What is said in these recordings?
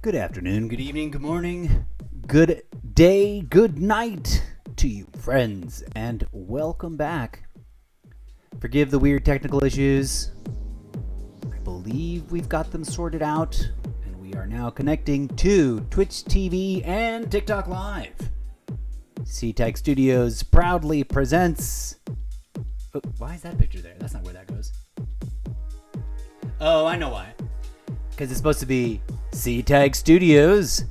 Good afternoon, good evening, good morning, good day, good night to you, friends, and welcome back. Forgive the weird technical issues. I believe we've got them sorted out, and we are now connecting to Twitch TV and TikTok Live. C-Tech Studios proudly presents... Oh, why is that picture there? That's not where that goes. Oh, I know why. Because it's supposed to be C-Tech Studios,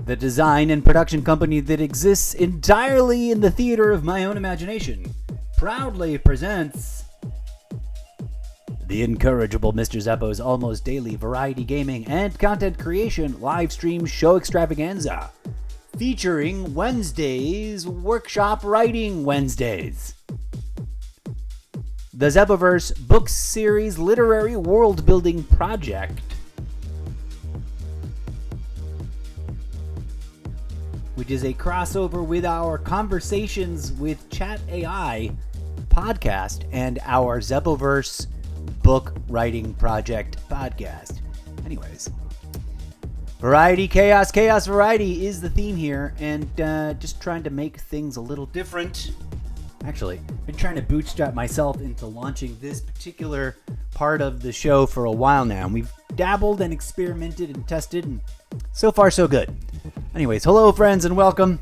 the design and production company that exists entirely in the theater of my own imagination, proudly presents the incorrigible Mr. Zeppo's almost daily variety gaming and content creation live stream show extravaganza, featuring Wednesdays Workshop Writing Wednesdays. The Zeppoverse book series literary world-building project, which is a crossover with our Conversations with Chat AI podcast and our Zeppoverse book writing project podcast. Anyways, variety, chaos, chaos, variety is the theme here, and just trying to make things a little different. Actually, I've been trying to bootstrap myself into launching this particular part of the show for a while now. And we've dabbled and experimented and tested, and so far so good. Anyways, hello friends and welcome.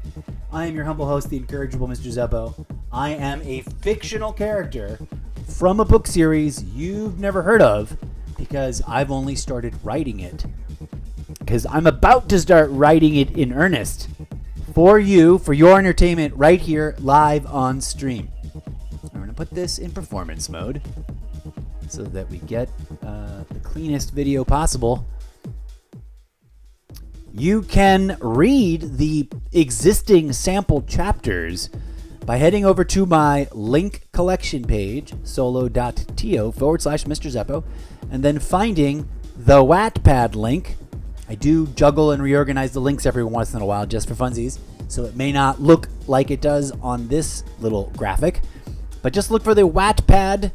I am your humble host, the incorrigible Mr. Zeppo. I am a fictional character from a book series you've never heard of because I've only started writing it. Because I'm about to start writing it in earnest. For you, for your entertainment, right here, live on stream. I'm going to put this in performance mode so that we get the cleanest video possible. You can read the existing sample chapters by heading over to my link collection page, solo.to/Mr. Zeppo, and then finding the Wattpad link. I do juggle and reorganize the links every once in a while just for funsies, so it may not look like it does on this little graphic. But just look for the Wattpad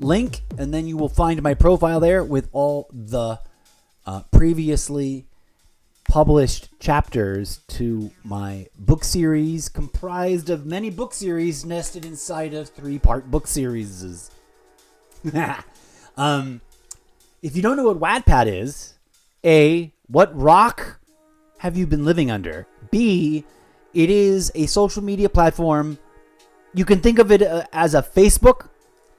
link, and then you will find my profile there with all the previously published chapters to my book series, comprised of many book series nested inside of 3-part book series. If you don't know what Wattpad is, A, what rock have you been living under? B, it is a social media platform. You can think of it as a Facebook,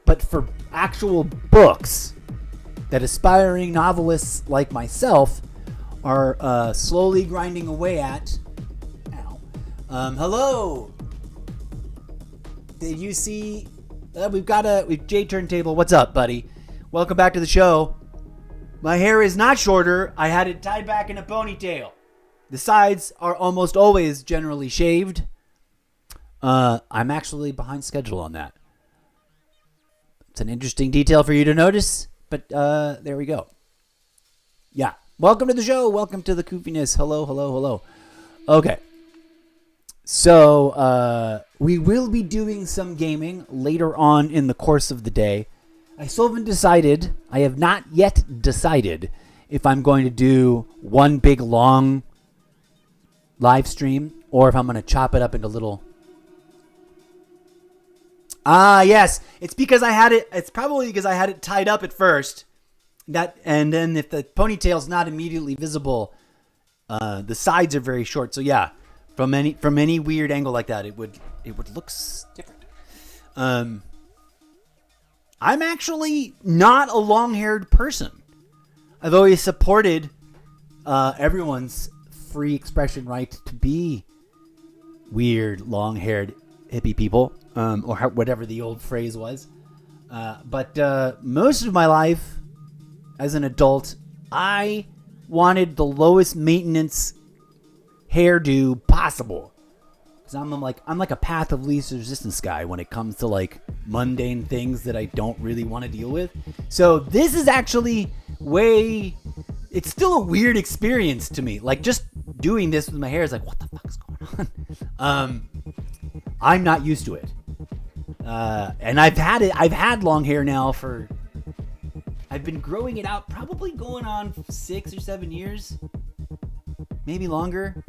but for actual books that aspiring novelists like myself are slowly grinding away at. Ow. Hello. Did you see? We've J Turntable. What's up, buddy? Welcome back to the show. My hair is not shorter. I had it tied back in a ponytail. The sides are almost always generally shaved. I'm actually behind schedule on that. It's an interesting detail for you to notice, but there we go. Yeah. Welcome to the show. Welcome to the koofiness. Hello, hello, hello. Okay. So, we will be doing some gaming later on in the course of the day. I still haven't decided. I have not yet decided if I'm going to do one big long live stream or if I'm going to chop it up into little... yes. It's because I had it... It's probably because I had it tied up at first. And then if the ponytail's not immediately visible, the sides are very short. So yeah, from any weird angle like that, it would look different. I'm actually not a long-haired person. I've always supported everyone's free expression right to be weird, long-haired hippie people, or whatever the old phrase was. But most of my life, as an adult, I wanted the lowest maintenance hairdo possible. Because I'm like a path of least resistance guy when it comes to like mundane things that I don't really want to deal with. So this is actually it's still a weird experience to me. Like just doing this with my hair is like, what the fuck is going on? I'm not used to it. And I've had long hair now for I've been growing it out probably going on 6 or 7 years. Maybe longer.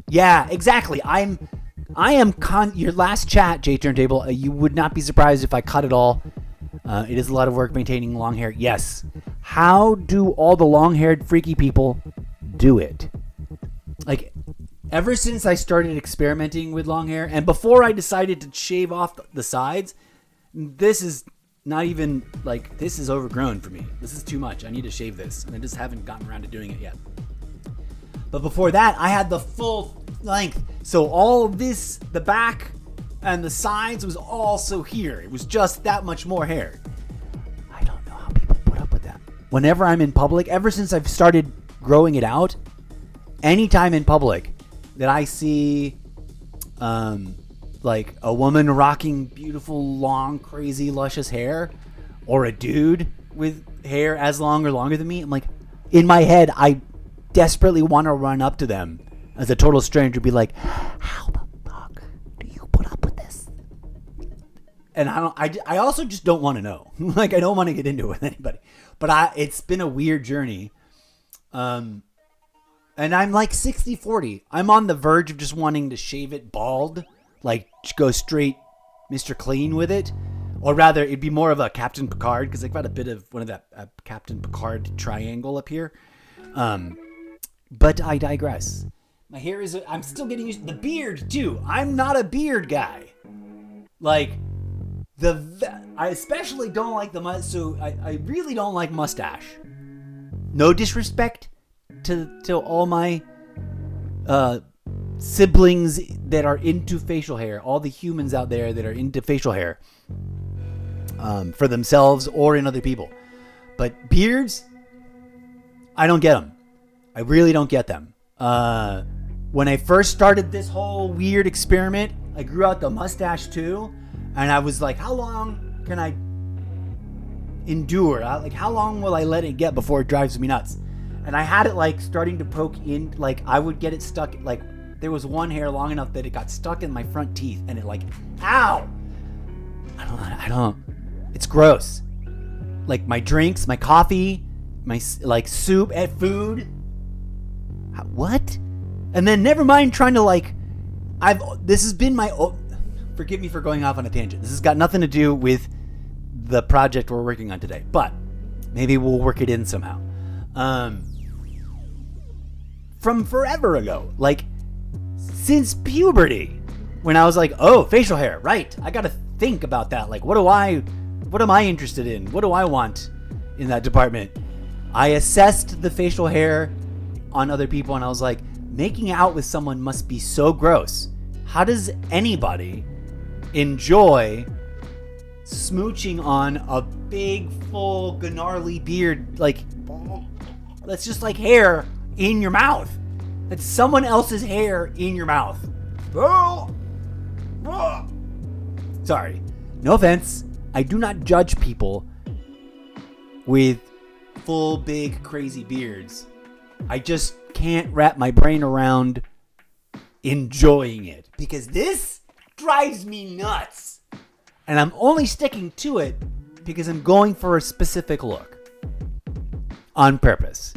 Yeah, exactly. Your last chat, J Turntable, you would not be surprised if I cut it all. It is a lot of work maintaining long hair. Yes. How do all the long-haired freaky people do it? Like, ever since I started experimenting with long hair, and before I decided to shave off the sides, this is not even, like, this is overgrown for me. This is too much. I need to shave this, and I just haven't gotten around to doing it yet. But before that, I had the full length. So all of this, the back and the sides was also here. It was just that much more hair. I don't know how people put up with that. Whenever I'm in public, ever since I've started growing it out, anytime in public that I see like a woman rocking beautiful, long, crazy, luscious hair, or a dude with hair as long or longer than me, I'm like, in my head, I desperately want to run up to them as a total stranger, be like, how the fuck do you put up with this? And I also just don't want to know. Like, I don't want to get into it with anybody. But it's been a weird journey. And I'm like 60-40. I'm on the verge of just wanting to shave it bald, like go straight Mr. Clean with it. Or rather, it'd be more of a Captain Picard, because I've got a bit of one of that Captain Picard triangle up here. But I digress. My hair is, I'm still getting used to the beard too. I'm not a beard guy. Like, I especially don't like the so I really don't like mustache. No disrespect to all my siblings that are into facial hair, all the humans out there that are into facial hair, for themselves or in other people. But beards, I don't get them. I really don't get them. When I first started this whole weird experiment, I grew out the mustache too. And I was like, how long can I endure? Like, how long will I let it get before it drives me nuts? And I had it like starting to poke in, like I would get it stuck. Like, there was one hair long enough that it got stuck in my front teeth, and it like, ow! I don't, it's gross. Like my drinks, my coffee, my like soup and food. What? And then never mind trying to like, this has been my, forgive me for going off on a tangent. This has got nothing to do with the project we're working on today, but maybe we'll work it in somehow. From forever ago, like since puberty, when I was like, oh, facial hair, right. I got to think about that. Like, what am I interested in? What do I want in that department? I assessed the facial hair on other people, and I was like, making out with someone must be so gross. How does anybody enjoy smooching on a big, full, gnarly beard? Like, that's just like hair in your mouth. That's someone else's hair in your mouth. Sorry. No offense. I do not judge people with full, big, crazy beards. I just can't wrap my brain around enjoying it, because this drives me nuts. And I'm only sticking to it because I'm going for a specific look on purpose.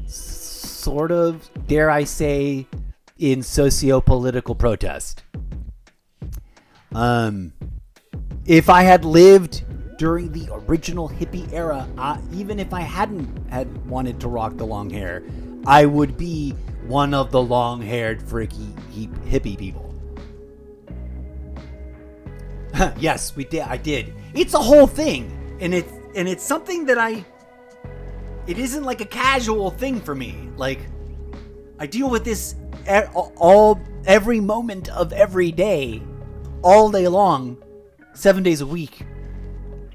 Sort of, dare I say, in socio-political protest. If I had lived during the original hippie era, even if I hadn't had wanted to rock the long hair, I would be one of the long-haired freaky hippie people. Yes, I did. It's a whole thing, and it's something that it isn't like a casual thing for me. Like, I deal with this every moment of every day, all day long, 7 days a week.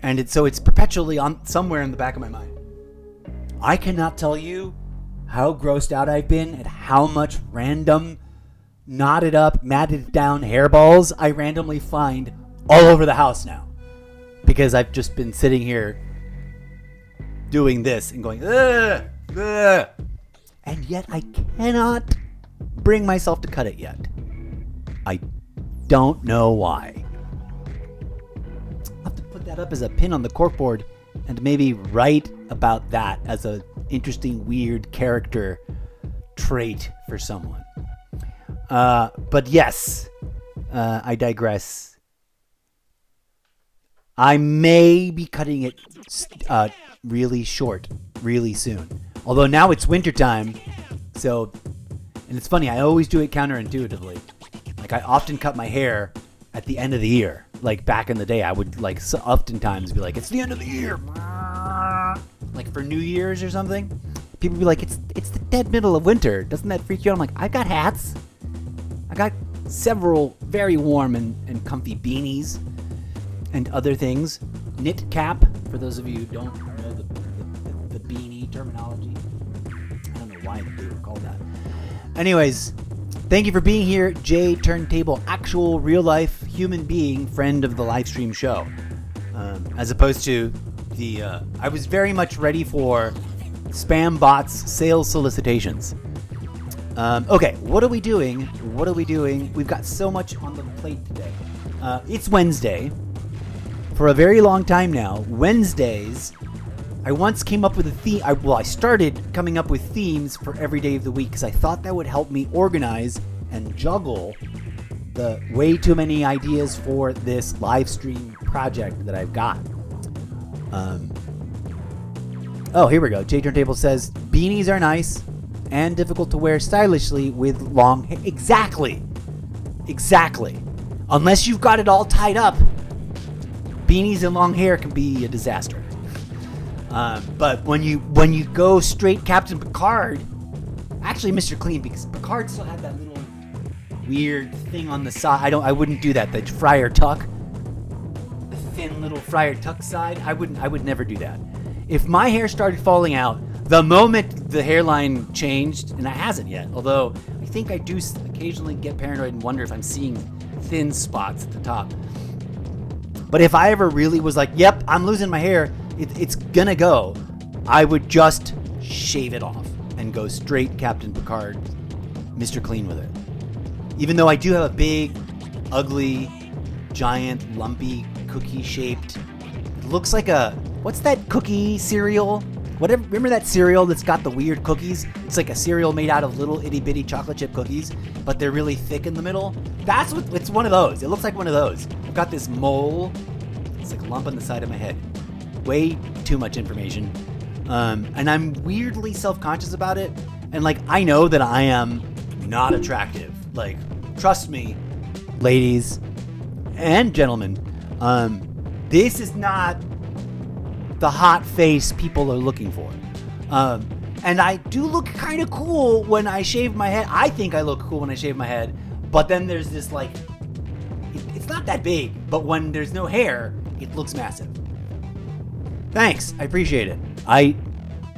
And it's perpetually on somewhere in the back of my mind. I cannot tell you how grossed out I've been at how much random knotted up, matted down hairballs I randomly find all over the house now. Because I've just been sitting here doing this and going, ugh, ugh. And yet I cannot bring myself to cut it yet. I don't know why. I'll have to put that up as a pin on the corkboard and maybe write about that as a interesting, weird character trait for someone. But yes, I digress. I may be cutting it really short, really soon. Although now it's wintertime, so, and it's funny, I always do it counterintuitively. Like, I often cut my hair at the end of the year. Like, back in the day, I would, like, so oftentimes be like, it's the end of the year. Like, for New Year's or something. People would be like, it's the dead middle of winter. Doesn't that freak you out? I'm like, I've got hats. I got several very warm and comfy beanies and other things. Knit cap, for those of you who don't know the beanie terminology. I don't know why they were called that. Anyways, thank you for being here, Jay Turntable, actual real-life human being, friend of the live stream show. As opposed to the... I was very much ready for spam bots sales solicitations. Okay, what are we doing? We've got so much on the plate today. It's Wednesday. For a very long time now, Wednesdays, I once came up with a theme. I started coming up with themes for every day of the week because I thought that would help me organize and juggle the way too many ideas for this live stream project that I've got. Oh, here we go. Jay Turntable says, beanies are nice and difficult to wear stylishly with long hair. Exactly. Unless you've got it all tied up, beanies and long hair can be a disaster. But when you go straight Captain Picard, actually Mr. Clean, because Picard still had that little weird thing on the side. I wouldn't do that. The Friar Tuck, the thin little Friar Tuck side. I would never do that. If my hair started falling out the moment the hairline changed, and it hasn't yet, although I think I do occasionally get paranoid and wonder if I'm seeing thin spots at the top. But if I ever really was like, yep, I'm losing my hair, it's gonna go, I would just shave it off and go straight Captain Picard, Mr. Clean with it. Even though I do have a big, ugly, giant, lumpy, cookie-shaped, it looks like what's that cookie cereal? Whatever, remember that cereal that's got the weird cookies? It's like a cereal made out of little itty-bitty chocolate chip cookies, but they're really thick in the middle. It's one of those. It looks like one of those. I've got this mole. It's like a lump on the side of my head. Way too much information. And I'm weirdly self-conscious about it. And, like, I know that I am not attractive. Like, trust me, ladies and gentlemen, this is not the hot face people are looking for. And I do look kind of cool when I shave my head. I think I look cool when I shave my head. But then there's this, like, it's not that big, but when there's no hair, it looks massive. Thanks. I appreciate it. I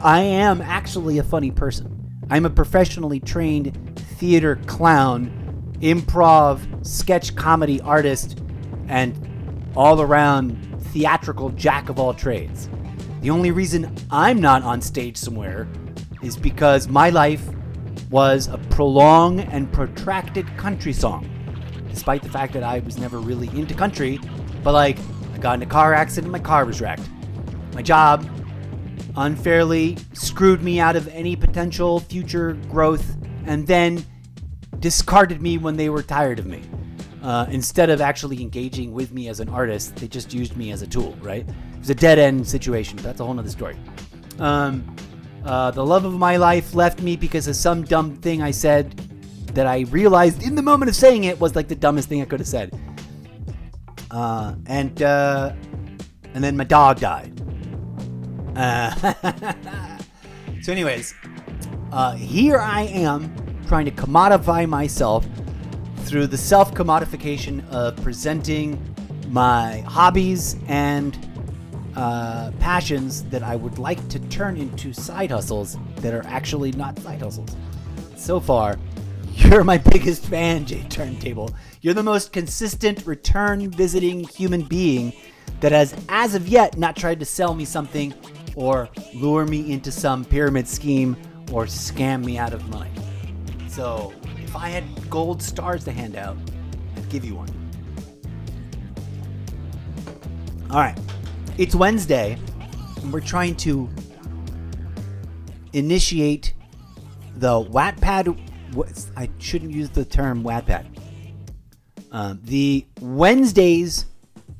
am actually a funny person. I'm a professionally trained theater clown, improv, sketch comedy artist, and all-around theatrical jack of all trades. The only reason I'm not on stage somewhere is because my life was a prolonged and protracted country song. Despite the fact that I was never really into country, but like, I got in a car accident, my car was wrecked. My job unfairly screwed me out of any potential future growth and then discarded me when they were tired of me. Instead of actually engaging with me as an artist, they just used me as a tool, right? It was a dead-end situation. That's a whole nother story. The love of my life left me because of some dumb thing I said that I realized in the moment of saying it was like the dumbest thing I could have said. And then my dog died. So anyways, here I am trying to commodify myself through the self-commodification of presenting my hobbies and passions that I would like to turn into side hustles that are actually not side hustles. So far, you're my biggest fan, Jay Turntable. You're the most consistent return visiting human being that has, as of yet, not tried to sell me something or lure me into some pyramid scheme or scam me out of money. So, if I had gold stars to hand out, I'd give you one. All right. It's Wednesday, and we're trying to initiate the Wattpad. I shouldn't use the term Wattpad. The Wednesdays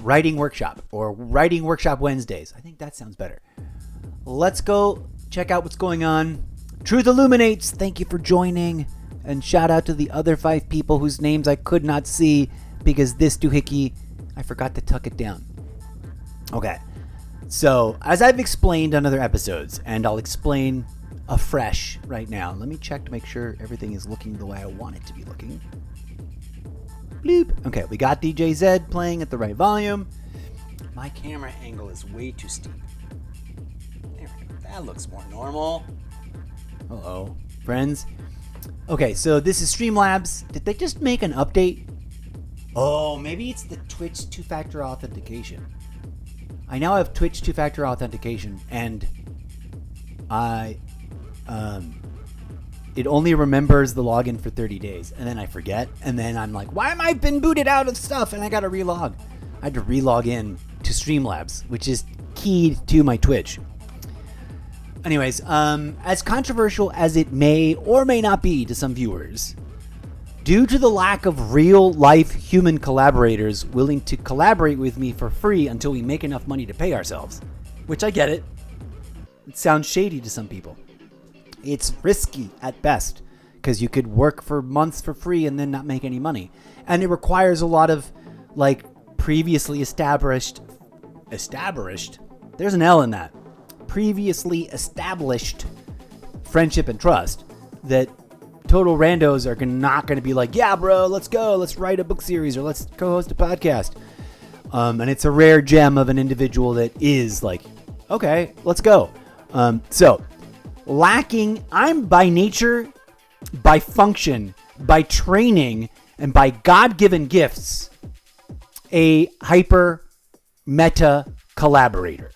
writing workshop, or writing workshop Wednesdays. I think that sounds better. Let's go check out what's going on. Truth Illuminates, thank you for joining. And shout out to the other 5 people whose names I could not see because this doohickey, I forgot to tuck it down. Okay. So, as I've explained on other episodes, and I'll explain afresh right now. Let me check to make sure everything is looking the way I want it to be looking. Bloop. Okay, we got DJ Zed playing at the right volume. My camera angle is way too steep. There we go. That looks more normal. Uh-oh. Friends. Okay, so this is Streamlabs. Did they just make an update? Oh, maybe it's the Twitch two-factor authentication. I now have Twitch two-factor authentication, and it only remembers the login for 30 days, and then I forget, and then I'm like, why am I been booted out of stuff? And I gotta relog. I had to relog in to Streamlabs, which is key to my Twitch. Anyways, as controversial as it may or may not be to some viewers, due to the lack of real-life human collaborators willing to collaborate with me for free until we make enough money to pay ourselves, which I get it. It sounds shady to some people. It's risky at best because you could work for months for free and then not make any money. And it requires a lot of like previously established, there's an L in that, previously established friendship and trust that total randos are not going to be like, yeah, bro, let's go. Let's write a book series or let's co-host a podcast. And it's a rare gem of an individual that is like, okay, let's go. So lacking, I'm by nature, by function, by training, and by God-given gifts, a hyper meta collaborator.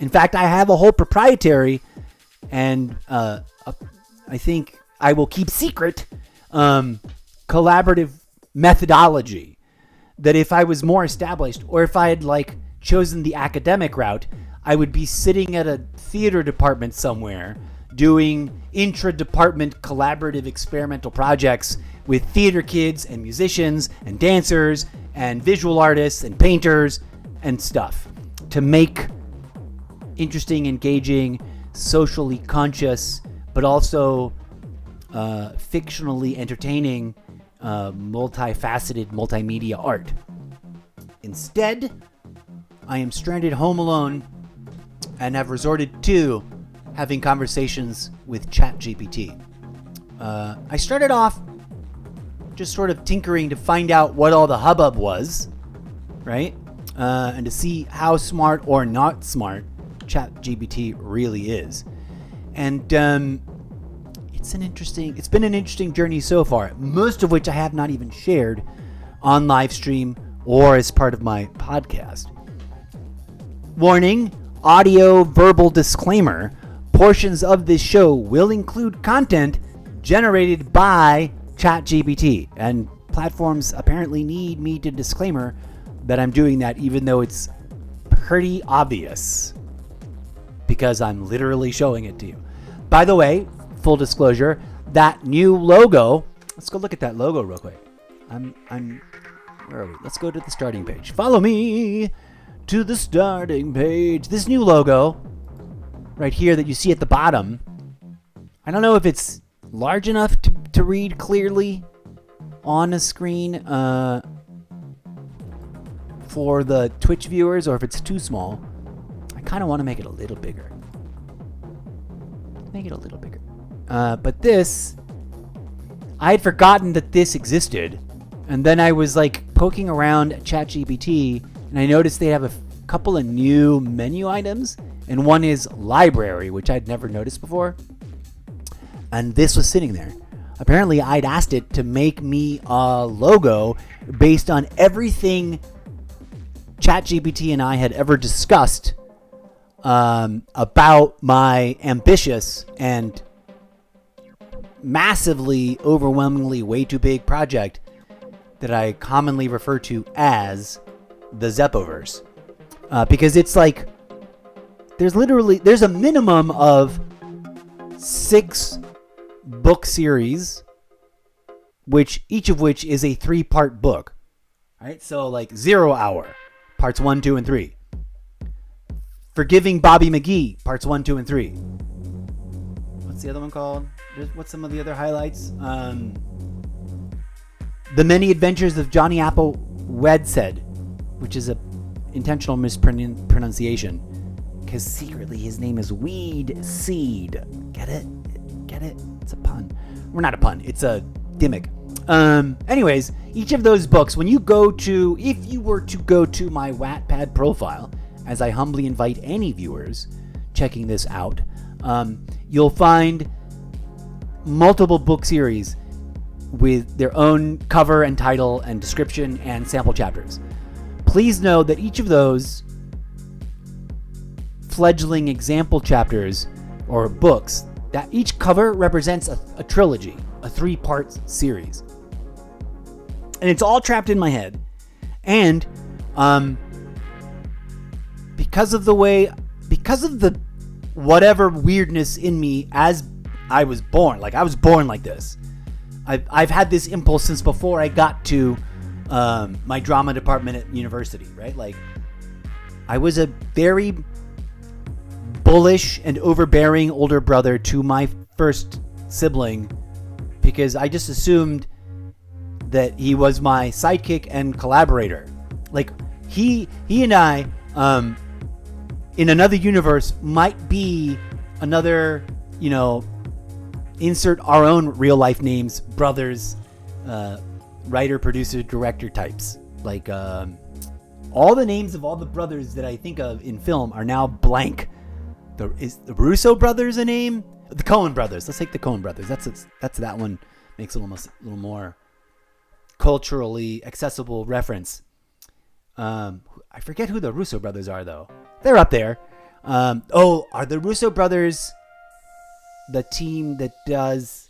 In fact, I have a whole proprietary and I think I will keep secret collaborative methodology that if I was more established or if I had like chosen the academic route, I would be sitting at a theater department somewhere doing intra-department collaborative experimental projects with theater kids and musicians and dancers and visual artists and painters and stuff to make interesting, engaging, socially conscious, but also fictionally entertaining, multifaceted multimedia art. Instead, I am stranded home alone and have resorted to having conversations with ChatGPT. I started off just sort of tinkering to find out what all the hubbub was, right? And to see how smart or not smart ChatGPT really is. And it's been an interesting journey so far, most of which I have not even shared on live stream or as part of my podcast. Warning, audio verbal disclaimer, portions of this show will include content generated by ChatGPT, and platforms apparently need me to disclaimer that I'm doing that, even though it's pretty obvious because I'm literally showing it to you. By the way, full disclosure, that new logo, let's go look at that logo real quick. Where are we? Let's go to the starting page. Follow me to the starting page. This new logo right here that you see at the bottom, I don't know if it's large enough to read clearly on a screen for the Twitch viewers, or if it's too small. I kind of want to make it a little bigger. But this, I had forgotten that this existed, and then I was like poking around at ChatGPT, and I noticed they have a couple of new menu items, and one is library, which I'd never noticed before. And this was sitting there. Apparently, I'd asked it to make me a logo based on everything ChatGPT and I had ever discussed about my ambitious and massively, overwhelmingly way too big project that I commonly refer to as the Zeppoverse. Because it's like there's a minimum of 6 book series, each of which is a 3-part book. All right, so like 0 Hour, parts 1, 2, and 3. Forgiving Bobby McGee, parts 1, 2, and 3. What's the other one called? What's some of the other highlights? The Many Adventures of Johnny Apple Wedsed, which is a intentional mispronunciation, because secretly his name is Weed Seed. Get it? It's a pun. Well, not a pun. It's a gimmick. Anyways, each of those books, if you were to go to my Wattpad profile, as I humbly invite any viewers checking this out, you'll find multiple book series with their own cover and title and description and sample chapters. Please know that each of those fledgling example chapters or books, that each cover represents a trilogy, a 3-part series. And it's all trapped in my head. And because of the whatever weirdness in me as I was born, like I was born like this. I've had this impulse since before I got to my drama department at university, right? Like, I was a very bullish and overbearing older brother to my first sibling because I just assumed that he was my sidekick and collaborator. Like, he and I, in another universe, might be another, insert our own real life names, brothers, writer, producer, director types. Like, all the names of all the brothers that I think of in film are now blank. Is the Russo brothers a name? The Coen brothers. Let's take the Coen brothers. That's that one. Makes a little more culturally accessible reference. I forget who the Russo brothers are, though. They're up there. Are the Russo brothers the team that does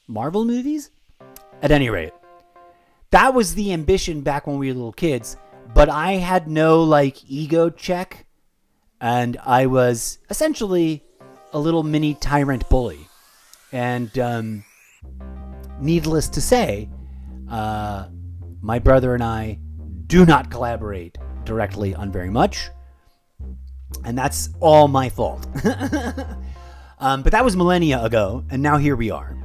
Marvel movies? At any rate, that was the ambition back when we were little kids, but I had no ego check, and I was essentially a little mini tyrant bully. And needless to say, my brother and I do not collaborate directly on very much, and that's all my fault. But that was millennia ago, and now here we are.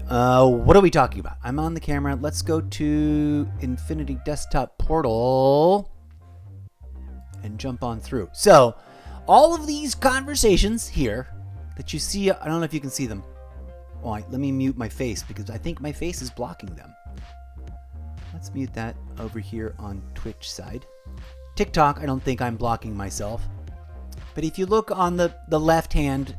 What are we talking about? I'm on the camera. Let's go to Infinity Desktop Portal and jump on through. So, all of these conversations here that you see, I don't know if you can see them. Let me mute my face because I think my face is blocking them. Let's mute that over here on Twitch side. TikTok, I don't think I'm blocking myself. But if you look on the left-hand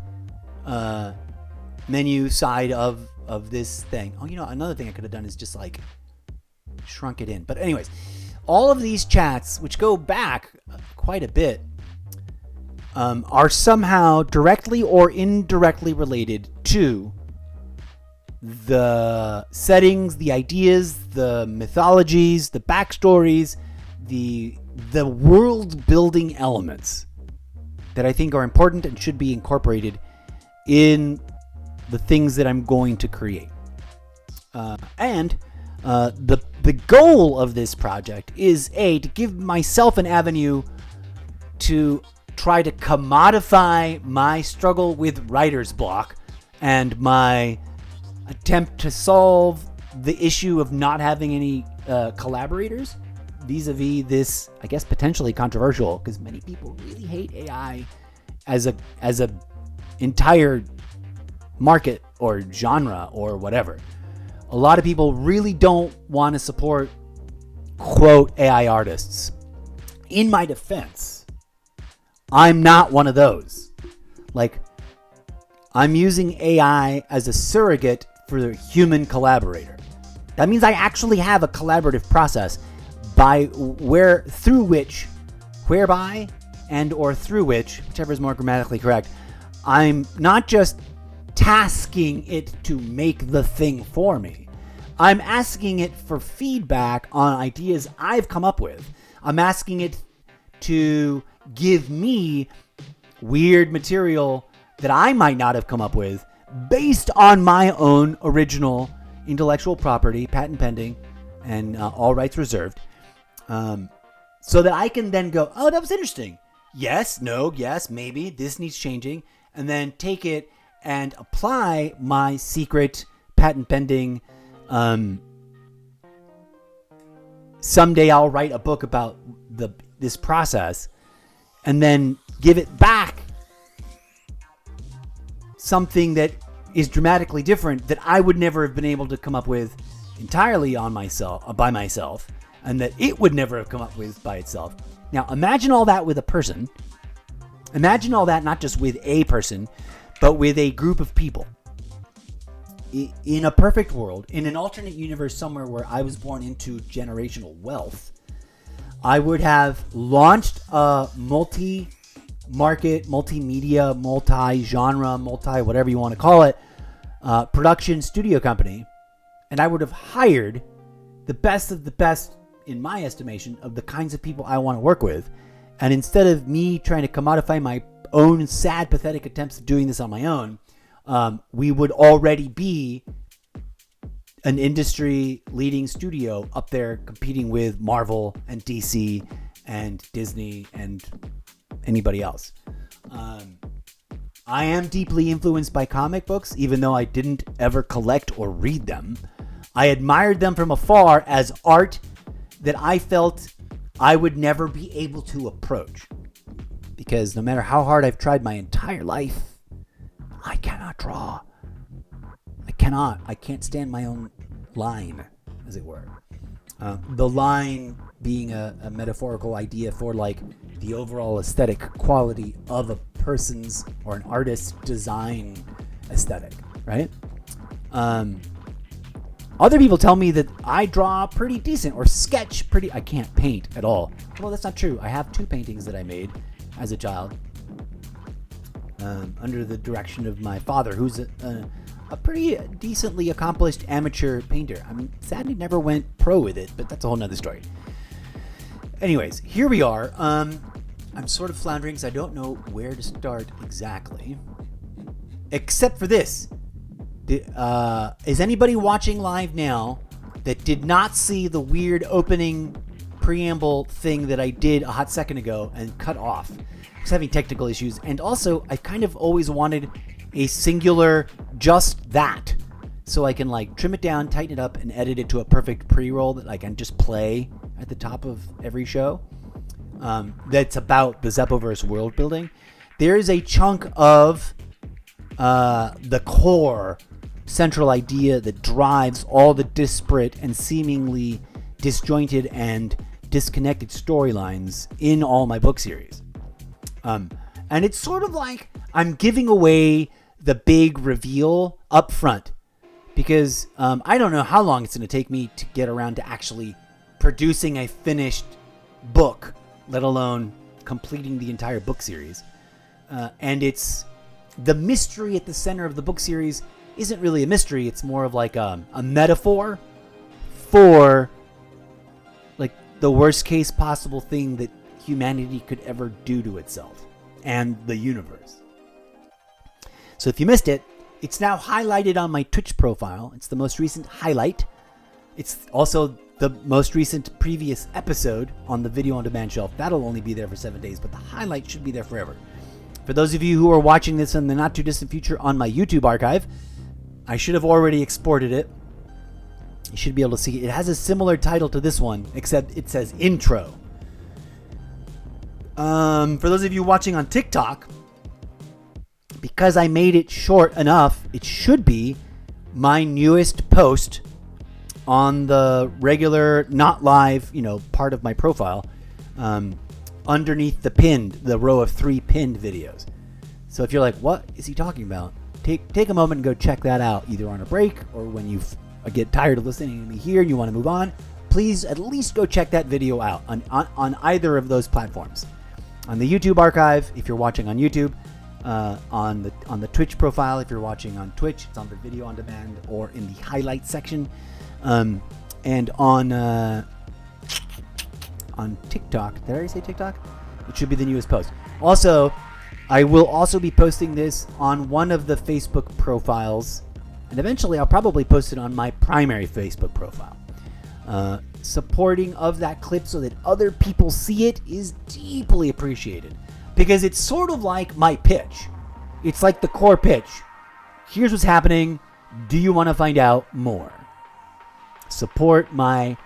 menu side of this thing. Another thing I could have done is just shrunk it in. But anyways, all of these chats, which go back quite a bit, are somehow directly or indirectly related to the settings, the ideas, the mythologies, the backstories, the world building elements that I think are important and should be incorporated in the things that I'm going to create. And the goal of this project is to give myself an avenue to try to commodify my struggle with writer's block and my attempt to solve the issue of not having any collaborators vis-a-vis this, I guess, potentially controversial, because many people really hate AI as a entire market or genre or whatever. A lot of people really don't want to support, quote, AI artists. In my defense, I'm not one of those. I'm using AI as a surrogate for the human collaborator. That means I actually have a collaborative process whereby and or through which, whichever is more grammatically correct, I'm not just tasking it to make the thing for me. I'm asking it for feedback on ideas I've come up with. I'm asking it to give me weird material that I might not have come up with based on my own original intellectual property, patent pending, and all rights reserved, so that I can then go, oh, that was interesting. Yes, no, yes, maybe, this needs changing, and then take it and apply my secret patent pending, someday I'll write a book about this process, and then give it back something that is dramatically different that I would never have been able to come up with entirely by myself, and that it would never have come up with by itself. Now, imagine all that with a person. Imagine all that not just with a person, but with a group of people. In a perfect world, in an alternate universe somewhere where I was born into generational wealth, I would have launched a multi-market, multimedia, multi-genre, whatever you want to call it, production studio company, and I would have hired the best of the best, in my estimation, of the kinds of people I want to work with. And instead of me trying to commodify my own sad, pathetic attempts at doing this on my own, we would already be an industry-leading studio up there competing with Marvel and DC and Disney and anybody else. I am deeply influenced by comic books, even though I didn't ever collect or read them. I admired them from afar as art that I felt I would never be able to approach. Because no matter how hard I've tried my entire life, I cannot draw. I can't stand my own line, as it were. The line being a metaphorical idea for like the overall aesthetic quality of a person's or an artist's design aesthetic, right? Other people tell me that I draw pretty decent or sketch pretty. I can't paint at all. Well, that's not true. I have 2 paintings that I made as a child under the direction of my father, who's a pretty decently accomplished amateur painter. I'm sad he never went pro with it, but that's a whole nother story. Anyways, here we are. I'm sort of floundering because I don't know where to start exactly. Except for this. Is anybody watching live now that did not see the weird opening preamble thing that I did a hot second ago and cut off? I was having technical issues. And also, I kind of always wanted a singular just that. So I can like trim it down, tighten it up, and edit it to a perfect pre-roll that I can just play at the top of every show. That's about the Zeppoverse world building. There is a chunk of the core central idea that drives all the disparate and seemingly disjointed and disconnected storylines in all my book series. And it's sort of like I'm giving away the big reveal up front because I don't know how long it's going to take me to get around to actually producing a finished book, let alone completing the entire book series. And it's the mystery at the center of the book series isn't really a mystery. It's more of like a metaphor for like the worst case possible thing that humanity could ever do to itself and the universe. So if you missed it, it's now highlighted on my Twitch profile. It's the most recent highlight. It's also the most recent previous episode on the video on demand shelf. That'll only be there for 7 days, but the highlight should be there forever. For those of you who are watching this in the not too distant future on my YouTube archive, I should have already exported it. You should be able to see it. It has a similar title to this one, except it says intro. For those of you watching on TikTok, because I made it short enough, it should be my newest post on the regular, not live, part of my profile, underneath the row of 3 pinned videos. So if you're like, what is he talking about? Take a moment and go check that out, either on a break or when you get tired of listening to me here and you want to move on. Please at least go check that video out on either of those platforms. On the YouTube archive, if you're watching on YouTube, on the Twitch profile, if you're watching on Twitch, it's on the video on demand or in the highlights section, and on TikTok. Did I already say TikTok? It should be the newest post. Also, I will also be posting this on one of the Facebook profiles, and eventually I'll probably post it on my primary Facebook profile. Supporting of that clip so that other people see it is deeply appreciated, because it's sort of like my pitch. It's like the core pitch. Here's what's happening. Do you want to find out more? Support my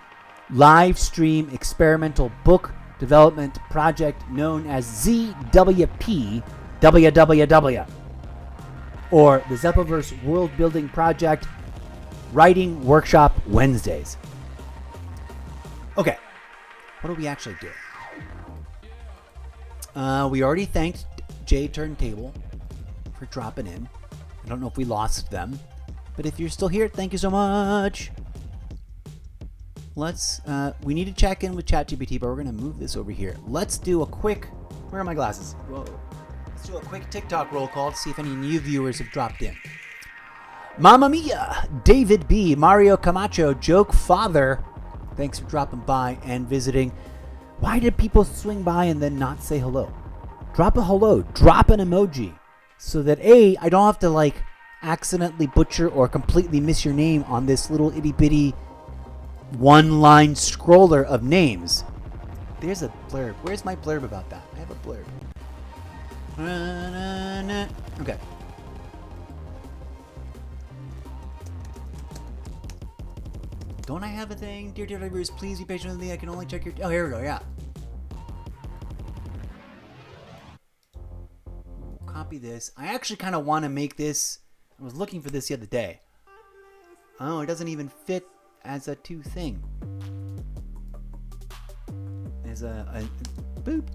live stream experimental book development project known as ZWP WWW, or the Zeppoverse World Building Project Writing Workshop Wednesdays. Okay, what do we actually do? We already thanked J Turntable for dropping in. I don't know if we lost them, but if you're still here, thank you so much. We need to check in with ChatGPT, but we're going to move this over here. Let's do a quick, where are my glasses? Whoa. Let's do a quick TikTok roll call to see if any new viewers have dropped in. Mamma Mia, David B, Mario Camacho, Joke Father, thanks for dropping by and visiting. Why did people swing by and then not say hello? Drop a hello, drop an emoji, so that I don't have to accidentally butcher or completely miss your name on this little itty bitty one-line scroller of names. There's a blurb. Where's my blurb about that? I have a blurb. Okay. Don't I have a thing? Dear viewers, please be patient with me. I can only check your... Oh, here we go. Yeah. Copy this. I actually kind of want to make this... I was looking for this the other day. Oh, it doesn't even fit as a two thing. There's a boop.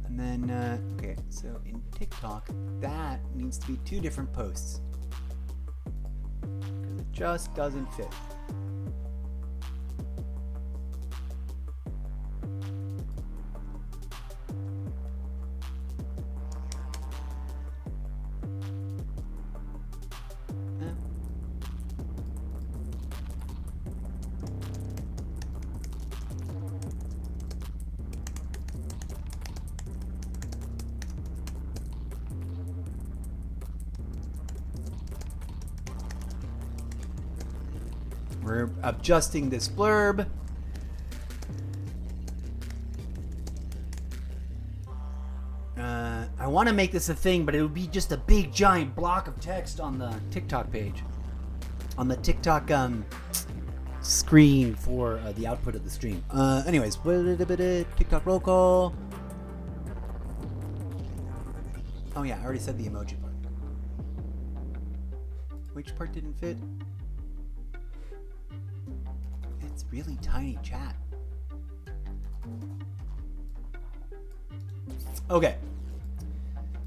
And then, okay, so in TikTok, that needs to be two different posts. Because it just doesn't fit. We're adjusting this blurb. I want to make this a thing, but it would be just a big giant block of text on the TikTok page. On the TikTok screen for the output of the stream. Anyways, TikTok roll call. Oh yeah, I already said the emoji part. Which part didn't fit? It's really tiny chat. Okay.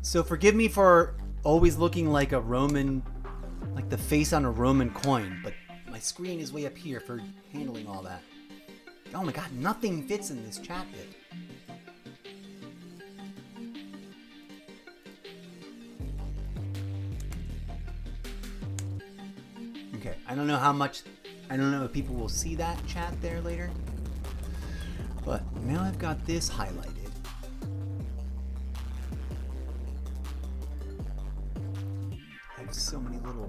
So forgive me for always looking like a Roman, like the face on a Roman coin, but my screen is way up here for handling all that. Oh my god, nothing fits in this chat bit. Okay, I don't know if people will see that chat there later. But now I've got this highlighted. I have so many little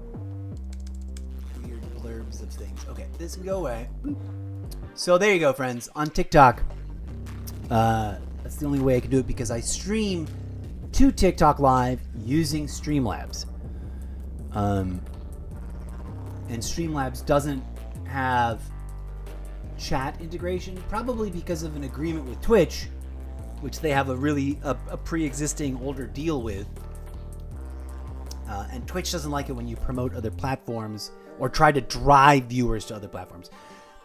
weird blurbs of things. Okay, this can go away. So there you go, friends. On TikTok, that's the only way I can do it because I stream to TikTok Live using Streamlabs. And Streamlabs doesn't have chat integration, probably because of an agreement with Twitch, which they have a pre-existing older deal with. And Twitch doesn't like it when you promote other platforms or try to drive viewers to other platforms.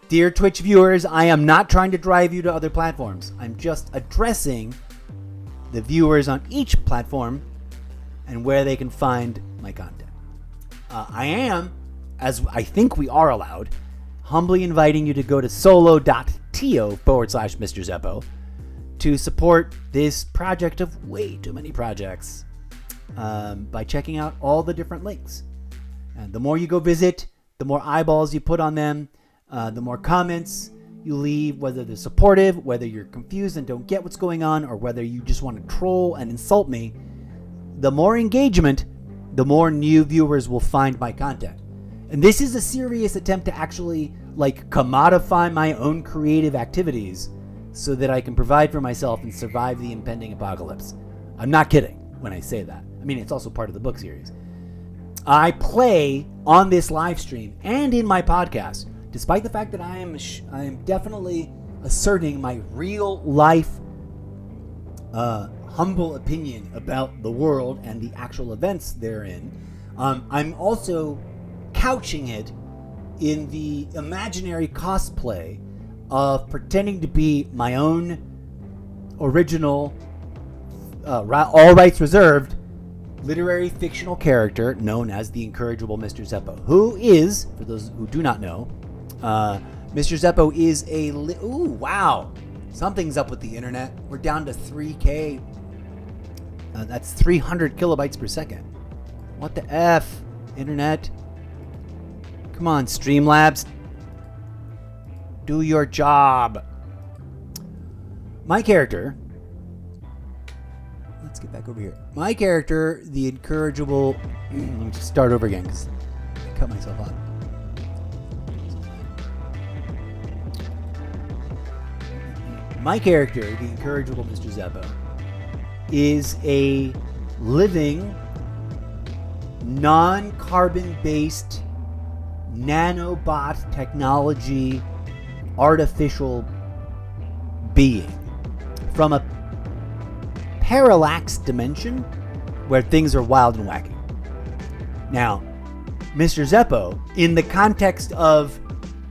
Dear Twitch viewers, I am not trying to drive you to other platforms. I'm just addressing the viewers on each platform and where they can find my content. I am, as I think we are allowed, humbly inviting you to go to solo.to/Mr. Zeppo to support this project of way too many projects by checking out all the different links. And the more you go visit, the more eyeballs you put on them, the more comments you leave, whether they're supportive, whether you're confused and don't get what's going on, or whether you just want to troll and insult me, the more engagement, the more new viewers will find my content. And this is a serious attempt to actually commodify my own creative activities so that I can provide for myself and survive the impending apocalypse. I'm not kidding when I say that. I mean, it's also part of the book series. I play on this live stream and in my podcast, despite the fact that I am definitely asserting my real life humble opinion about the world and the actual events therein. I'm also couching it in the imaginary cosplay of pretending to be my own original, all rights reserved, literary fictional character known as the incorrigible Mr. Zeppo, who is, for those who do not know, Mr. Zeppo is ooh, wow. Something's up with the internet. We're down to 3K. That's 300 kilobytes per second. What the F, internet? Come on, Streamlabs. Do your job. My character... Let's get back over here. My character, the incorrigible... Let me just start over again because I cut myself off. My character, the incorrigible Mr. Zeppo, is a living, non-carbon-based, nanobot technology, artificial being from a parallax dimension where things are wild and wacky. Now, Mr. Zeppo, in the context of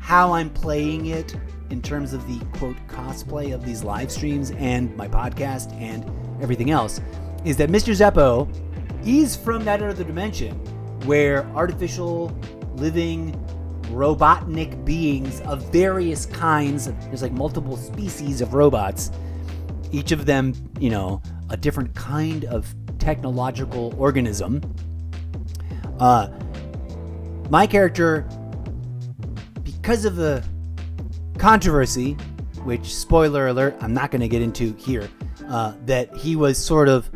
how I'm playing it in terms of the quote cosplay of these live streams and my podcast and everything else, is that Mr. Zeppo is from that other dimension where artificial living robotnik beings of various kinds, there's multiple species of robots, each of them, a different kind of technological organism. My character, because of the controversy, which, spoiler alert, I'm not going to get into here, that he was sort of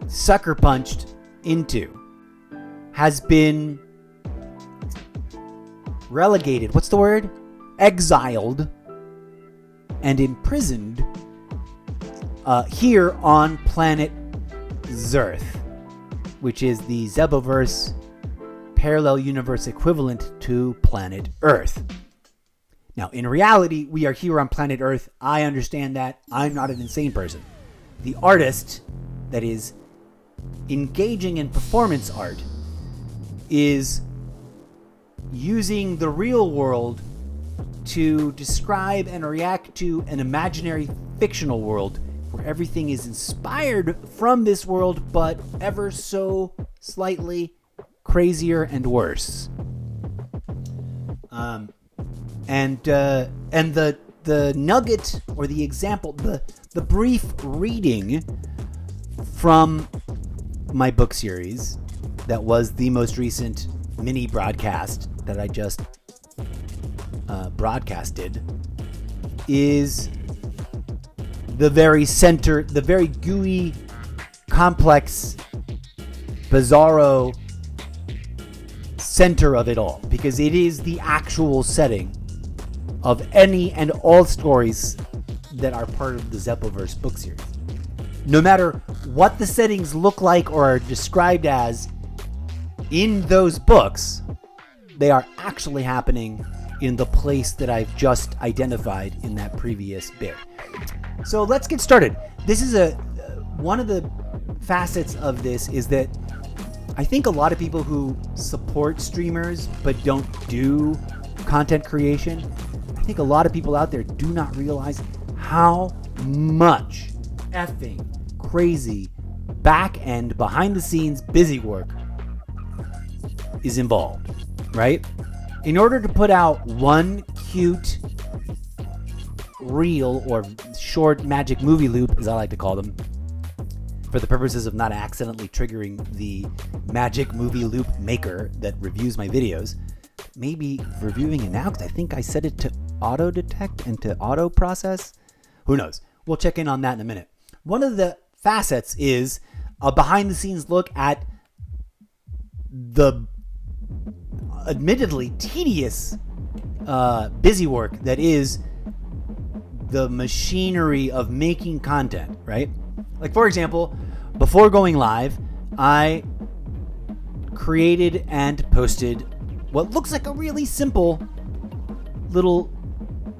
sucker punched into, has been relegated, what's the word? Exiled and imprisoned here on planet Zerth, which is the Zeppoverse parallel universe equivalent to planet Earth. Now, in reality, we are here on planet Earth. I understand that. I'm not an insane person. The artist that is engaging in performance art is using the real world to describe and react to an imaginary fictional world where everything is inspired from this world, but ever so slightly crazier and worse. And the nugget or the example, the brief reading from my book series that was the most recent mini broadcast that I just broadcasted is the very center, the very gooey, complex, bizarro center of it all, because it is the actual setting of any and all stories that are part of the Zeppoverse book series. No matter what the settings look like or are described as in those books, they are actually happening in the place that I've just identified in that previous bit. So let's get started. This is one of the facets of this is that I think a lot of people who support streamers but don't do content creation, I think a lot of people out there do not realize how much effing crazy back end, behind the scenes busy work is involved, right? In order to put out one cute reel or short magic movie loop, as I like to call them, for the purposes of not accidentally triggering the magic movie loop maker that reviews my videos. Maybe reviewing it now because I think I set it to auto detect and to auto process. Who knows? We'll check in on that in a minute. One of the facets is a behind the scenes look at the admittedly tedious busy work that is the machinery of making content, right? Like, for example, before going live, I created and posted what looks like a really simple little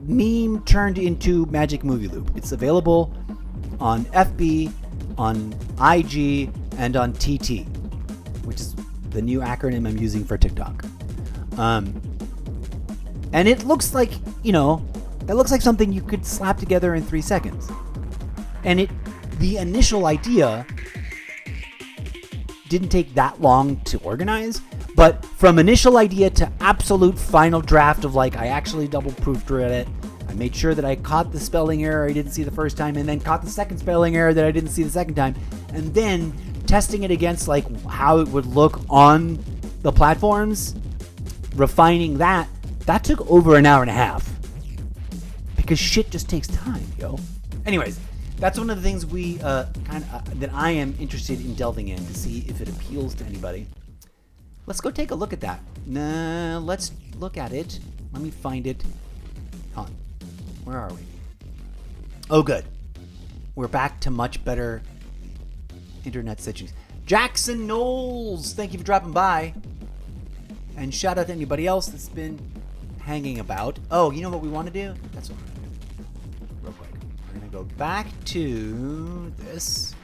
meme turned into Magic Movie Loop. It's available on FB, on IG, and on TT, which is the new acronym I'm using for TikTok. And it looks like, it looks like something you could slap together in 3 seconds. And the initial idea didn't take that long to organize, but from initial idea to absolute final draft of I actually double proofread it. I made sure that I caught the spelling error I didn't see the first time, and then caught the second spelling error that I didn't see the second time, and then testing it against how it would look on the platforms, refining that took over an hour and a half. Because shit just takes time, yo. Anyways, that's one of the things we that I am interested in delving in to see if it appeals to anybody. Let's go take a look at that. Let's look at it. Let me find it. Hold on. Where are we? Oh, good. We're back to much better internet situations. Jackson Knowles, thank you for dropping by. And shout out to anybody else that's been hanging about. Oh, you know what we want to do? That's what we're going to do. Real quick. We're going to go back to this.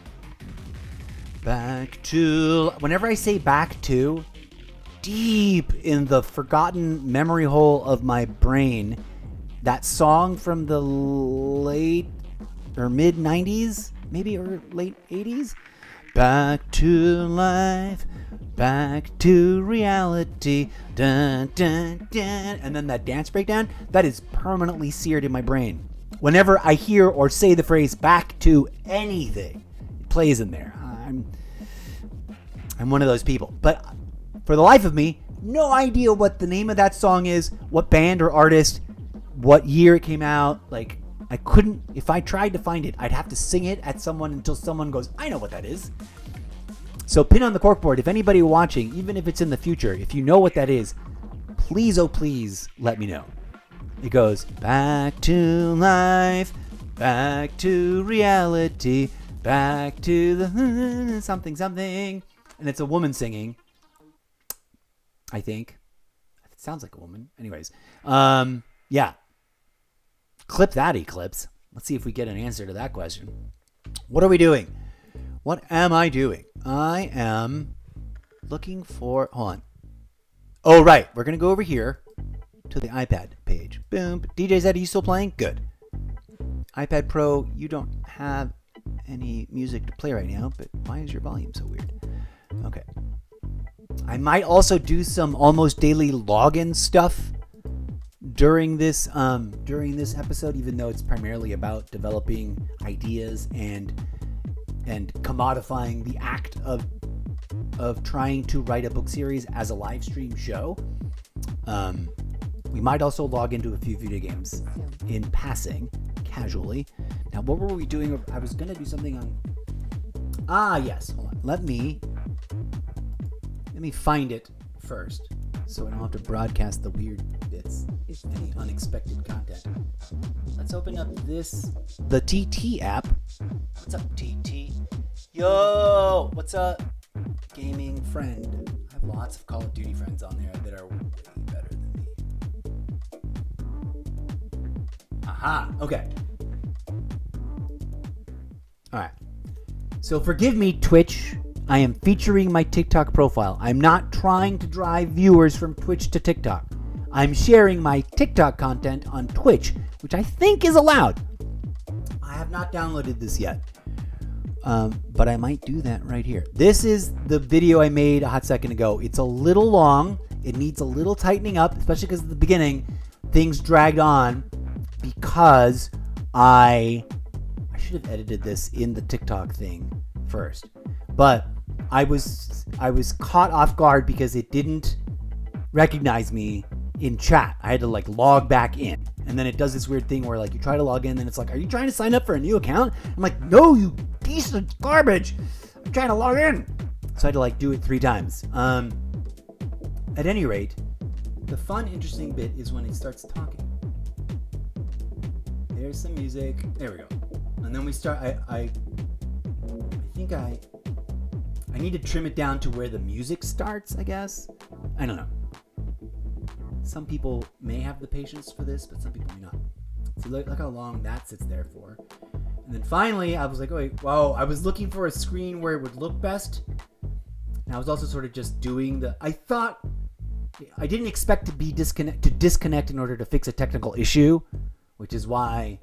Back to... Whenever I say back to, deep in the forgotten memory hole of my brain, that song from the late or mid 90s, maybe, or late 80s. Back to life, back to reality, dun, dun, dun. And then that dance breakdown, that is permanently seared in my brain. Whenever I hear or say the phrase back to anything, it plays in there. I'm one of those people. But for the life of me, no idea what the name of that song is, what band or artist, what year it came out. I couldn't, if I tried to find it, I'd have to sing it at someone until someone goes, I know what that is. So pin on the corkboard, if anybody watching, even if it's in the future, if you know what that is, please, oh please, let me know. It goes, back to life, back to reality, back to the something, something. And it's a woman singing, I think. It sounds like a woman. Anyways, yeah. Clip that, Eclipse. Let's see if we get an answer to that question. What are we doing? What am I doing? I am looking for... Hold on. Oh, right. We're going to go over here to the iPad page. Boom. DJ Zed, are you still playing? Good. iPad Pro, you don't have any music to play right now, but why is your volume so weird? Okay. I might also do some almost daily login stuff during this episode, even though it's primarily about developing ideas and commodifying the act of trying to write a book series as a live stream show. We might also log into a few video games in passing, casually. Now, what were we doing? I was going to do something on... yes. Hold on. Let me find it first, so I don't have to broadcast the weird bits, any unexpected content. Let's open up the TT app. What's up, TT? Yo! What's up, gaming friend? I have lots of Call of Duty friends on there that are way better than me. Aha! Okay. Alright. So forgive me, Twitch. I am featuring my TikTok profile. I'm not trying to drive viewers from Twitch to TikTok. I'm sharing my TikTok content on Twitch, which I think is allowed. I have not downloaded this yet, but I might do that right here. This is the video I made a hot second ago. It's a little long. It needs a little tightening up, especially because at the beginning, things dragged on because I should have edited this in the TikTok thing first. But I was caught off guard because it didn't recognize me in chat. I had to log back in, And then it does this weird thing where like you try to log in and it's like, are you trying to sign up for a new account? I'm like, no, you piece of garbage. I'm trying to log in. So I had to like do it 3 times. At any rate, the fun, interesting bit is when it starts talking. There's some music. There we go. And then we start. I think I need to trim it down to where the music starts, I guess. I don't know. Some people may have the patience for this, but some people may not. So look how long that sits there for. And then finally, I was like, oh, wait, wow. I was looking for a screen where it would look best. And I was also sort of just doing I didn't expect to be disconnect in order to fix a technical issue, which is why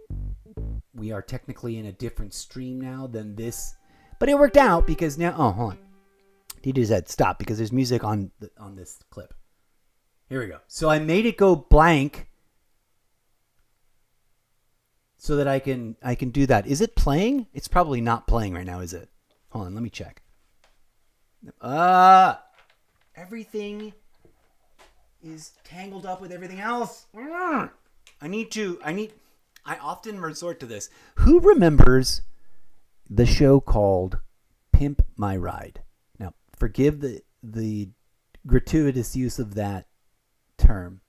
we are technically in a different stream now than this. But it worked out because now, hold on. DJ said stop because there's music on this clip. Here we go. So I made it go blank so that I can do that. Is it playing? It's probably not playing right now, is it? Hold on, let me check. Everything is tangled up with everything else. I often resort to this. Who remembers the show called Pimp My Ride? Now, forgive the gratuitous use of that term.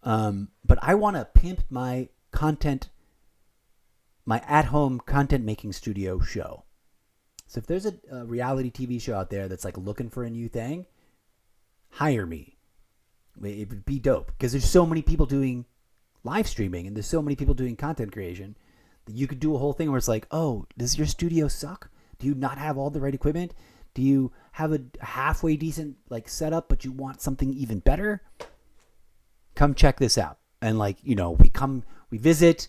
But I want to pimp my content, my at-home content making studio show. So if there's a reality TV show out there that's like looking for a new thing, hire me. It would be dope because there's so many people doing live streaming and there's so many people doing content creation that you could do a whole thing where it's like, oh, does your studio suck? Do you not have all the right equipment? Do you have a halfway decent like setup, but you want something even better? Come check this out. And like, we visit,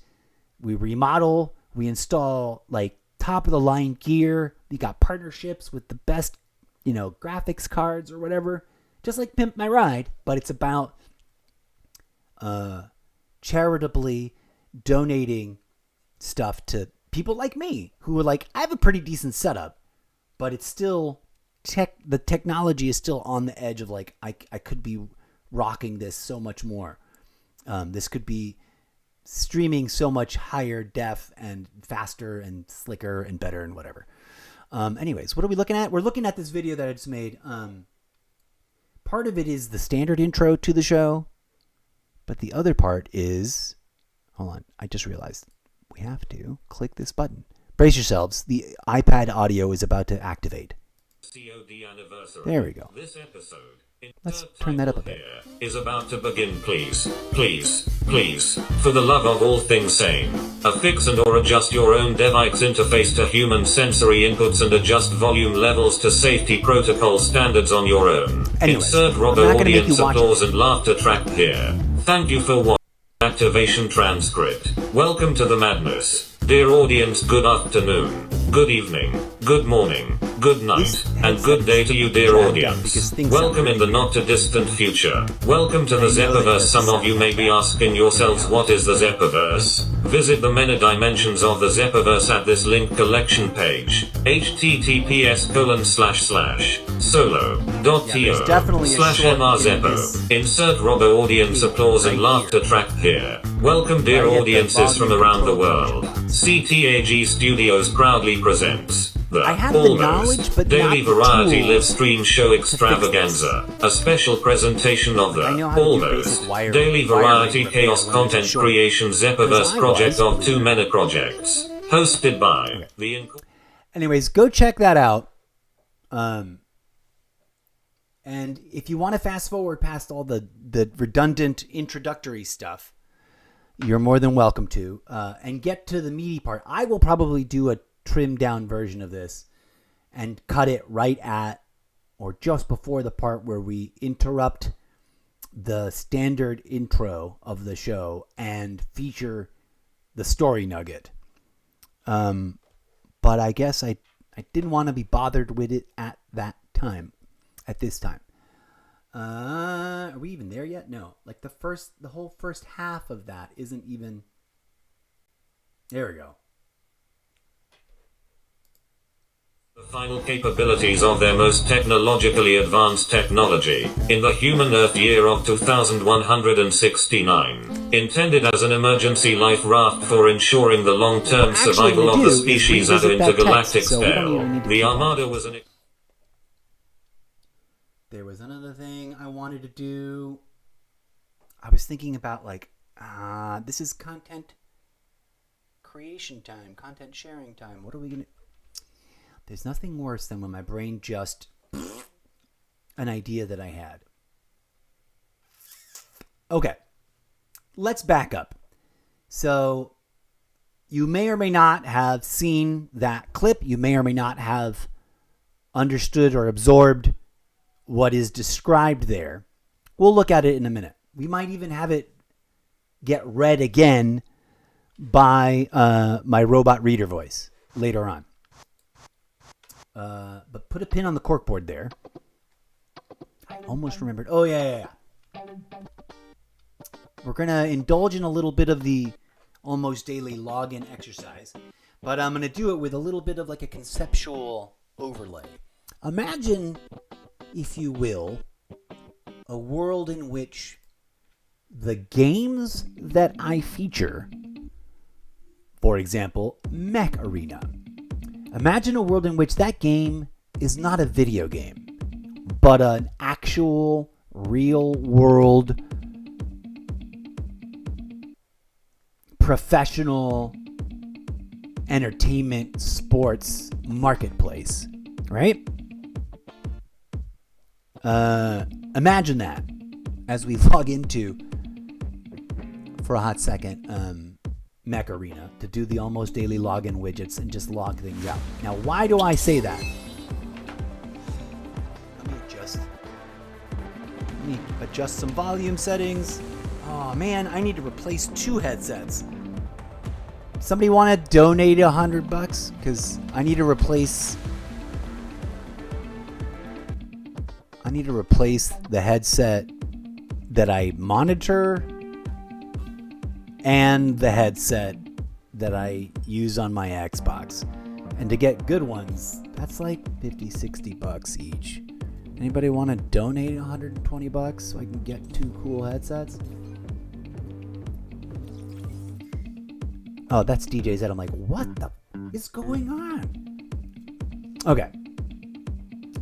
we remodel, we install like top of the line gear. We got partnerships with the best, graphics cards or whatever. Just like Pimp My Ride, but it's about charitably donating stuff to people like me who are like, I have a pretty decent setup, but it's still the technology is still on the edge of like, I could be rocking this so much more. This could be streaming so much higher def and faster and slicker and better and whatever. Anyways, what are we looking at? We're looking at this video that I just made. Part of it is the standard intro to the show, but the other part is, hold on, I just realized we have to click this button. Brace yourselves, the iPad audio is about to activate. COD anniversary. There we go. This episode, Let's turn that up a bit. Is about to begin. Please, for the love of all things sane, affix and or adjust your own device interface to human sensory inputs and adjust volume levels to safety protocol standards on your own. Anyways, insert Robo audience applause and laughter track here. Thank you for watching. Activation transcript. Welcome to the madness. Dear audience, good afternoon, good evening, good morning, good night, and good day to you, dear audience. Welcome in the not too distant future. Welcome to the Zeppoverse. Some of you may be asking yourselves, what is the Zeppoverse? Visit the many dimensions of the Zeppoverse at this link collection page. https://solo.to/mrzeppo. Insert Robo audience applause and laughter track here. Welcome, dear audiences from around the world. CTAG Studios proudly presents the Almost Daily Variety Live Stream Show Extravaganza, a special presentation of the Almost Daily Variety Chaos Content Creation Zeppoverse project of 2 many projects, hosted by the... Anyways, go check that out. And if you want to fast forward past all the redundant introductory stuff, you're more than welcome to, and get to the meaty part. I will probably do a trimmed down version of this and cut it right at or just before the part where we interrupt the standard intro of the show and feature the story nugget. But I guess I didn't want to be bothered with it at this time. Are we even there yet? No. Like the whole first half of that isn't even. There we go. The final capabilities of their most technologically advanced technology, in the human Earth year of 2169, intended as an emergency life raft for ensuring the long-term survival of the species at an intergalactic scale. The Armada was an... There was another thing I wanted to do. I was thinking about this is content creation time, content sharing time. What are we going to... There's nothing worse than when my brain just... an idea that I had. Okay. Let's back up. So, you may or may not have seen that clip. You may or may not have understood or absorbed what is described there. We'll look at it in a minute. We might even have it get read again by my robot reader voice later on. But put a pin on the corkboard there. I almost remembered. Oh, yeah. We're going to indulge in a little bit of the almost daily login exercise. But I'm going to do it with a little bit of like a conceptual overlay. Imagine, if you will, a world in which the games that I feature, for example, Mech Arena. Imagine a world in which that game is not a video game, but an actual, real-world, professional entertainment sports marketplace, right? Imagine that as we log into, for a hot second, Mech Arena to do the almost daily login widgets and just log things out. Now, why do I say that? Let me adjust some volume settings. Oh man, I need to replace 2 headsets. Somebody want to donate $100? Because I need to replace the headset that I monitor and the headset that I use on my Xbox. And to get good ones, that's like $50-$60 each. Anybody want to donate $120 so I can get 2 cool headsets? Oh, that's DJ's head. I'm like, what the is going on? Okay.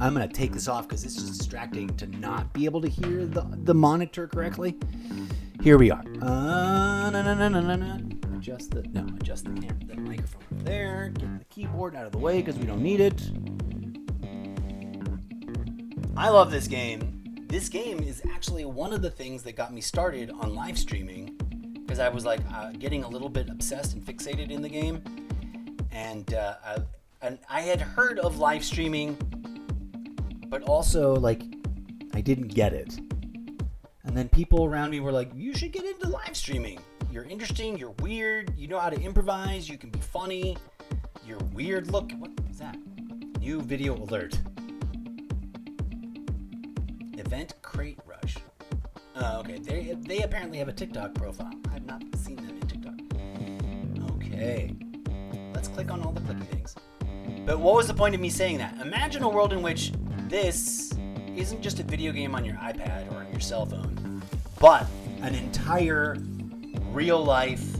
I'm going to take this off because it's just distracting to not be able to hear the monitor correctly. Here we are. Adjust the camera, the microphone there. Get the keyboard out of the way because we don't need it. I love this game. This game is actually one of the things that got me started on live streaming because I was like getting a little bit obsessed and fixated in the game, and I had heard of live streaming, but also like I didn't get it. And then people around me were like, you should get into live streaming. You're interesting, you're weird, you know how to improvise, you can be funny, you're weird. Look, what is that? New video alert. Event Crate Rush. Okay, they apparently have a TikTok profile. I've not seen them in TikTok. Okay. Let's click on all the clicky things. But what was the point of me saying that? Imagine a world in which this isn't just a video game on your iPad or on your cell phone, but an entire real-life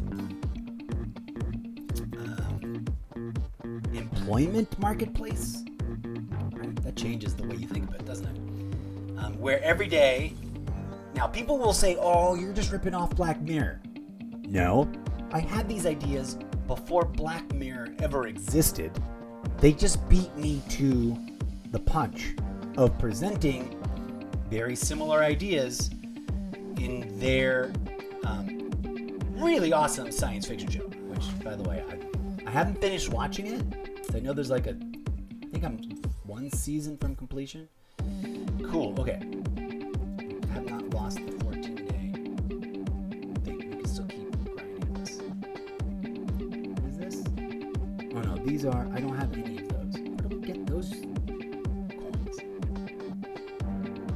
employment marketplace. Right? That changes the way you think of it, doesn't it? Where every day, now people will say, oh, you're just ripping off Black Mirror. No, I had these ideas before Black Mirror ever existed. They just beat me to the punch of presenting very similar ideas in their really awesome science fiction show, which, by the way, I haven't finished watching it. I know there's I think I'm 1 season from completion. Cool, okay. I have not lost the 14-day thing. We can still keep grinding this. What is this? Oh no, these are, I don't have any of those. Where do we get those coins?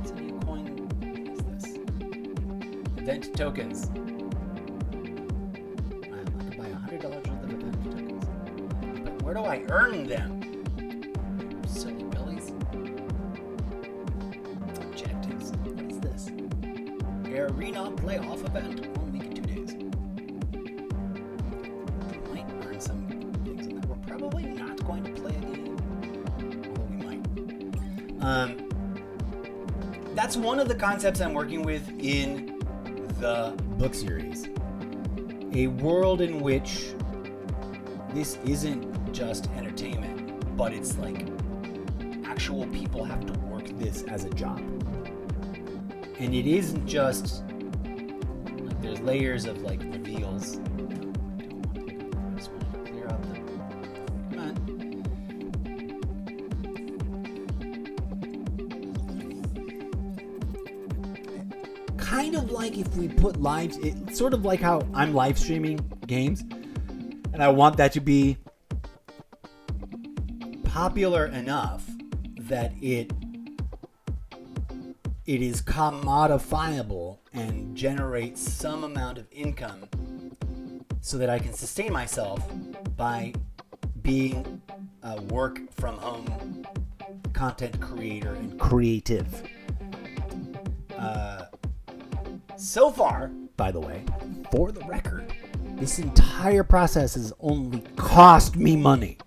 Is any coin? What is this? Event tokens. I can buy $100 worth of event tokens. But where do I earn them? their arena playoff event 1 week and 2 days. Might earn some things in that. We're probably not going to play a game, although we might. That's one of the concepts I'm working with in the book series. A world in which this isn't just entertainment, but it's like actual people have to work this as a job. And it isn't just like there's layers of like reveals. I just want to clear out the. Come on. Kind of like if we put it's sort of like how I'm live streaming games, and I want that to be popular enough that it is commodifiable and generates some amount of income so that I can sustain myself by being a work from home content creator and creative. So far, by the way, for the record, this entire process has only cost me money.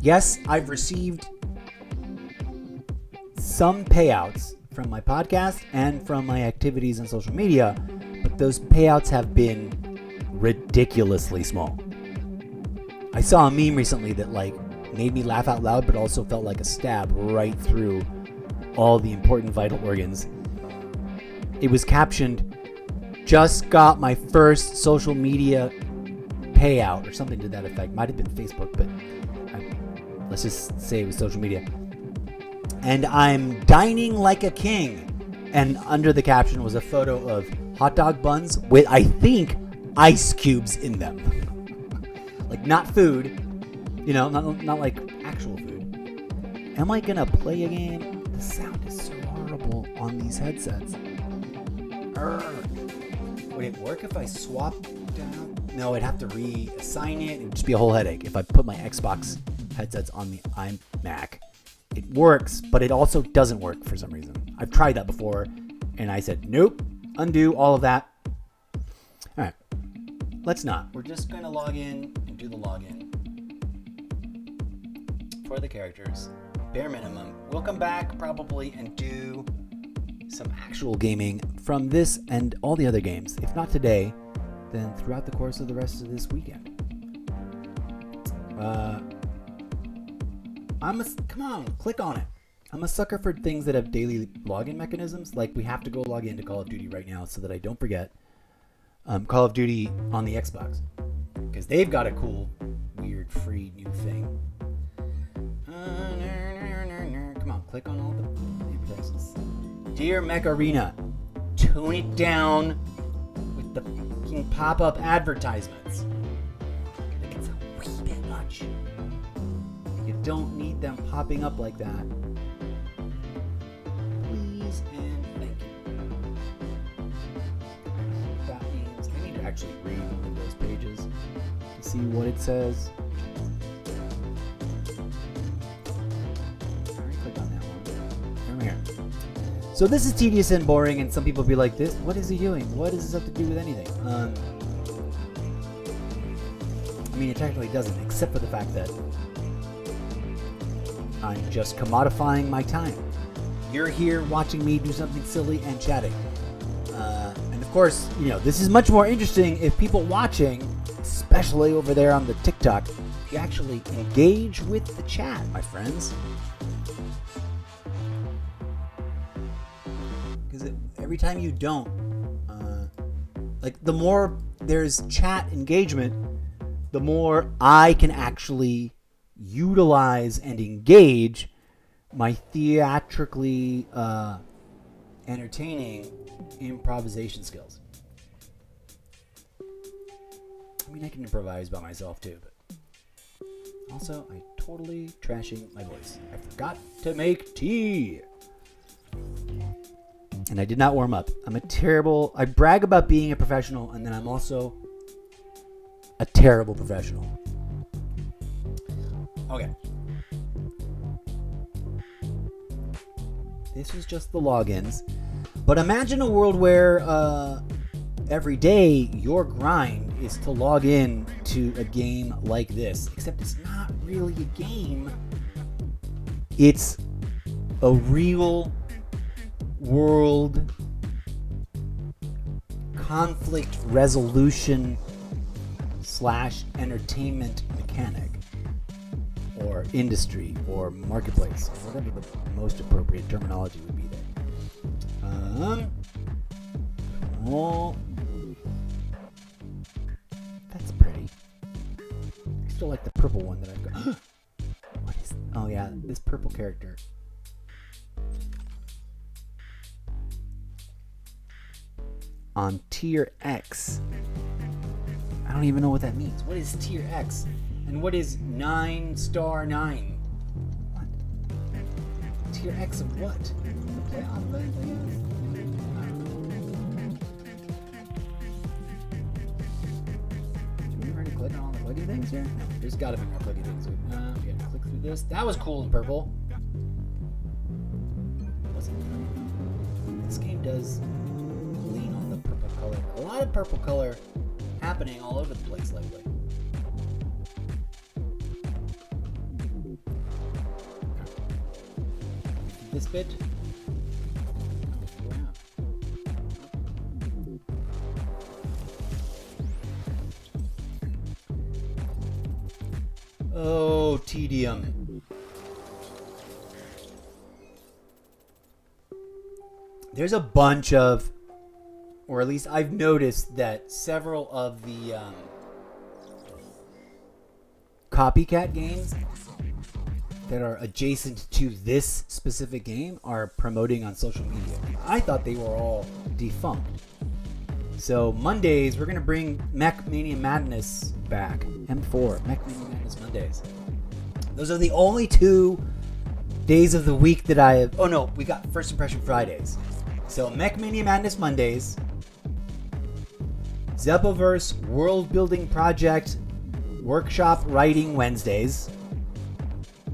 Yes, I've received some payouts from my podcast and from my activities on social media, but those payouts have been ridiculously small. I saw a meme recently that like made me laugh out loud, but also felt like a stab right through all the important vital organs. It was captioned, "Just got my first social media payout," or something to that effect. Might have been Facebook, but let's just say it was social media. "And I'm dining like a king." And under the caption was a photo of hot dog buns with, I think, ice cubes in them. Like not food, not like actual food. Am I gonna play a game? The sound is so horrible on these headsets. Would it work if I swapped down? No, I'd have to reassign it. It would just be a whole headache if I put my Xbox headsets on the iMac. It works, but it also doesn't work for some reason. I've tried that before, and I said, nope, undo all of that. All right, let's not. We're just going to log in and do the login for the characters. Bare minimum. We'll come back probably and do some actual gaming from this and all the other games. If not today, then throughout the course of the rest of this weekend. Come on, click on it. I'm a sucker for things that have daily login mechanisms. Like we have to go log into Call of Duty right now so that I don't forget. Call of Duty on the Xbox. Because they've got a cool, weird, free new thing. Come on, click on all the places. Dear Mech Arena, tone it down with the fucking pop-up advertisements. Like it's a wee bit much. You don't need them popping up like that. Please and thank you. That means I need to actually read the Windows pages to see what it says. Alright, click on that one. Come here. So this is tedious and boring, and some people be like, "This, what is he doing? What does this have to do with anything?" I mean, it technically doesn't, except for the fact that I'm just commodifying my time. You're here watching me do something silly and chatting. And of course, this is much more interesting if people watching, especially over there on the TikTok, you actually engage with the chat, my friends. Because every time you don't, the more there's chat engagement, the more I can actually utilize and engage my theatrically entertaining improvisation skills. I mean, I can improvise by myself too, but also I totally trashing my voice. I forgot to make tea. And I did not warm up. I brag about being a professional, and then I'm also a terrible professional. Okay. This was just the logins. But imagine a world where every day your grind is to log in to a game like this. Except it's not really a game. It's a real world conflict resolution / entertainment mechanic, or industry, or marketplace, or whatever the most appropriate terminology would be there. Oh, that's pretty. I still like the purple one that I've got. What is? Oh yeah, this purple character. On tier X. I don't even know what that means. What is tier X? And what is 9*9? What? Tier X of what? The playoff event, I guess? I don't know. Do we already click on all the clicky things here? No, there's gotta be more clicky things. We gotta click through this. That was cool in purple. Wasn't it? This game does lean on the purple color. A lot of purple color happening all over the place lately. This bit. Oh, tedium. There's a bunch of, or at least I've noticed that several of the copycat games that are adjacent to this specific game are promoting on social media. I thought they were all defunct. So Mondays, we're going to bring Mech Mania Madness back. M4, Mech Mania Madness Mondays. Those are the only 2 days of the week that I have... Oh no, we got First Impression Fridays. So Mech Mania Madness Mondays. Zeppoverse World Building Project Workshop Writing Wednesdays.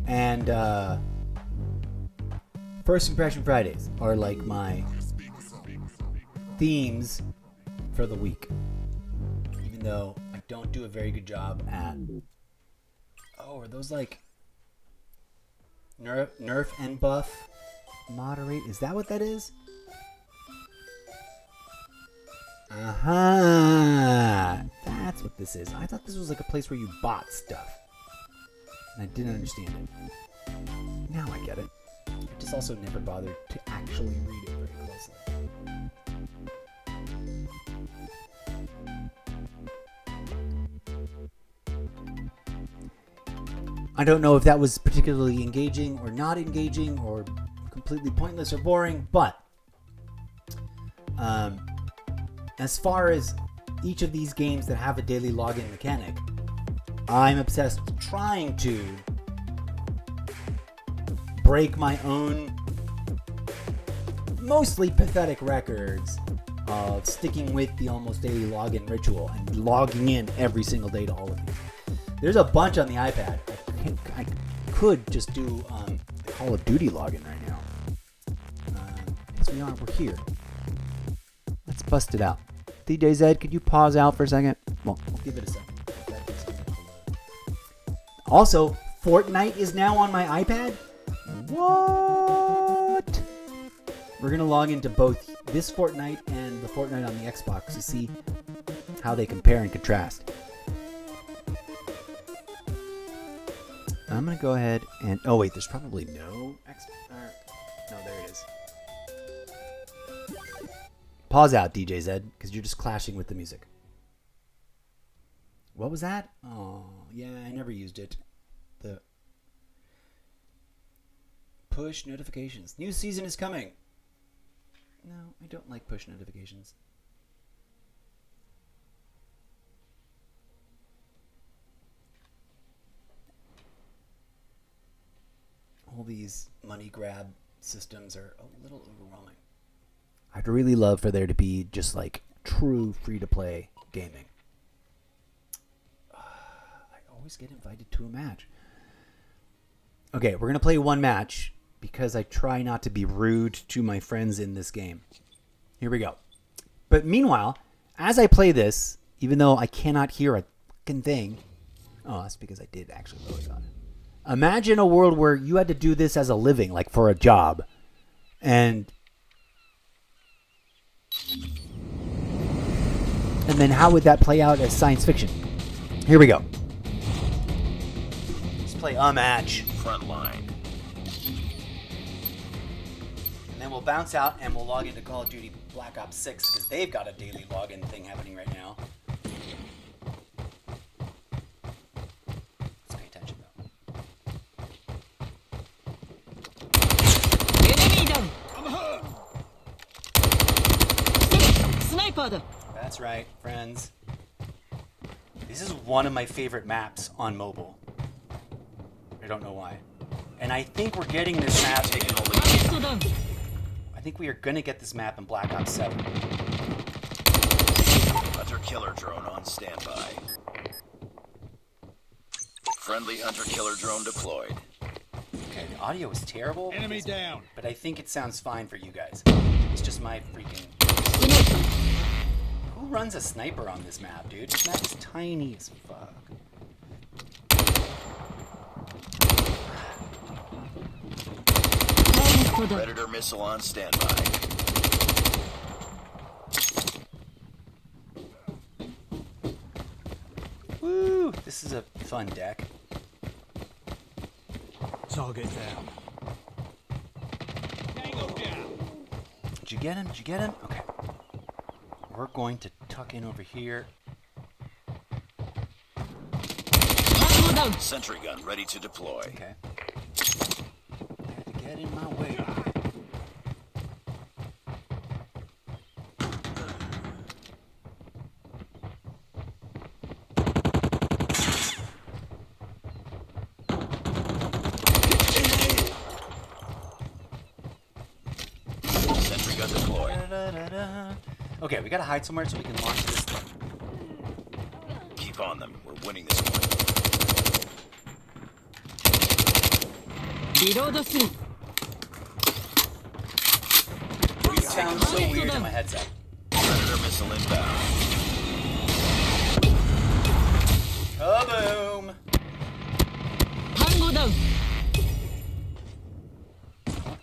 And First Impression Fridays are like my themes for the week. Even though I don't do a very good job at... Oh, are those like nerf and buff moderate? Is that what that is? That's what this is. I thought this was like a place where you bought stuff. And I didn't understand it. Now I get it. I just also never bothered to actually read it very closely. I don't know if that was particularly engaging or not engaging or completely pointless or boring, but as far as each of these games that have a daily login mechanic, I'm obsessed with trying to break my own mostly pathetic records of sticking with the almost daily login ritual and logging in every single day to all of these. There's a bunch on the iPad. I could just do the Call of Duty login right now. Because we're here. Let's bust it out. DJ Zed, could you pause out for a second? Well, we'll give it a second. Also, Fortnite is now on my iPad? What? We're going to log into both this Fortnite and the Fortnite on the Xbox to see how they compare and contrast. I'm going to go ahead and... Oh, wait, there's probably no... No, there it is. Pause out, DJ Zed, because you're just clashing with the music. What was that? Oh, yeah, I never used it. The push notifications. New season is coming. No, I don't like push notifications. All these money grab systems are a little overwhelming. I'd really love for there to be just like true free-to-play gaming. I always get invited to a match. Okay, we're going to play one match because I try not to be rude to my friends in this game. Here we go. But meanwhile, as I play this, even though I cannot hear a fucking thing, oh, that's because I did actually load it on. Imagine a world where you had to do this as a living, like for a job, and then how would that play out as science fiction? Here we go. Let's play a match. Frontline. And then we'll bounce out and we'll log into Call of Duty Black Ops 6 because they've got a daily login thing happening right now. Let's pay attention though. Enemy down. Sniper. That's right, friends. This is one of my favorite maps on mobile. I don't know why. And I think we're getting this map. I think we are going to get this map in Black Ops 7. Hunter-killer drone on standby. Friendly hunter-killer drone deployed. Okay, the audio is terrible. Enemy down. But I think it sounds fine for you guys. It's just my freaking... Who runs a sniper on this map, dude? This map is tiny as fuck. Predator missile on standby. Woo! This is a fun deck. Target down. Tango down. Did you get him? Did you get him? Okay. We're going to tuck in over here. Sentry gun ready to deploy. Okay. I had to get in my way. Sentry gun deployed. Okay, we gotta hide somewhere so we can launch this thing. Keep on them. We're winning this one. Reload through. It sounds so weird in my headset. Predator missile inbound. Kaboom! Tango down.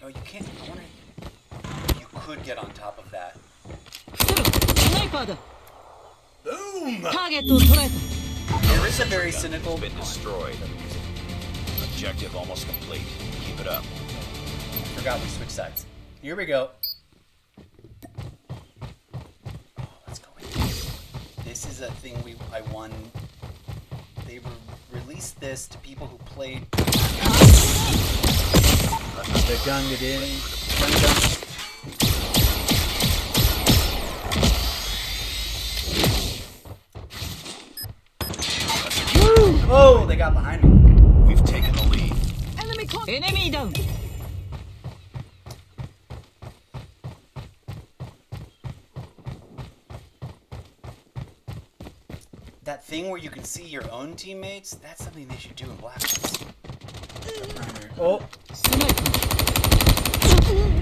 Oh, you can't. I wonder. You could get on top of that. Sniper. Boom! Target to threat. There is a very cynical. Been destroyed. Objective almost complete. Keep it up. Forgot we switched sides. Here we go. Oh, let's go in. This is a thing I won. They released this to people who played. The gun it in. Gun. Oh, they got behind me. We've taken the lead. Enemy down. That thing where you can see your own teammates, that's something they should do in Black Ops. Oh. Sniper.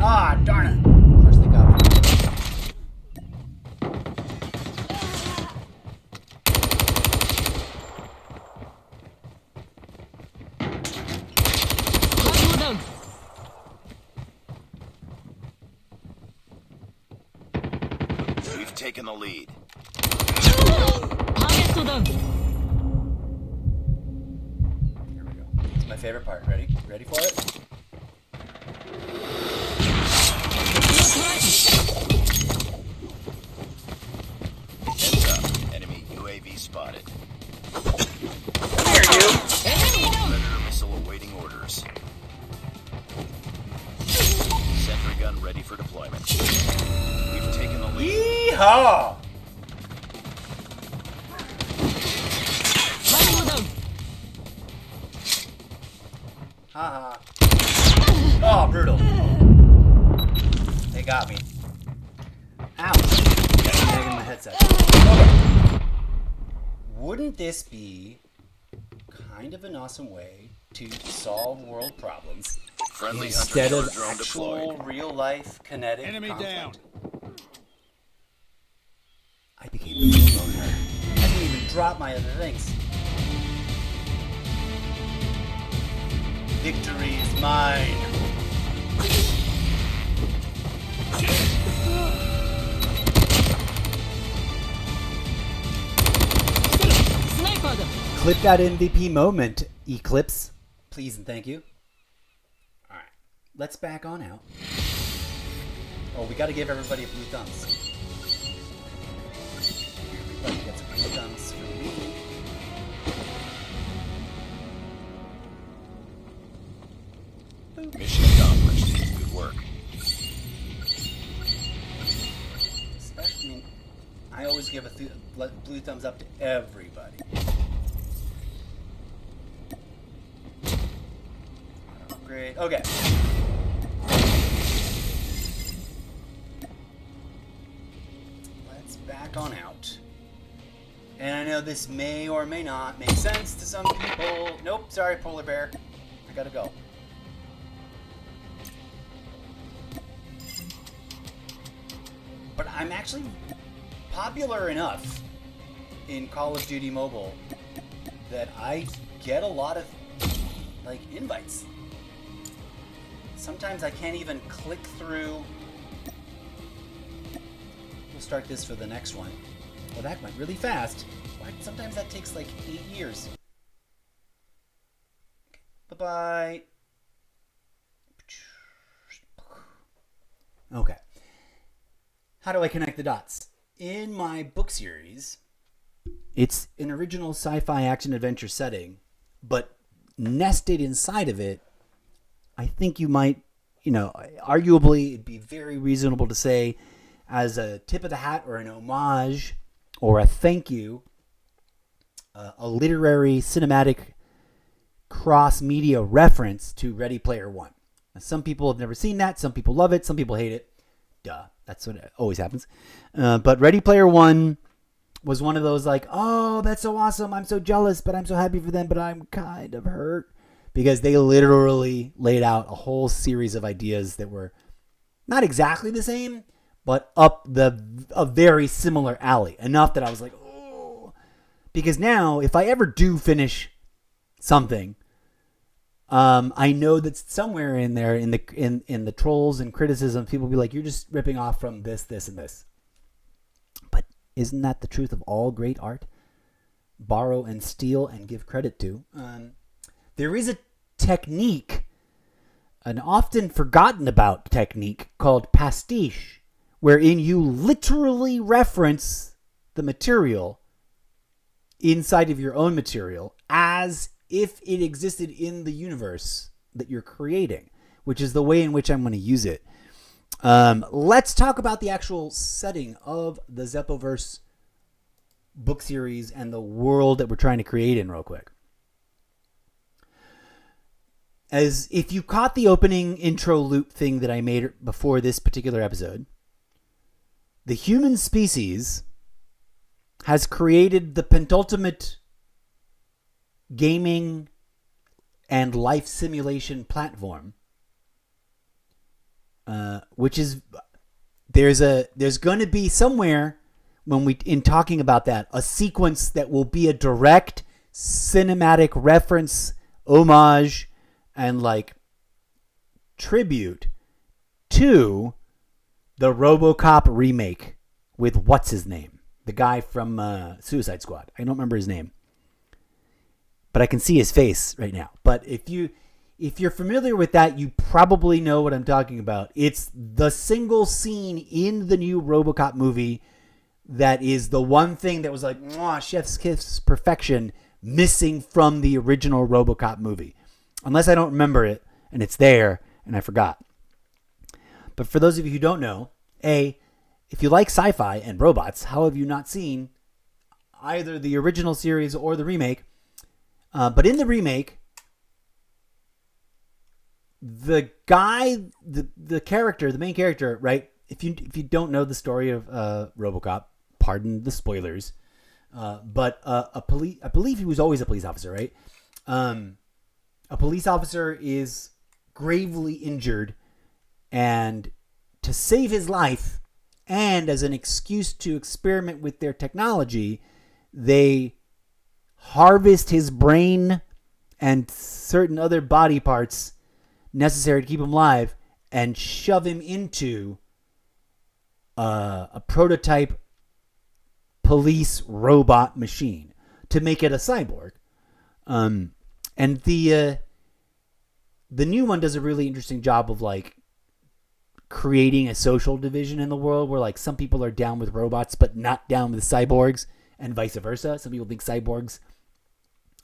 Ah, darn it. Of course they got me. Tango down. We've taken the lead. Target down. Here we go. It's my favorite part. Ready? Ready for it? Heads up. Enemy UAV spotted. Here, you. Enemy down. Predator missile awaiting orders. Sentry gun ready for deployment. We've taken the lead. Yeehaw! Tango down. Haha. Oh, brutal. They got me. Ouch. Got me in my headset. Okay. Wouldn't this be kind of an awesome way to solve world problems Friendly instead hunter-killer of drone actual deployed. real-life kinetic Enemy conflict? down. became the homeowner. I didn't even drop my other things. Victory is mine. Sniper them. Clip that MVP moment, Eclipse. Please and thank you. Alright, let's back on out. Oh, we gotta give everybody a blue thumbs. Everybody gets a blue thumbs for me. Mission accomplished. Good work. Especially, I mean, I always give a blue thumbs up to everybody. Great. Okay. Let's back on out. And I know this may or may not make sense to some people. Nope, sorry, polar bear. I gotta go. But I'm actually popular enough in Call of Duty Mobile that I get a lot of, like, invites. Sometimes I can't even click through. We'll start this for the next one. Well, that went really fast. Sometimes that takes like 8 years. Bye-bye. Okay. How do I connect the dots? In my book series, it's an original sci-fi action-adventure setting, but nested inside of it, I think you might, arguably it'd be very reasonable to say as a tip of the hat or an homage or a thank you, a literary cinematic cross-media reference to Ready Player One. Now, some people have never seen that. Some people love it. Some people hate it. Duh. That's what always happens. But Ready Player One was one of those like, oh, that's so awesome. I'm so jealous, but I'm so happy for them, but I'm kind of hurt. Because they literally laid out a whole series of ideas that were not exactly the same, but up a very similar alley. Enough that I was like, oh. Because now, if I ever do finish something, I know that somewhere in there, in the trolls and criticism, people will be like, you're just ripping off from this, this, and this. But isn't that the truth of all great art? Borrow and steal and give credit to. There is a technique, an often forgotten about technique called pastiche, wherein you literally reference the material inside of your own material as if it existed in the universe that you're creating, which is the way in which I'm going to use it. Let's talk about the actual setting of the Zeppoverse book series and the world that we're trying to create in real quick. As if you caught the opening intro loop thing that I made before this particular episode, the human species has created the penultimate gaming and life simulation platform, which is there's going to be somewhere when we in talking about that a sequence that will be a direct cinematic reference, homage, and like tribute to the RoboCop remake with what's his name, the guy from Suicide Squad. I don't remember his name, but I can see his face right now. But if you're familiar with that, you probably know what I'm talking about. It's the single scene in the new RoboCop movie that is the one thing that was like, mwah, chef's kiss perfection, missing from the original RoboCop movie. Unless I don't remember it, and it's there, and I forgot. But for those of you who don't know, if you like sci-fi and robots, how have you not seen either the original series or the remake? But in the remake, the guy, the character, the main character, right? If you don't know the story of RoboCop, pardon the spoilers, but I believe he was always a police officer, right? A police officer is gravely injured, and to save his life And as an excuse to experiment with their technology, they harvest his brain and certain other body parts necessary to keep him alive and shove him into a prototype police robot machine to make it a cyborg. And the new one does a really interesting job of like creating a social division in the world where like some people are down with robots but not down with cyborgs, and vice versa. Some people think cyborgs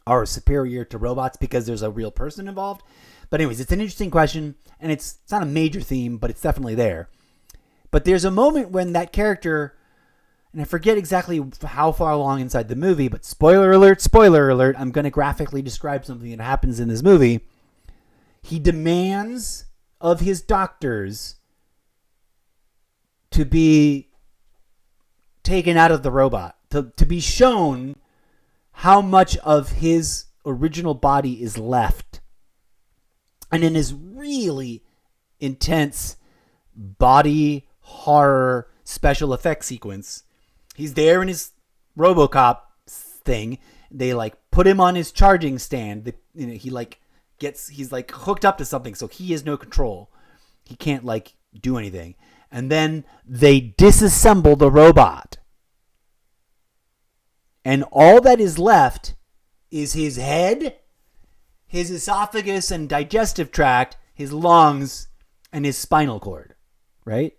are superior to robots because there's a real person involved. But anyways, it's an interesting question, and it's not a major theme, but it's definitely there. But there's a moment when that character, and I forget exactly how far along inside the movie, but spoiler alert, I'm going to graphically describe something that happens in this movie. He demands of his doctors to be taken out of the robot, to be shown how much of his original body is left. And in his really intense body horror special effects sequence, he's there in his RoboCop thing. They like put him on his charging stand. He's like hooked up to something, so he has no control. He can't like do anything. And then they disassemble the robot. And all that is left is his head, his esophagus and digestive tract, his lungs, and his spinal cord, right?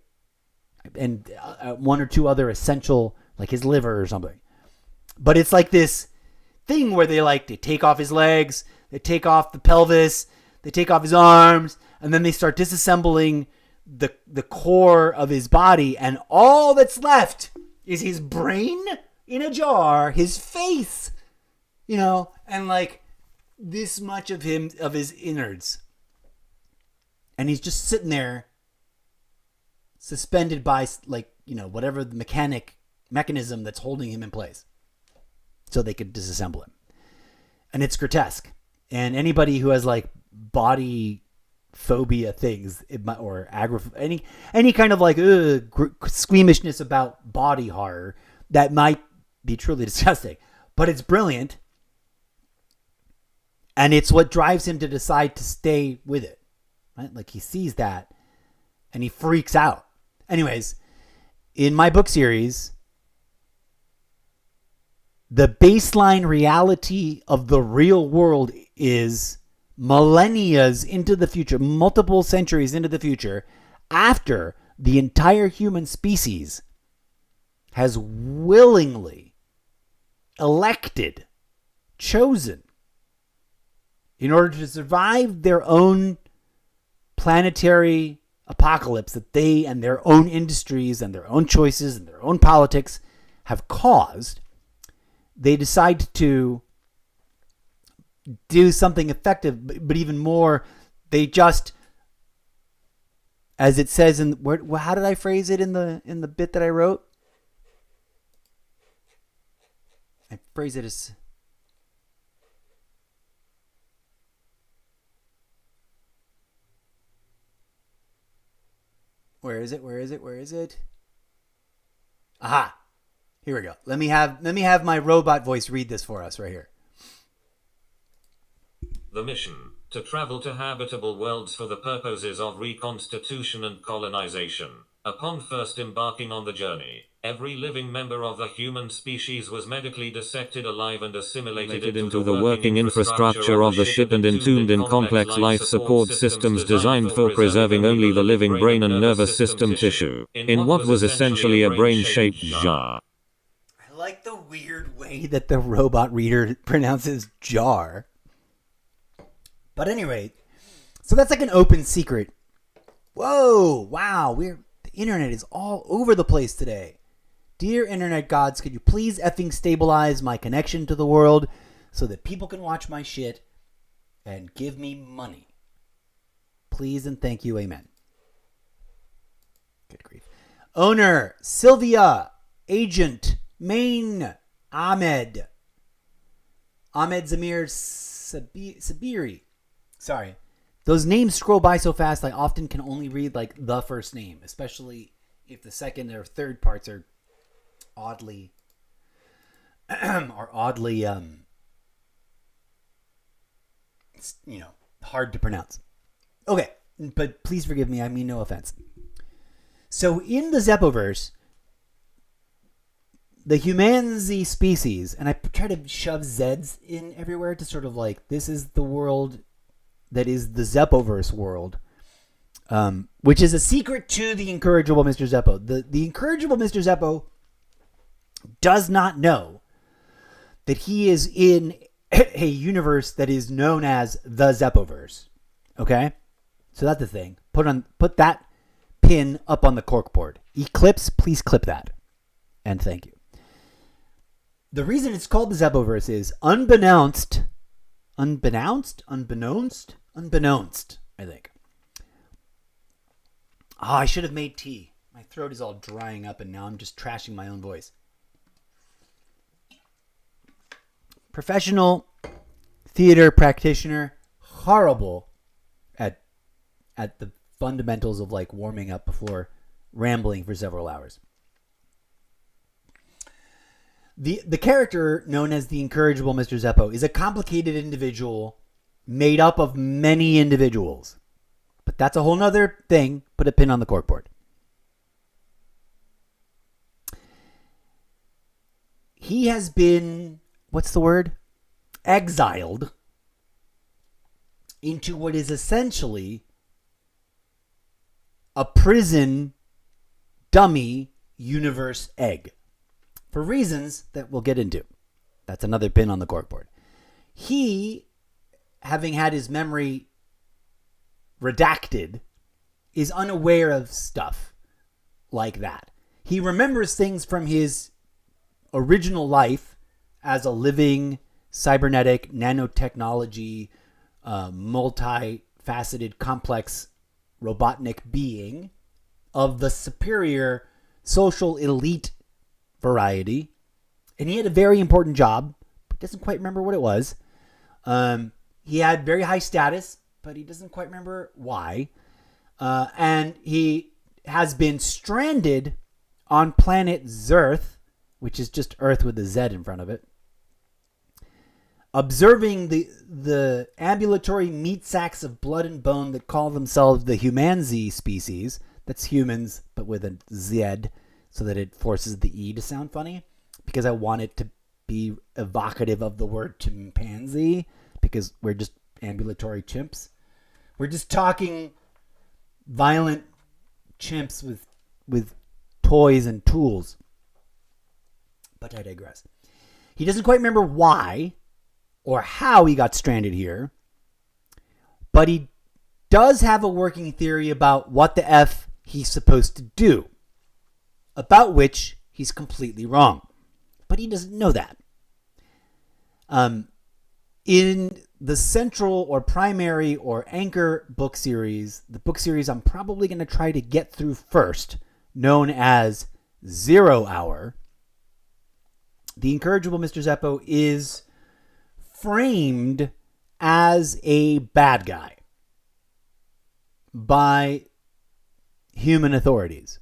And one or two other essential, like his liver or something. But it's like this thing where they take off his legs, they take off the pelvis, they take off his arms, and then they start disassembling the core of his body, and all that's left is his brain in a jar, his face, and like this much of him, of his innards. And he's just sitting there suspended by whatever the mechanism that's holding him in place so they could disassemble him. And it's grotesque. And anybody who has like body phobia things, or any kind of like squeamishness about body horror, that might be truly disgusting. But it's brilliant. And it's what drives him to decide to stay with it. Right? Like he sees that and he freaks out. Anyways, in my book series, the baseline reality of the real world is millennias into the future, multiple centuries into the future, after the entire human species has willingly chosen, in order to survive their own planetary apocalypse that they and their own industries and their own choices and their own politics have caused, they decide to do something effective, but even more, they just, as it says in, how did I phrase it in the bit that I wrote? I phrase it as, Where is it? Aha! Here we go. Let me have my robot voice read this for us right here. The mission: to travel to habitable worlds for the purposes of reconstitution and colonization. Upon first embarking on the journey, every living member of the human species was medically dissected alive and assimilated into the working infrastructure of the ship and entombed in complex life support systems designed for preserving only the living brain and nervous system tissue, in what was essentially a brain-shaped jar. I like the weird way that the robot reader pronounces jar. But anyway, so that's like an open secret. Whoa, wow, the internet is all over the place today. Dear internet gods, could you please effing stabilize my connection to the world so that people can watch my shit and give me money? Please and thank you, amen. Good grief. Owner, Sylvia, Agent, Main, Ahmed Zamir Sabiri. Sorry. Those names scroll by so fast I often can only read like the first name, especially if the second or third parts are oddly hard to pronounce. Okay, but please forgive me. I mean no offense. So in the Zeppoverse, the humanity species, and I try to shove Zeds in everywhere to sort of like, this is the world that is the Zeppoverse world, which is a secret to the incorrigible Mr. Zeppo. The incorrigible Mr. Zeppo does not know that he is in a universe that is known as the Zeppoverse. Okay? So that's the thing. Put that pin up on the corkboard. Eclipse, please clip that. And thank you. The reason it's called the Zeppoverse is unbeknownst, I think. I should have made tea. My throat is all drying up and now I'm just trashing my own voice. Professional theater practitioner, horrible at the fundamentals of like warming up before rambling for several hours. The character known as the incorrigible Mr. Zeppo is a complicated individual made up of many individuals. But that's a whole nother thing. Put a pin on the corkboard. He has been, what's the word? Exiled into what is essentially a prison dummy universe egg. For reasons that we'll get into. That's another pin on the corkboard. He, having had his memory redacted, is unaware of stuff like that. He remembers things from his original life as a living, cybernetic, nanotechnology, multifaceted, complex, robotnik being of the superior social elite variety, and he had a very important job, but doesn't quite remember what it was. He had very high status, but he doesn't quite remember why. And he has been stranded on planet Zerth, which is just Earth with a Z in front of it, observing the ambulatory meat sacks of blood and bone that call themselves the humanity species. That's humans, but with a Z, so that it forces the E to sound funny, because I want it to be evocative of the word chimpanzee, because we're just ambulatory chimps. We're just talking violent chimps with toys and tools. But I digress. He doesn't quite remember why or how he got stranded here, but he does have a working theory about what the F he's supposed to do, about which he's completely wrong. But he doesn't know that. In the central or primary or anchor book series, the book series I'm probably going to try to get through first, known as 0 Hour, the incorrigible Mr. Zeppo is framed as a bad guy by human authorities.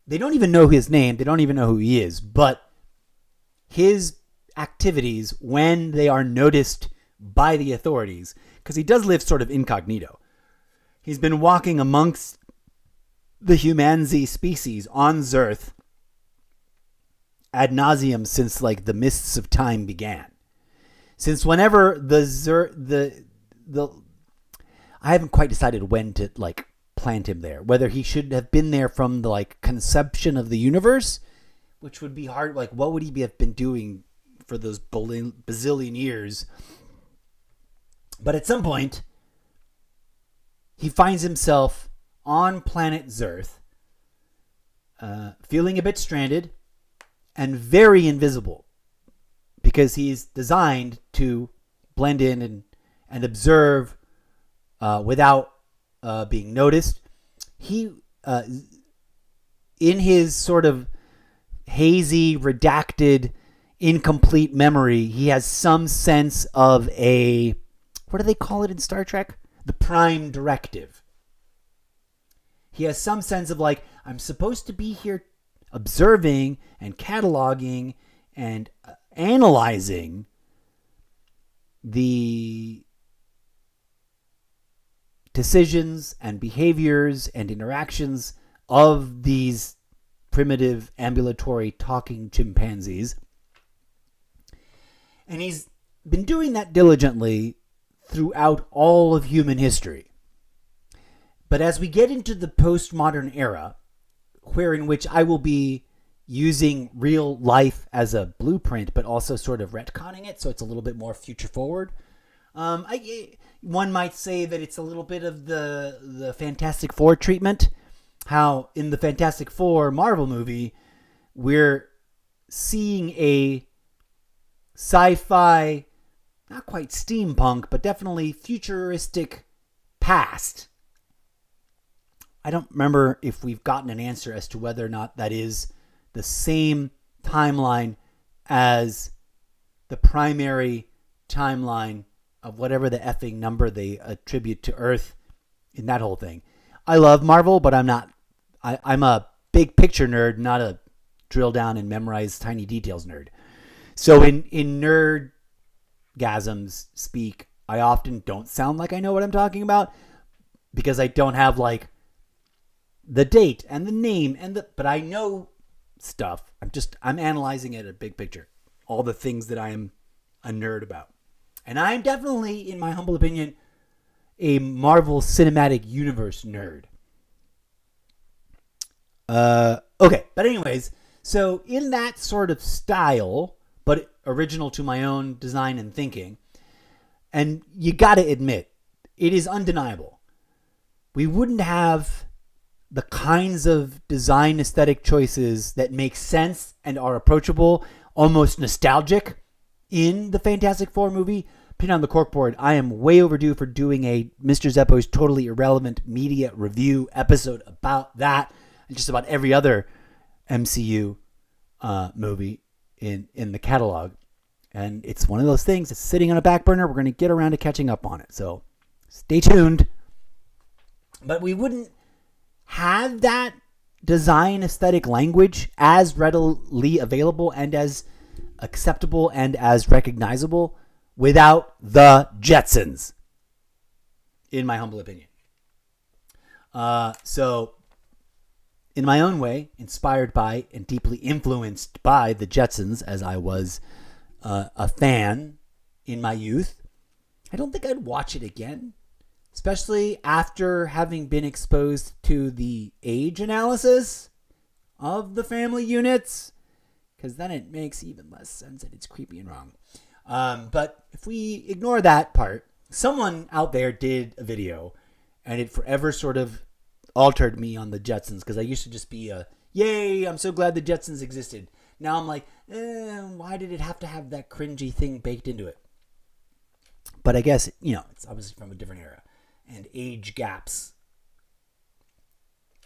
They don't even know his name. They don't even know who he is. But his activities, when they are noticed by the authorities, because he does live sort of incognito. He's been walking amongst the humanity species on Zerth ad nauseum since like the mists of time began. Since whenever the I haven't quite decided when to like plant him there. Whether he should have been there from the like conception of the universe, which would be hard. Like, what would he have been doing for those bazillion years? But at some point, he finds himself on planet Zerth, feeling a bit stranded and very invisible, because he's designed to blend in and observe without being noticed. He, in his sort of hazy, redacted, incomplete memory, he has some sense of a, what do they call it in Star Trek? The Prime Directive. He has some sense of like, I'm supposed to be here observing and cataloging and analyzing the decisions and behaviors and interactions of these primitive ambulatory talking chimpanzees. And he's been doing that diligently throughout all of human history. But as we get into the postmodern era, in which I will be using real life as a blueprint, but also sort of retconning it, so it's a little bit more future forward. One might say that it's a little bit of the Fantastic Four treatment. How in the Fantastic Four Marvel movie, we're seeing a sci-fi, not quite steampunk, but definitely futuristic past. I don't remember if we've gotten an answer as to whether or not that is the same timeline as the primary timeline of whatever the effing number they attribute to Earth in that whole thing. I love Marvel, but I'm a big picture nerd, not a drill down and memorize tiny details nerd. So in nerdgasms speak, I often don't sound like I know what I'm talking about because I don't have like the date and the name but I know stuff. I'm analyzing it at a big picture. All the things that I am a nerd about. And I'm definitely, in my humble opinion, a Marvel Cinematic Universe nerd. Okay, but anyways, so in that sort of style, but original to my own design and thinking, and you gotta admit, it is undeniable. We wouldn't have the kinds of design aesthetic choices that make sense and are approachable, almost nostalgic, in the Fantastic Four movie. Pin on the corkboard, I am way overdue for doing a Mr. Zeppo's Totally Irrelevant Media Review episode about that and just about every other MCU movie in the catalog. And it's one of those things that's sitting on a back burner. We're going to get around to catching up on it. So stay tuned. But we wouldn't have that design aesthetic language as readily available and as acceptable and as recognizable without the Jetsons, in my humble opinion. So, in my own way, inspired by and deeply influenced by the Jetsons, as I was a fan in my youth, I don't think I'd watch it again, especially after having been exposed to the age analysis of the family units, because then it makes even less sense and it's creepy and wrong. But if we ignore that part, someone out there did a video and it forever sort of altered me on the Jetsons, because I used to just be yay, I'm so glad the Jetsons existed. Now I'm like, why did it have to have that cringy thing baked into it? But I guess, it's obviously from a different era. And age gaps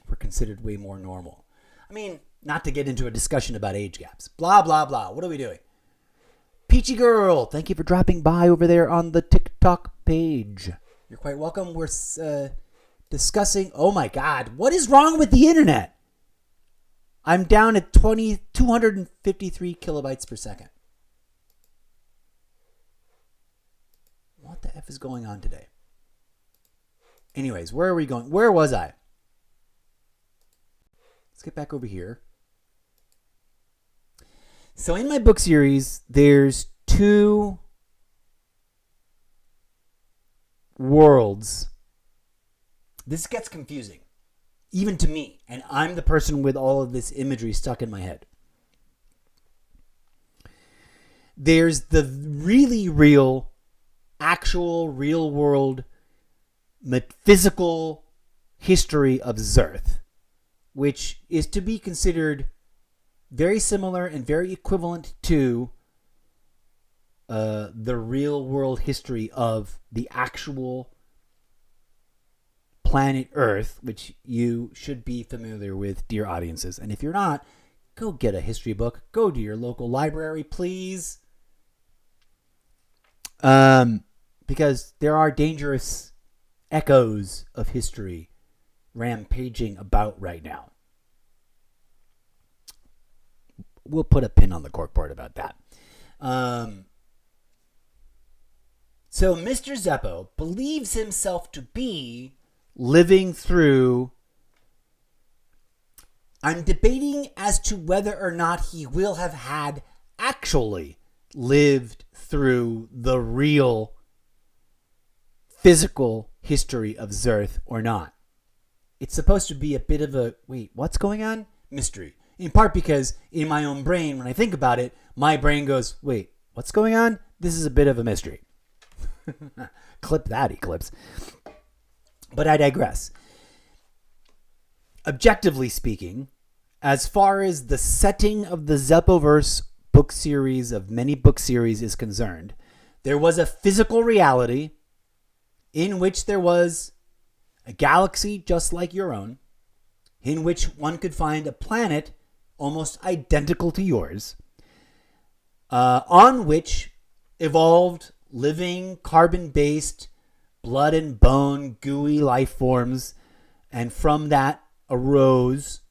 were considered way more normal. I mean, not to get into a discussion about age gaps. Blah, blah, blah. What are we doing? Peachy Girl, thank you for dropping by over there on the TikTok page. You're quite welcome. We're discussing... Oh my God, what is wrong with the internet? I'm down at 253 kilobytes per second. What the F is going on today? Anyways, where are we going? Where was I? Let's get back over here. So in my book series, there's 2 worlds. This gets confusing, even to me. And I'm the person with all of this imagery stuck in my head. There's the really real, actual, real world metaphysical history of Zerth, which is to be considered very similar and very equivalent to the real world history of the actual planet Earth, which you should be familiar with, dear audiences. And if you're not, go get a history book. Go to your local library, please. Because there are dangerous echoes of history rampaging about right now. We'll put a pin on the corkboard about that. So Mr. Zeppo believes himself to be living through... I'm debating as to whether or not he will have had actually lived through the real physical history of Zerth or not. It's supposed to be a bit of a, wait, what's going on? Mystery. In part because in my own brain, when I think about it, my brain goes, wait, what's going on? This is a bit of a mystery. Clip that, Eclipse. But I digress. Objectively speaking, as far as the setting of the Zeppoverse book series of many book series is concerned, there was a physical reality in which there was a galaxy just like your own, in which one could find a planet almost identical to yours, on which evolved living, carbon-based, blood and bone, gooey life forms, and from that arose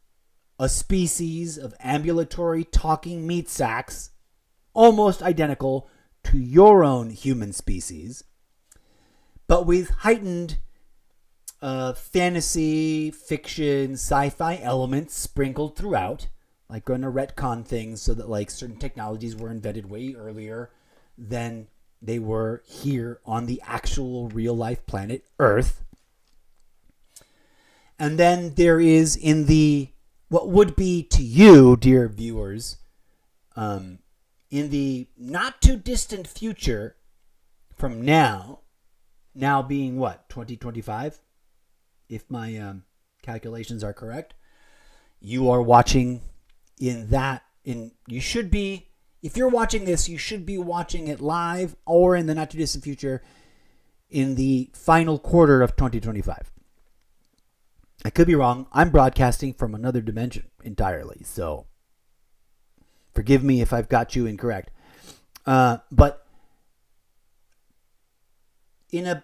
a species of ambulatory talking meat sacks almost identical to your own human species, but with heightened fantasy, fiction, sci-fi elements sprinkled throughout, like going to retcon things so that like certain technologies were invented way earlier than they were here on the actual real life planet Earth. And then there is in the, what would be to you, dear viewers, in the not too distant future from now being what, 2025? If my calculations are correct, you are watching you should be, if you're watching this, you should be watching it live or in the not too distant future in the final quarter of 2025. I could be wrong. I'm broadcasting from another dimension entirely, so forgive me if I've got you incorrect. But I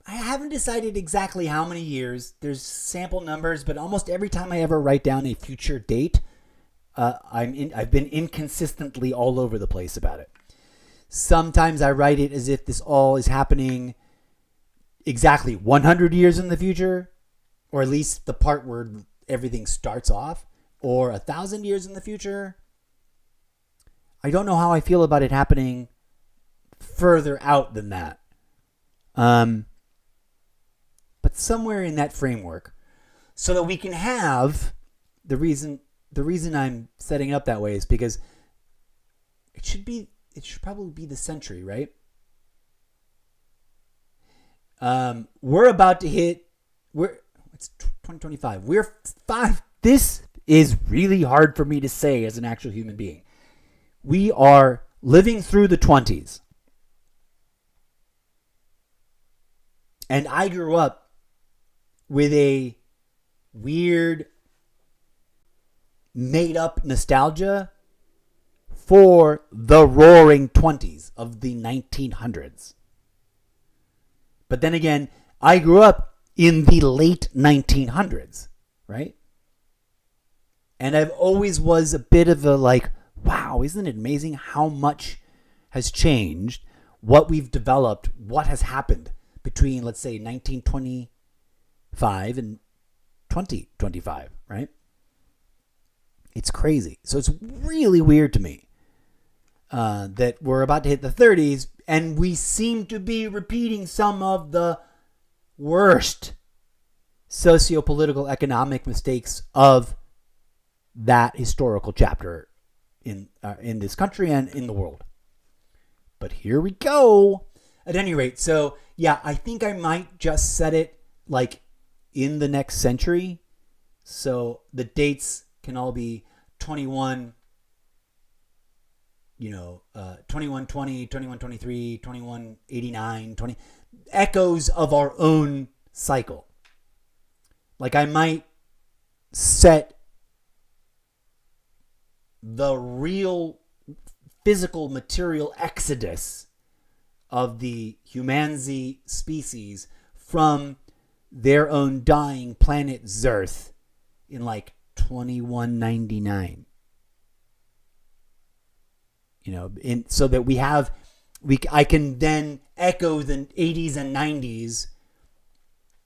haven't decided exactly how many years. There's sample numbers, but almost every time I ever write down a future date, I've been inconsistently all over the place about it. Sometimes I write it as if this all is happening exactly 100 years in the future, or at least the part where everything starts off, or 1,000 years in the future. I don't know how I feel about it happening further out than that. But somewhere in that framework, so that we can have the reason I'm setting it up that way is because it should probably be the century, right? We're about to hit, it's 2025. We're 5. This is really hard for me to say as an actual human being. We are living through the 20s. And I grew up with a weird made-up nostalgia for the roaring 20s of the 1900s. But then again, I grew up in the late 1900s, right? And I've always was a bit of a like, wow, isn't it amazing how much has changed, what we've developed, what has happened between, let's say, 1925 and 2025, right? It's crazy. So it's really weird to me that we're about to hit the 30s and we seem to be repeating some of the worst socio-political economic mistakes of that historical chapter in this country and in the world. But here we go. At any rate, so yeah, I think I might just set it like in the next century. So the dates can all be 21, 2120, 2123, 2189, 20 echoes of our own cycle. Like I might set the real physical material exodus of the humanity species from their own dying planet Zerth in like 2199. So that I can then echo the 80s and 90s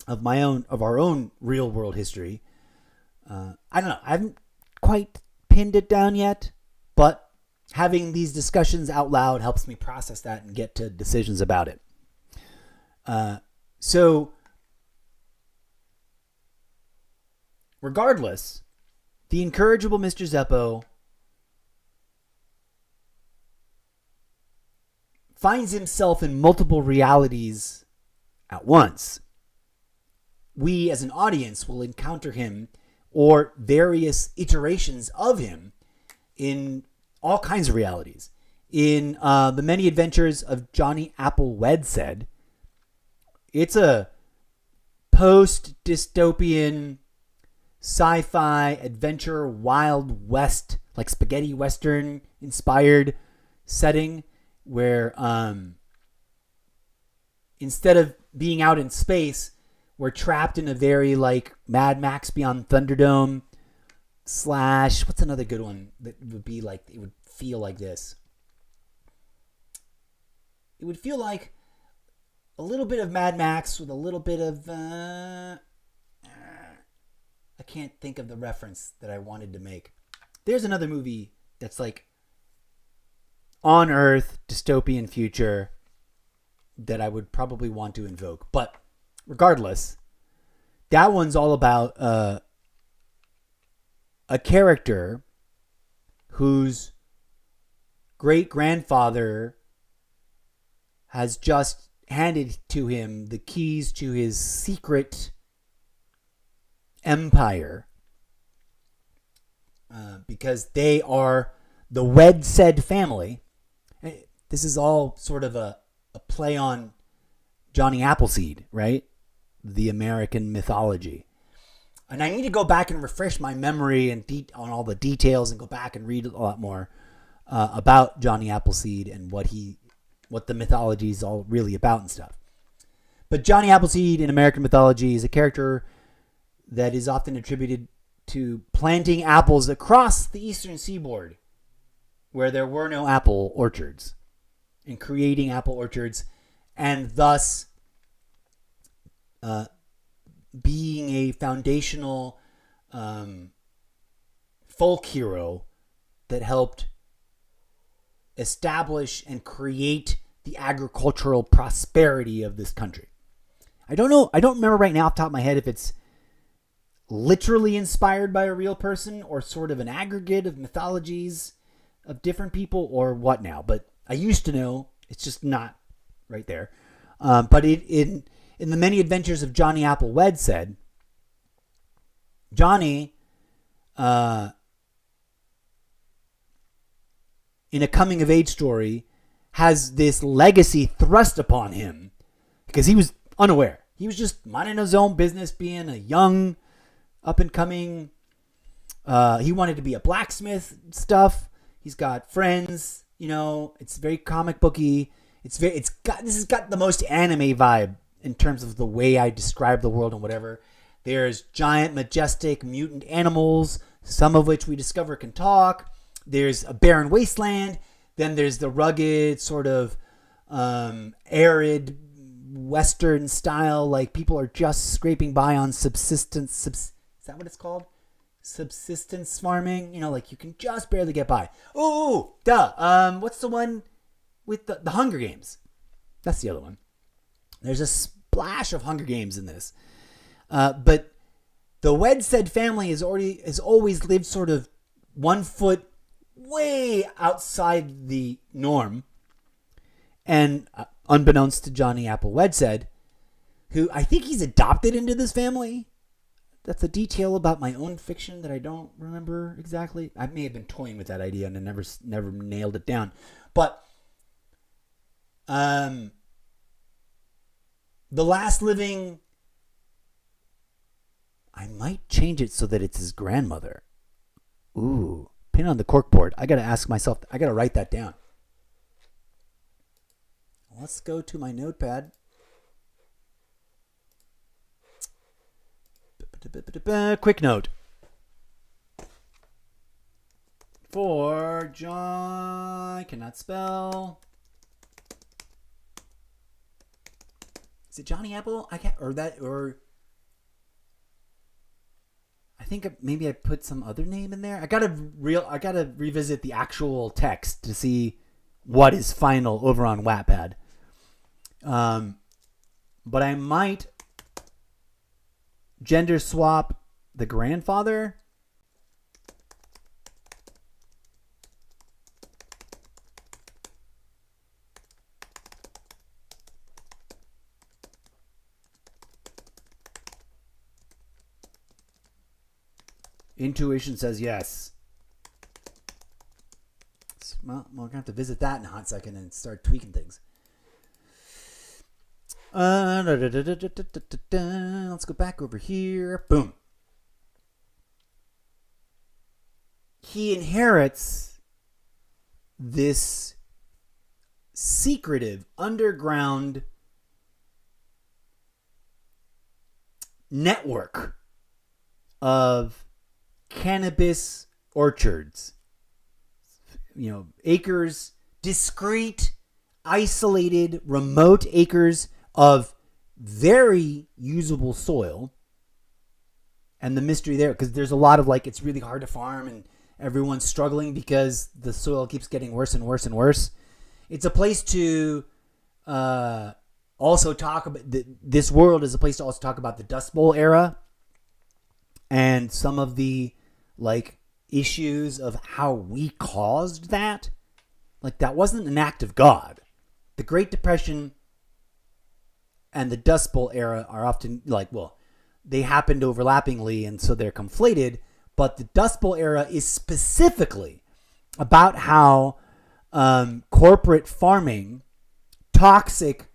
of our own real world history. I don't know. I haven't quite pinned it down yet, but having these discussions out loud helps me process that and get to decisions about it. So regardless, the incorrigible Mr. Zeppo finds himself in multiple realities at once. We as an audience will encounter him or various iterations of him in all kinds of realities. In The Many Adventures of Johnny Apple Wedsaid, it's a post-dystopian sci-fi adventure Wild West, like spaghetti western inspired setting where instead of being out in space, we're trapped in a very like Mad Max Beyond Thunderdome / what's another good one that would be like, it would feel like this. It would feel like a little bit of Mad Max with a little bit of I can't think of the reference that I wanted to make. There's another movie that's like on Earth, dystopian future that I would probably want to invoke. But regardless, that one's all about a character whose great-grandfather has just handed to him the keys to his secret empire because they are the Wedsaid family. This is all sort of a play on Johnny Appleseed, right? The American mythology. And I need to go back and refresh my memory and on all the details and go back and read a lot more about Johnny Appleseed and what the mythology is all really about and stuff. But Johnny Appleseed in American mythology is a character that is often attributed to planting apples across the eastern seaboard where there were no apple orchards, and creating apple orchards, and thus being a foundational folk hero that helped establish and create the agricultural prosperity of this country. I don't know. I don't remember right now off the top of my head if it's literally inspired by a real person or sort of an aggregate of mythologies of different people or what now. But I used to know. It's just not right there. But in The Many Adventures of Johnny Apple Wedsaid, Johnny, in a coming-of-age story, has this legacy thrust upon him because he was unaware. He was just minding his own business, being a young, up-and-coming. He wanted to be a blacksmith stuff. He's got friends. It's very comic booky. This has got the most anime vibe in terms of the way I describe the world and whatever. There's giant, majestic, mutant animals, some of which we discover can talk. There's a barren wasteland. Then there's the rugged, sort of arid, Western style, like people are just scraping by on subsistence. Is that what it's called? Subsistence farming. Like you can just barely get by. Oh, duh. What's the one with the Hunger Games? That's the other one. There's a splash of Hunger Games in this. But the Wedsaid family has always lived sort of 1 foot way outside the norm. And unbeknownst to Johnny Apple Wedsaid, who I think he's adopted into this family. That's a detail about my own fiction that I don't remember exactly. I may have been toying with that idea and I never nailed it down. But the last living, I might change it so that it's his grandmother. Ooh, pin on the corkboard. I got to ask myself, I got to write that down. Let's go to my notepad. Quick note. For John, I cannot spell. Is it Johnny Apple? I think maybe I put some other name in there. I gotta revisit the actual text to see what is final over on Wattpad. But I might gender swap the grandfather. Intuition says yes. Well, we're going to have to visit that in a hot second and start tweaking things. Let's go back over here. Boom. He inherits this secretive underground network of cannabis orchards, acres, discrete, isolated, remote acres of very usable soil. And the mystery there, because there's a lot of it's really hard to farm and everyone's struggling because the soil keeps getting worse and worse and worse. It's a place to also talk about, this world is a place to also talk about the Dust Bowl era and some of the issues of how we caused that. That wasn't an act of God. The Great Depression and the Dust Bowl era are often they happened overlappingly and so they're conflated, but the Dust Bowl era is specifically about how corporate farming, toxic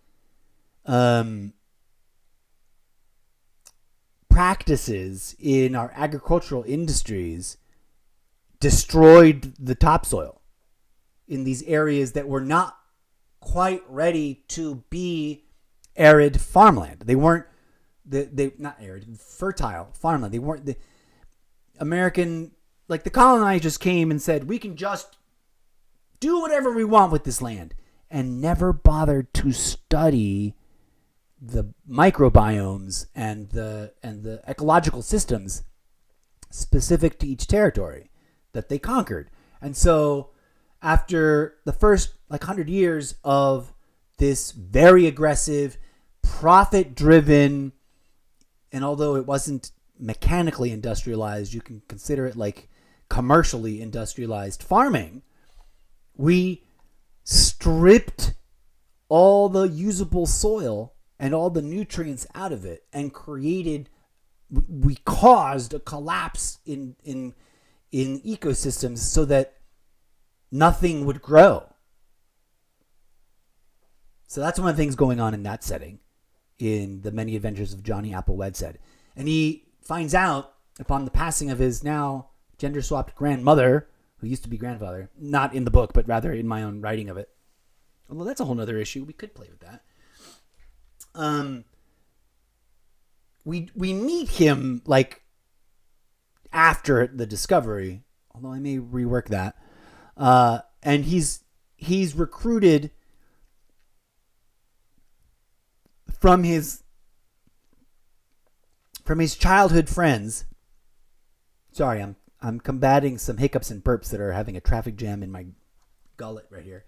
practices in our agricultural industries destroyed the topsoil in these areas that were not quite ready to be arid farmland. They weren't they not arid, fertile farmland. They weren't the American, the colonizers came and said, we can just do whatever we want with this land, and never bothered to study the microbiomes and the ecological systems specific to each territory that they conquered. And so after the first 100 years of this very aggressive, profit-driven, and although it wasn't mechanically industrialized, you can consider it commercially industrialized farming, we stripped all the usable soil and all the nutrients out of it and we caused a collapse in ecosystems so that nothing would grow. So that's one of the things going on in that setting in The Many Adventures of Johnny Applewhite said. And he finds out upon the passing of his now gender-swapped grandmother, who used to be grandfather, not in the book, but rather in my own writing of it. Although that's a whole nother issue. We could play with that. We meet him after the discovery, although I may rework that. And he's recruited from his childhood friends. Sorry, I'm combating some hiccups and burps that are having a traffic jam in my gullet right here.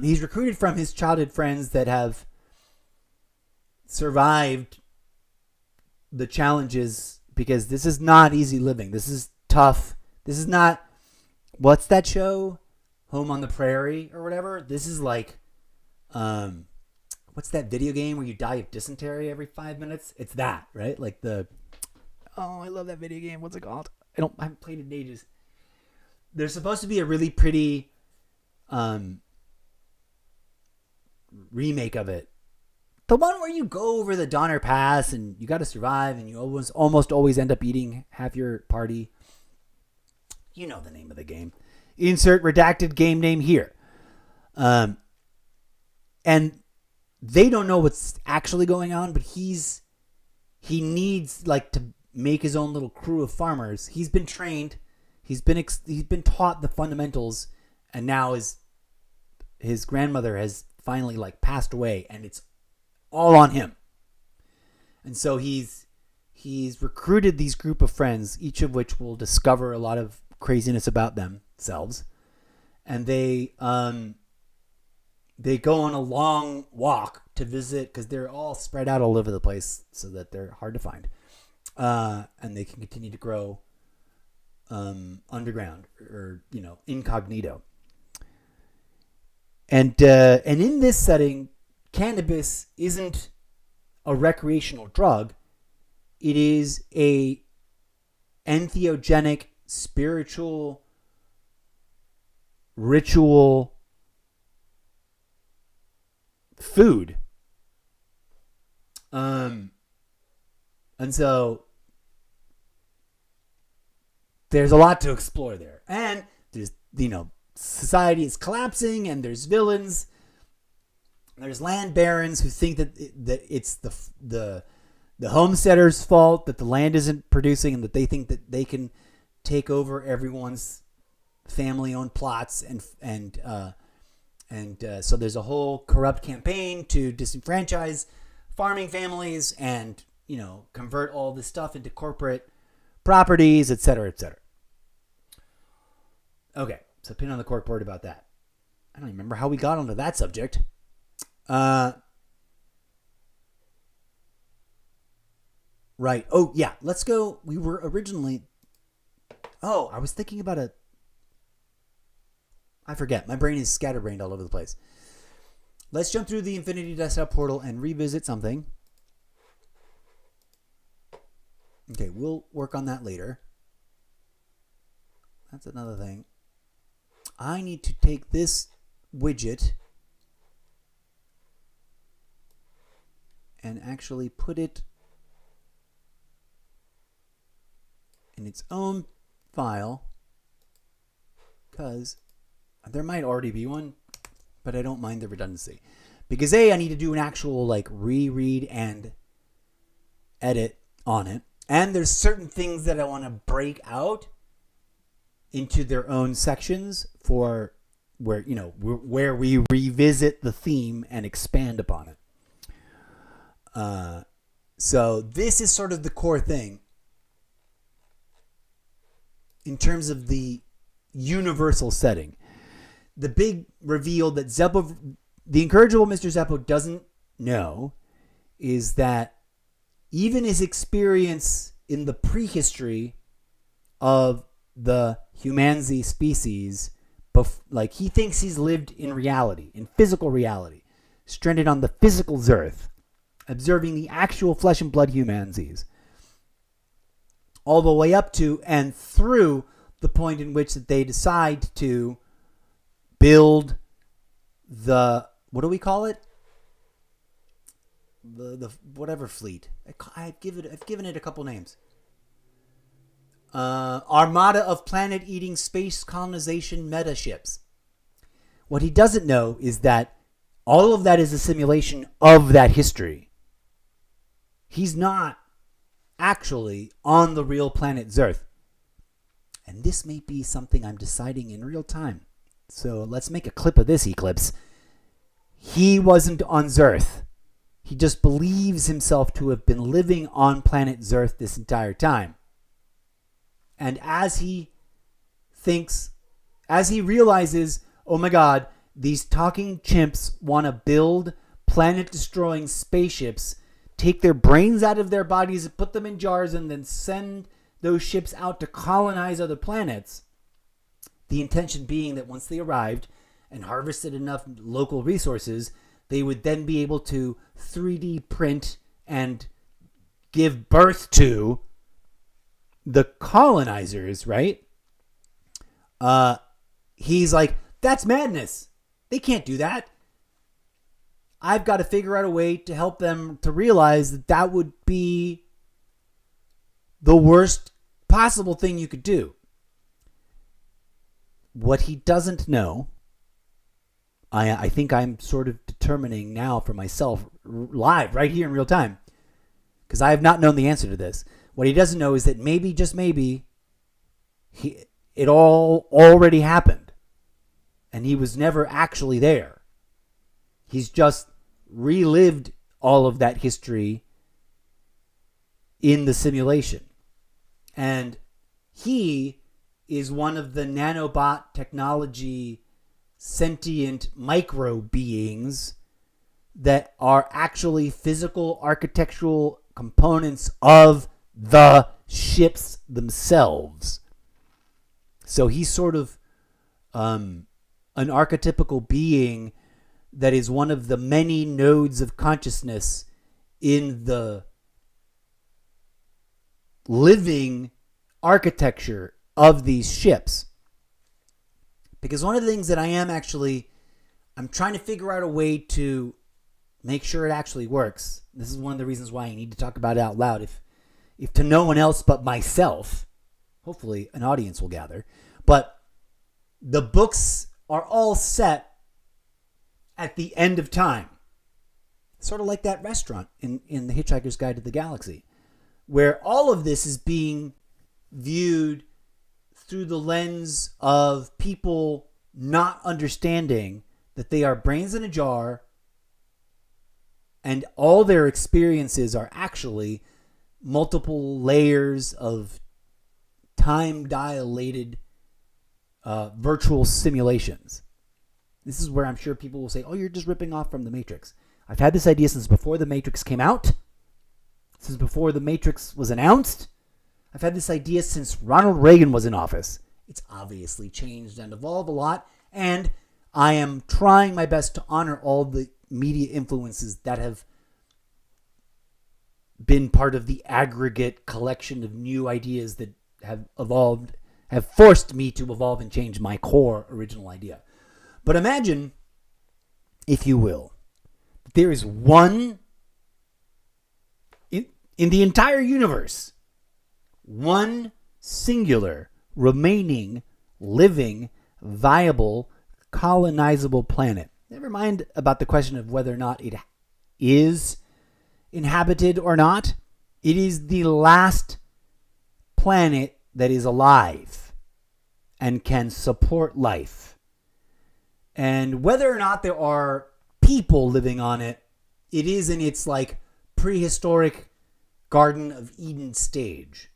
He's recruited from his childhood friends that have survived the challenges, because this is not easy living. This is tough. This is not, what's that show? Home on the Prairie or whatever. This is what's that video game where you die of dysentery every 5 minutes? It's that, right? I love that video game. What's it called? I haven't played it in ages. There's supposed to be a really pretty remake of it. The one where you go over the Donner Pass and you got to survive and you almost always end up eating half your party. You know the name of the game. Insert redacted game name here. And they don't know what's actually going on, but he needs make his own little crew of farmers. He's been trained. He's been taught the fundamentals, and now his grandmother has finally like passed away, and it's all on him. And so he's recruited these group of friends, each of which will discover a lot of craziness about themselves, and they go on a long walk to visit because they're all spread out all over the place, so that they're hard to find, and they can continue to grow underground or incognito. And in this setting, cannabis isn't a recreational drug. It is a entheogenic, spiritual, ritual food. And so there's a lot to explore there. And there's, society is collapsing, and there's villains. There's land barons who think that it's the homesteaders' fault that the land isn't producing, and that they think that they can take over everyone's family-owned plots, and so there's a whole corrupt campaign to disenfranchise farming families and convert all this stuff into corporate properties, etc., etc. Okay, so pin on the corkboard about that. I don't even remember how we got onto that subject. Right. Oh, yeah. Let's go. We were originally... Oh, I was thinking about I forget. My brain is scatterbrained all over the place. Let's jump through the Infinity Desktop portal and revisit something. Okay, we'll work on that later. That's another thing. I need to take this widget and actually put it in its own file, because there might already be one, but I don't mind the redundancy. Because I need to do an actual reread and edit on it. And there's certain things that I want to break out into their own sections for where we revisit the theme and expand upon it. So this is sort of the core thing in terms of the universal setting. The big reveal that the incorrigible Mr. Zeppo doesn't know is that even his experience in the prehistory of the humanzi species, he thinks he's lived in reality, in physical reality, stranded on the physical Earth, observing the actual flesh and blood humanzis, all the way up to and through the point in which they decide to build the, what do we call it? The whatever fleet. I've given it a couple names. Armada of planet-eating space colonization meta ships. What he doesn't know is that all of that is a simulation of that history. He's not actually on the real planet Earth. And this may be something I'm deciding in real time. So let's make a clip of this, Eclipse. He wasn't on Earth. He just believes himself to have been living on planet Earth this entire time. And as he realizes, oh my God, these talking chimps want to build planet-destroying spaceships, take their brains out of their bodies and put them in jars, and then send those ships out to colonize other planets. The intention being that once they arrived and harvested enough local resources, they would then be able to 3D print and give birth to the colonizers, right? He's like, that's madness. They can't do that. I've got to figure out a way to help them to realize that that would be the worst possible thing you could do. What he doesn't know, I think I'm sort of determining now for myself live right here in real time, because I have not known the answer to this. What he doesn't know is that maybe, just maybe, it all already happened. And he was never actually there. He's just relived all of that history in the simulation. And he is one of the nanobot technology sentient micro beings that are actually physical architectural components of the ships themselves. So he's sort of an archetypical being that is one of the many nodes of consciousness in the living architecture of these ships. Because one of the things that I'm trying to figure out a way to make sure it actually works. This is one of the reasons why I need to talk about it out loud. If to no one else but myself, hopefully an audience will gather. But the books are all set at the end of time. Sort of like that restaurant in The Hitchhiker's Guide to the Galaxy, where all of this is being viewed through the lens of people not understanding that they are brains in a jar and all their experiences are actually multiple layers of time-dilated virtual simulations. This is where I'm sure people will say, oh, you're just ripping off from The Matrix. I've had this idea since before The Matrix came out, since before The Matrix was announced. I've had this idea since Ronald Reagan was in office. It's obviously changed and evolved a lot, and I am trying my best to honor all the media influences that have been part of the aggregate collection of new ideas that have evolved, have forced me to evolve and change my core original idea. But imagine, if you will, that there is one in the entire universe, one singular remaining living, viable, colonizable planet. Never mind about the question of whether or not it is inhabited or not. It is the last planet that is alive and can support life. And whether or not there are people living on it, it is in its prehistoric Garden of Eden stage.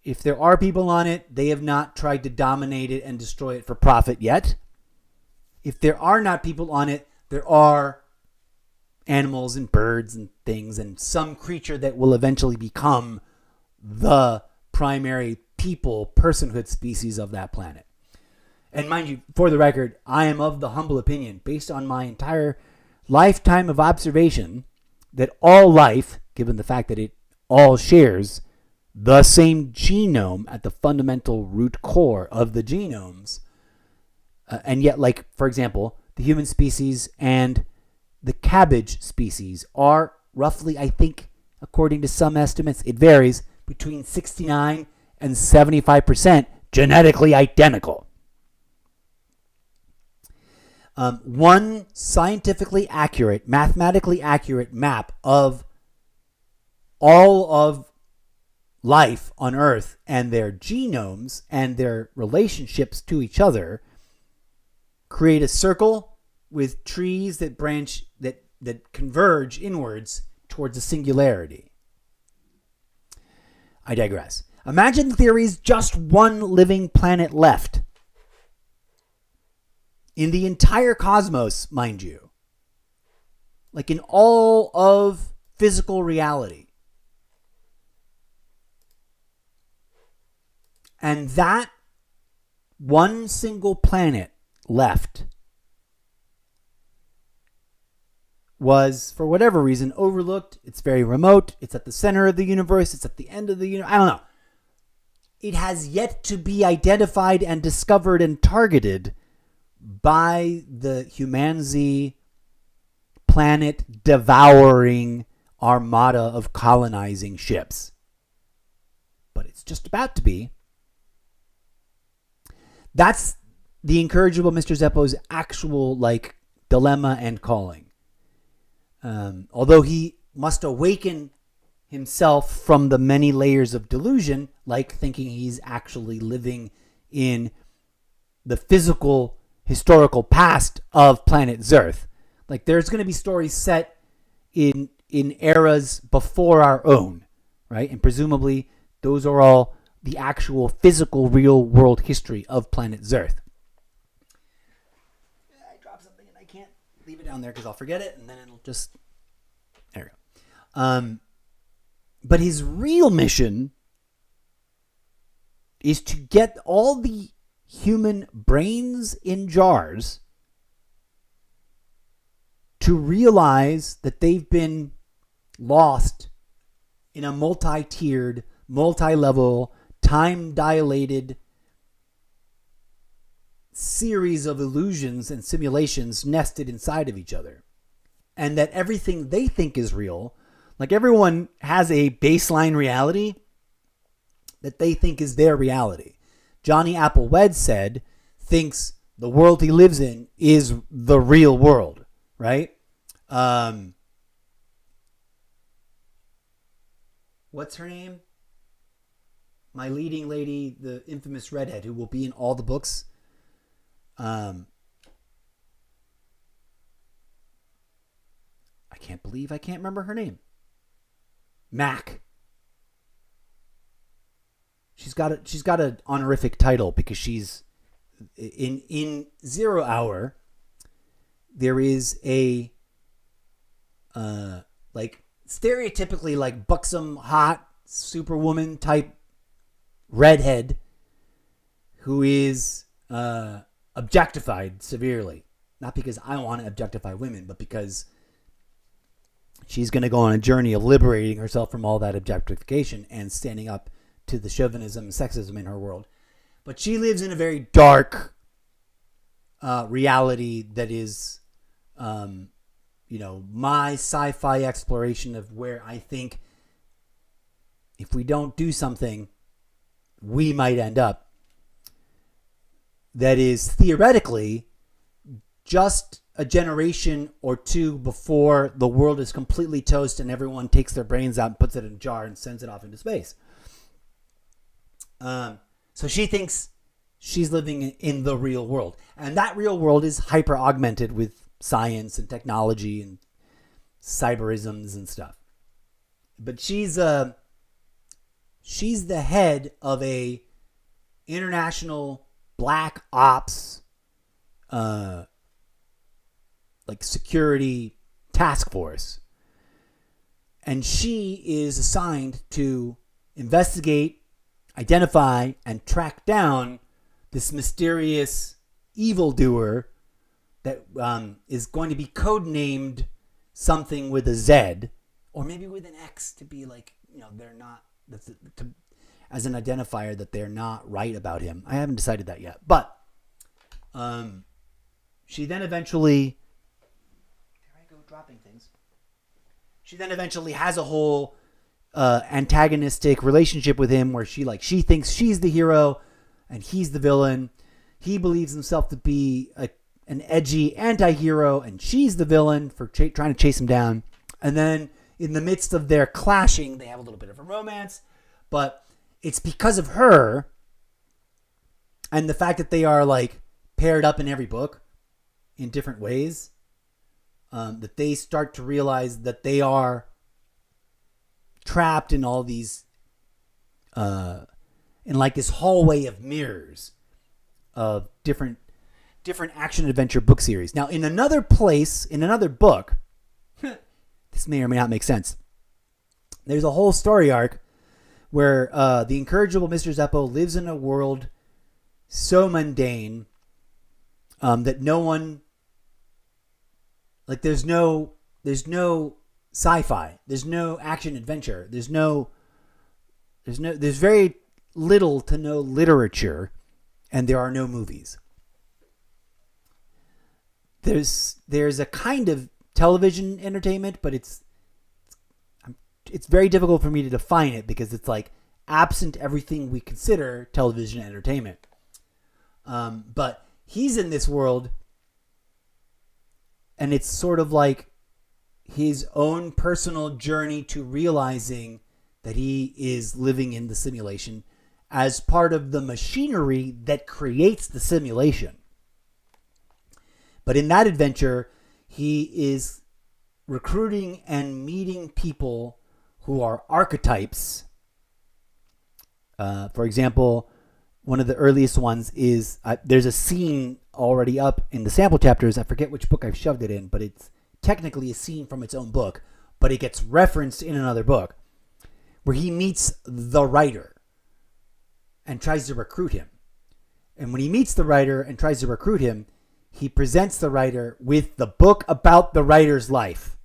If there are people on it, they have not tried to dominate it and destroy it for profit yet. If there are not people on it, there are animals and birds and things and some creature that will eventually become the primary personhood species of that planet. And mind you, for the record, I am of the humble opinion, based on my entire lifetime of observation, that all life, given the fact that it all shares the same genome at the fundamental root core of the genomes, and yet, for example, the human species and the cabbage species are roughly, I think, according to some estimates, it varies, between 69 and 75% genetically identical. One scientifically accurate, mathematically accurate map of all of life on Earth and their genomes and their relationships to each other create a circle with trees that branch, that converge inwards towards a singularity. I digress. Imagine that there is just one living planet left in the entire cosmos, mind you. In all of physical reality. And that one single planet left was, for whatever reason, overlooked. It's very remote. It's at the center of the universe. It's at the end of the universe. I don't know. It has yet to be identified and discovered and targeted by the humanity planet devouring armada of colonizing ships. But it's just about to be. That's the incorrigible Mr. Zeppo's actual dilemma and calling. Although he must awaken himself from the many layers of delusion, like thinking he's actually living in the physical historical past of planet Earth. Like there's going to be stories set in eras before our own, right? And presumably those are all the actual physical real world history of planet Earth. I dropped something and I can't leave it down there because I'll forget it and then it'll just... There we go. But his real mission is to get all the human brains in jars to realize that they've been lost in a multi-tiered, multi-level, time-dilated series of illusions and simulations nested inside of each other. And that everything they think is real, like everyone has a baseline reality that they think is their reality. Johnny Applewed thinks the world he lives in is the real world, right? What's her name? My leading lady, the infamous redhead who will be in all the books. I can't believe I can't remember her name. Mac. She's got an honorific title because she's in 0 Hour. There is a like stereotypically like buxom, hot superwoman type redhead who is objectified severely. Not because I want to objectify women, but because she's going to go on a journey of liberating herself from all that objectification and standing up to the chauvinism and sexism in her world. But she lives in a very dark reality that is, my sci-fi exploration of where I think if we don't do something, we might end up. That is theoretically just a generation or two before the world is completely toast and everyone takes their brains out and puts it in a jar and sends it off into space. So she thinks she's living in the real world. And that real world is hyper augmented with science and technology and cyberisms and stuff. But she's the head of a international black ops like security task force. And she is assigned to investigate, identify, and track down this mysterious evildoer that is going to be codenamed something with a Z, or maybe with an X to be like, they're not, as an identifier that they're not right about him. I haven't decided that yet. But she then eventually... There I go dropping things. She then eventually has a whole antagonistic relationship with him where she thinks she's the hero and he's the villain. He believes himself to be an edgy anti-hero and she's the villain for trying to chase him down. And then in the midst of their clashing, they have a little bit of a romance, but it's because of her and the fact that they are like paired up in every book in different ways that they start to realize that they are trapped in all these in like this hallway of mirrors of different action adventure book series. Now in another place, in another book, this may or may not make sense, there's a whole story arc where the incorrigible Mr. Zeppo lives in a world so mundane that no one, like there's no sci-fi, there's no action adventure, there's very little to no literature, and there are no movies. There's a kind of television entertainment, but it's very difficult for me to define it because it's like absent everything we consider television entertainment. But he's in this world, and it's sort of like his own personal journey to realizing that he is living in the simulation as part of the machinery that creates the simulation. But in that adventure, he is recruiting and meeting people who are archetypes. For example, one of the earliest ones is there's a scene already up in the sample chapters. I forget which book I've shoved it in, but it's technically a scene from its own book, but it gets referenced in another book where he meets the writer and tries to recruit him. And when he meets the writer and tries to recruit him, he presents the writer with the book about the writer's life,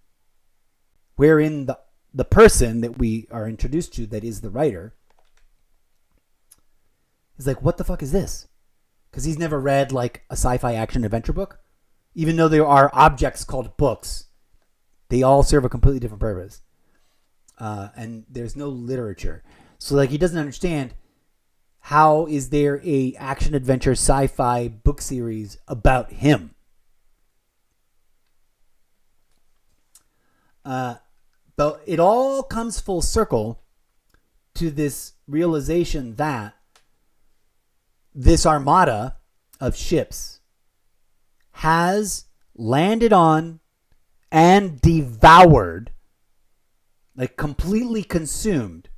wherein the person that we are introduced to, that is the writer, is like, what the fuck is this? Because he's never read like a sci-fi action adventure book. Even though there are objects called books, they all serve a completely different purpose. And there's no literature. So like he doesn't understand, how is there a action adventure sci-fi book series about him? But it all comes full circle to this realization that this armada of ships has landed on and devoured, like completely consumed,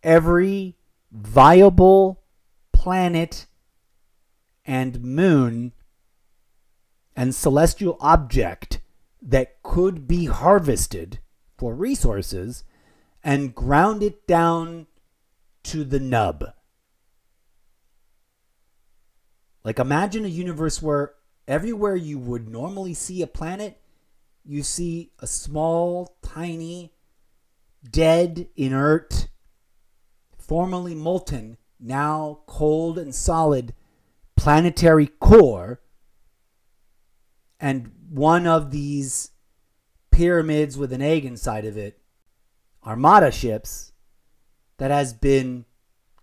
every viable planet and moon and celestial object that could be harvested for resources and ground it down to the nub. Like imagine a universe where everywhere you would normally see a planet, you see a small, tiny, dead, inert, formerly molten, now cold and solid planetary core, and one of these pyramids with an egg inside of it, armada ships, that has been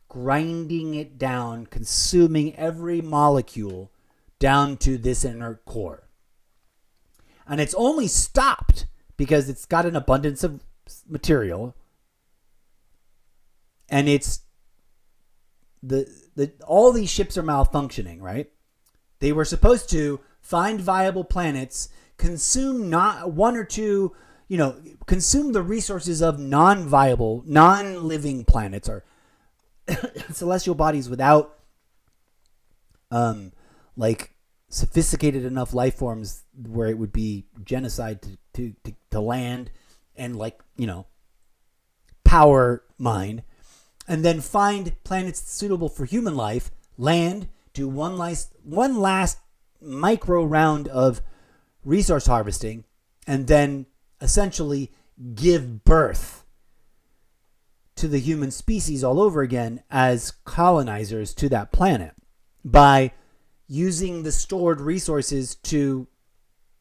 grinding it down, consuming every molecule down to this inert core. And it's only stopped because it's got an abundance of material, and it's all these ships are malfunctioning, right? They were supposed to find viable planets, consume not one or two, consume the resources of non-viable, non-living planets or celestial bodies without like sophisticated enough life forms where it would be genocide to land and power mine, and then find planets suitable for human life, land, do one last micro round of resource harvesting, and then essentially give birth to the human species all over again as colonizers to that planet by using the stored resources to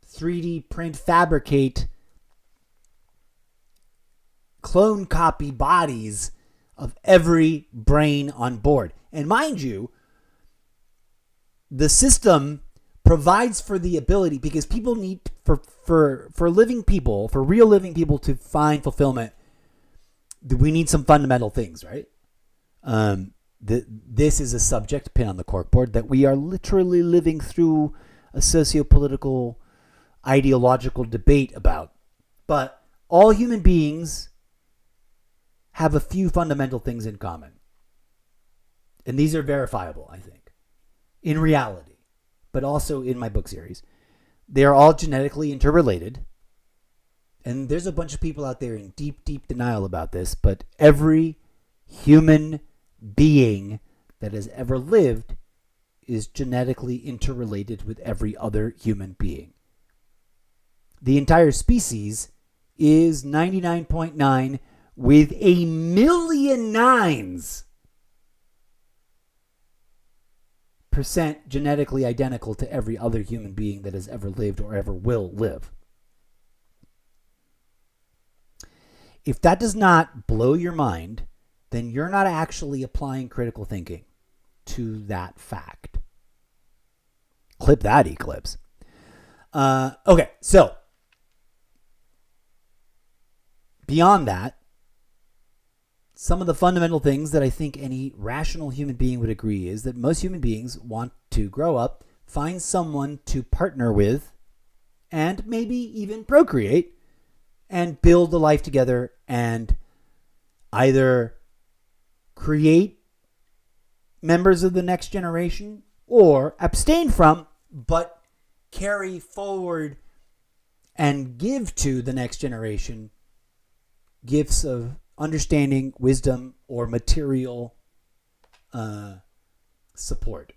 3D print, fabricate, clone copy bodies of every brain on board. And mind you, the system provides for the ability, because people need, for living people, for real living people to find fulfillment, we need some fundamental things, right? This is a subject, pin on the corkboard, that we are literally living through a socio-political, ideological debate about. But all human beings have a few fundamental things in common. And these are verifiable, I think, in reality, but also in my book series. They are all genetically interrelated. And there's a bunch of people out there in deep, deep denial about this, but every human being that has ever lived is genetically interrelated with every other human being. The entire species is 99.9 with a million nines % genetically identical to every other human being that has ever lived or ever will live. If that does not blow your mind, then you're not actually applying critical thinking to that fact. Clip that, Eclipse. Okay, so beyond that, some of the fundamental things that I think any rational human being would agree is that most human beings want to grow up, find someone to partner with, and maybe even procreate, and build a life together and either create members of the next generation or abstain from, but carry forward and give to the next generation gifts of understanding, wisdom, or material support.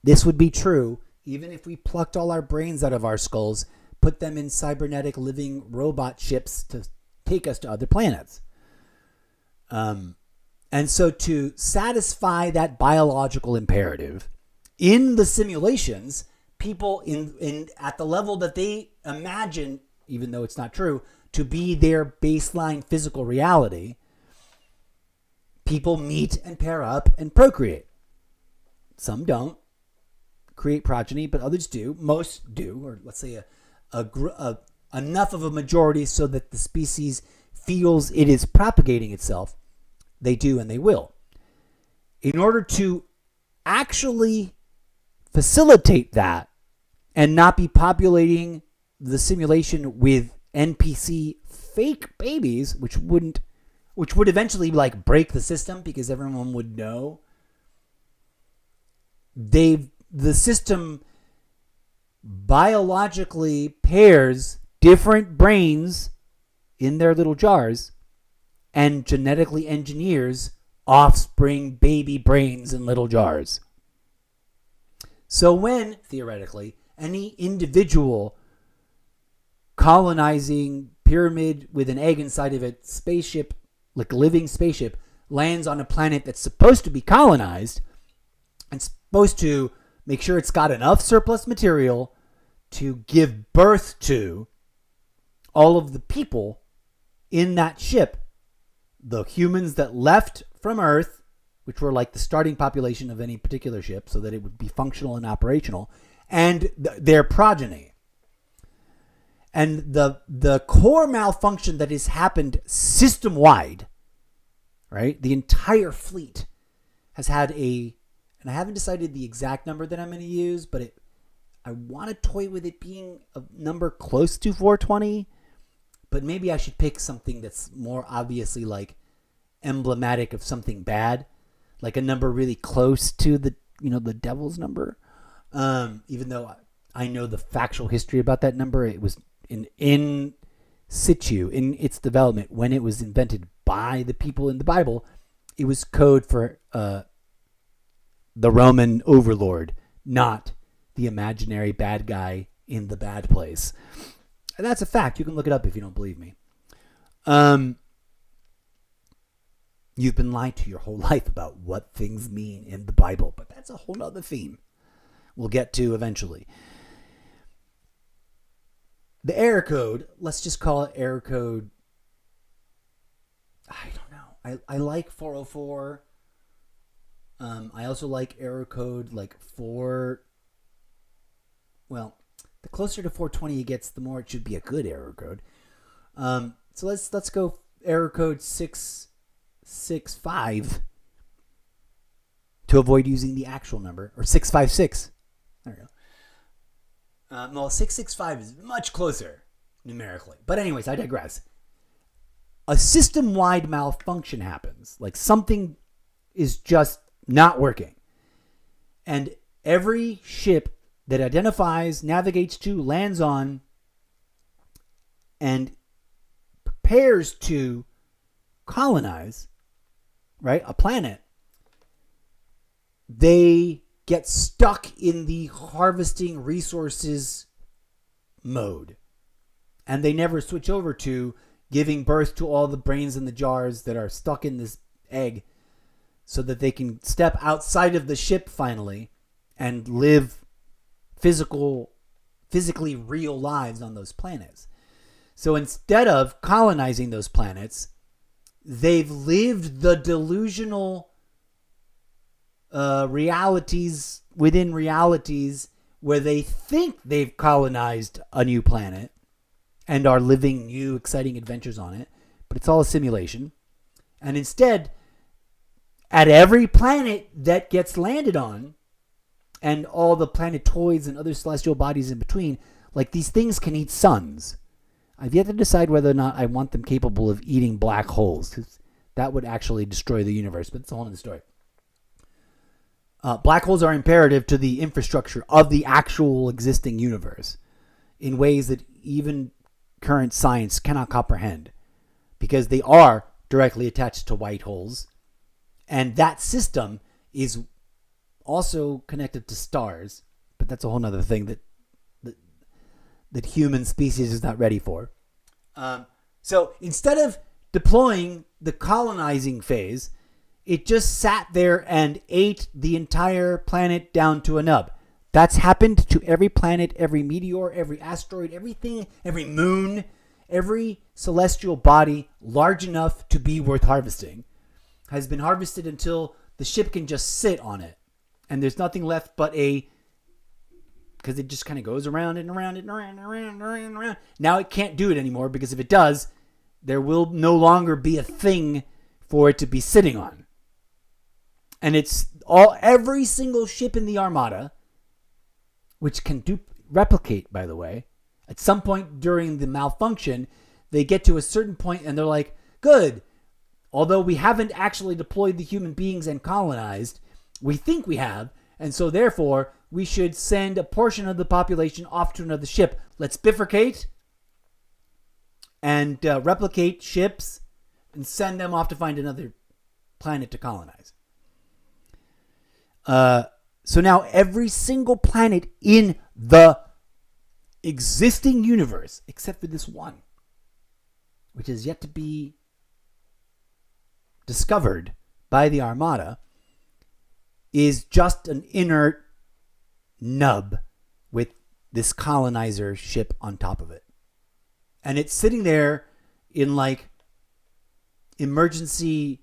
This would be true even if we plucked all our brains out of our skulls, put them in cybernetic living robot ships to take us to other planets. And so to satisfy that biological imperative, in the simulations, people in at the level that they imagine, even though it's not true, to be their baseline physical reality, people meet and pair up and procreate. Some don't create progeny, but others do. Most do, or let's say enough of a majority so that the species feels it is propagating itself. They do and they will. In order to actually facilitate that and not be populating the simulation with NPC fake babies, which would eventually like break the system because everyone would know. The system biologically pairs different brains in their little jars and genetically engineers offspring baby brains in little jars. So when, theoretically, any individual colonizing pyramid with an egg inside of it, spaceship, like a living spaceship, lands on a planet that's supposed to be colonized and supposed to make sure it's got enough surplus material to give birth to all of the people in that ship, the humans that left from Earth, which were like the starting population of any particular ship so that it would be functional and operational, and their progeny. And the core malfunction that has happened system-wide, right? The entire fleet has had and I haven't decided the exact number that I'm going to use, but I want to toy with it being a number close to 420, but maybe I should pick something that's more obviously like emblematic of something bad, like a number really close to the devil's number. Even though I know the factual history about that number, it was in situ in its development when it was invented by the people in the Bible. It was code for the Roman overlord, not the imaginary bad guy in the bad place. And that's a fact. You can look it up if you don't believe me. You've been lied to your whole life about what things mean in the Bible, but that's a whole nother theme we'll get to eventually. The error code, let's just call it error code. I don't know. I like 404. I also like error code like 4. Well, the closer to 420 it gets, the more it should be a good error code. So let's go error code 665 to avoid using the actual number, or 656. There we go. No, 665 is much closer numerically. But anyways, I digress. A system-wide malfunction happens. Like something is just not working. And every ship that identifies, navigates to, lands on, and prepares to colonize, right, a planet, they get stuck in the harvesting resources mode. And they never switch over to giving birth to all the brains in the jars that are stuck in this egg so that they can step outside of the ship finally and live physically real lives on those planets. So instead of colonizing those planets, they've lived the delusional realities within realities where they think they've colonized a new planet and are living new, exciting adventures on it. But it's all a simulation. And instead, at every planet that gets landed on, and all the planetoids and other celestial bodies in between, like these things can eat suns. I've yet to decide whether or not I want them capable of eating black holes, because that would actually destroy the universe, but it's a whole other story. Black holes are imperative to the infrastructure of the actual existing universe in ways that even current science cannot comprehend, because they are directly attached to white holes. And that system is also connected to stars, but that's a whole other thing that human species is not ready for. So instead of deploying the colonizing phase, it just sat there and ate the entire planet down to a nub. That's happened to every planet, every meteor, every asteroid, everything, every moon, every celestial body large enough to be worth harvesting has been harvested until the ship can just sit on it. And there's nothing left but because it just kind of goes around and around and around and around and around and around. Now it can't do it anymore, because if it does, there will no longer be a thing for it to be sitting on. And it's every single ship in the Armada, which can replicate, by the way. At some point during the malfunction, they get to a certain point and they're like, good, although we haven't actually deployed the human beings and colonized, we think we have, and so therefore we should send a portion of the population off to another ship. Let's bifurcate and replicate ships and send them off to find another planet to colonize. So now every single planet in the existing universe, except for this one, which is yet to be discovered by the Armada, is just an inert nub with this colonizer ship on top of it. And it's sitting there in like emergency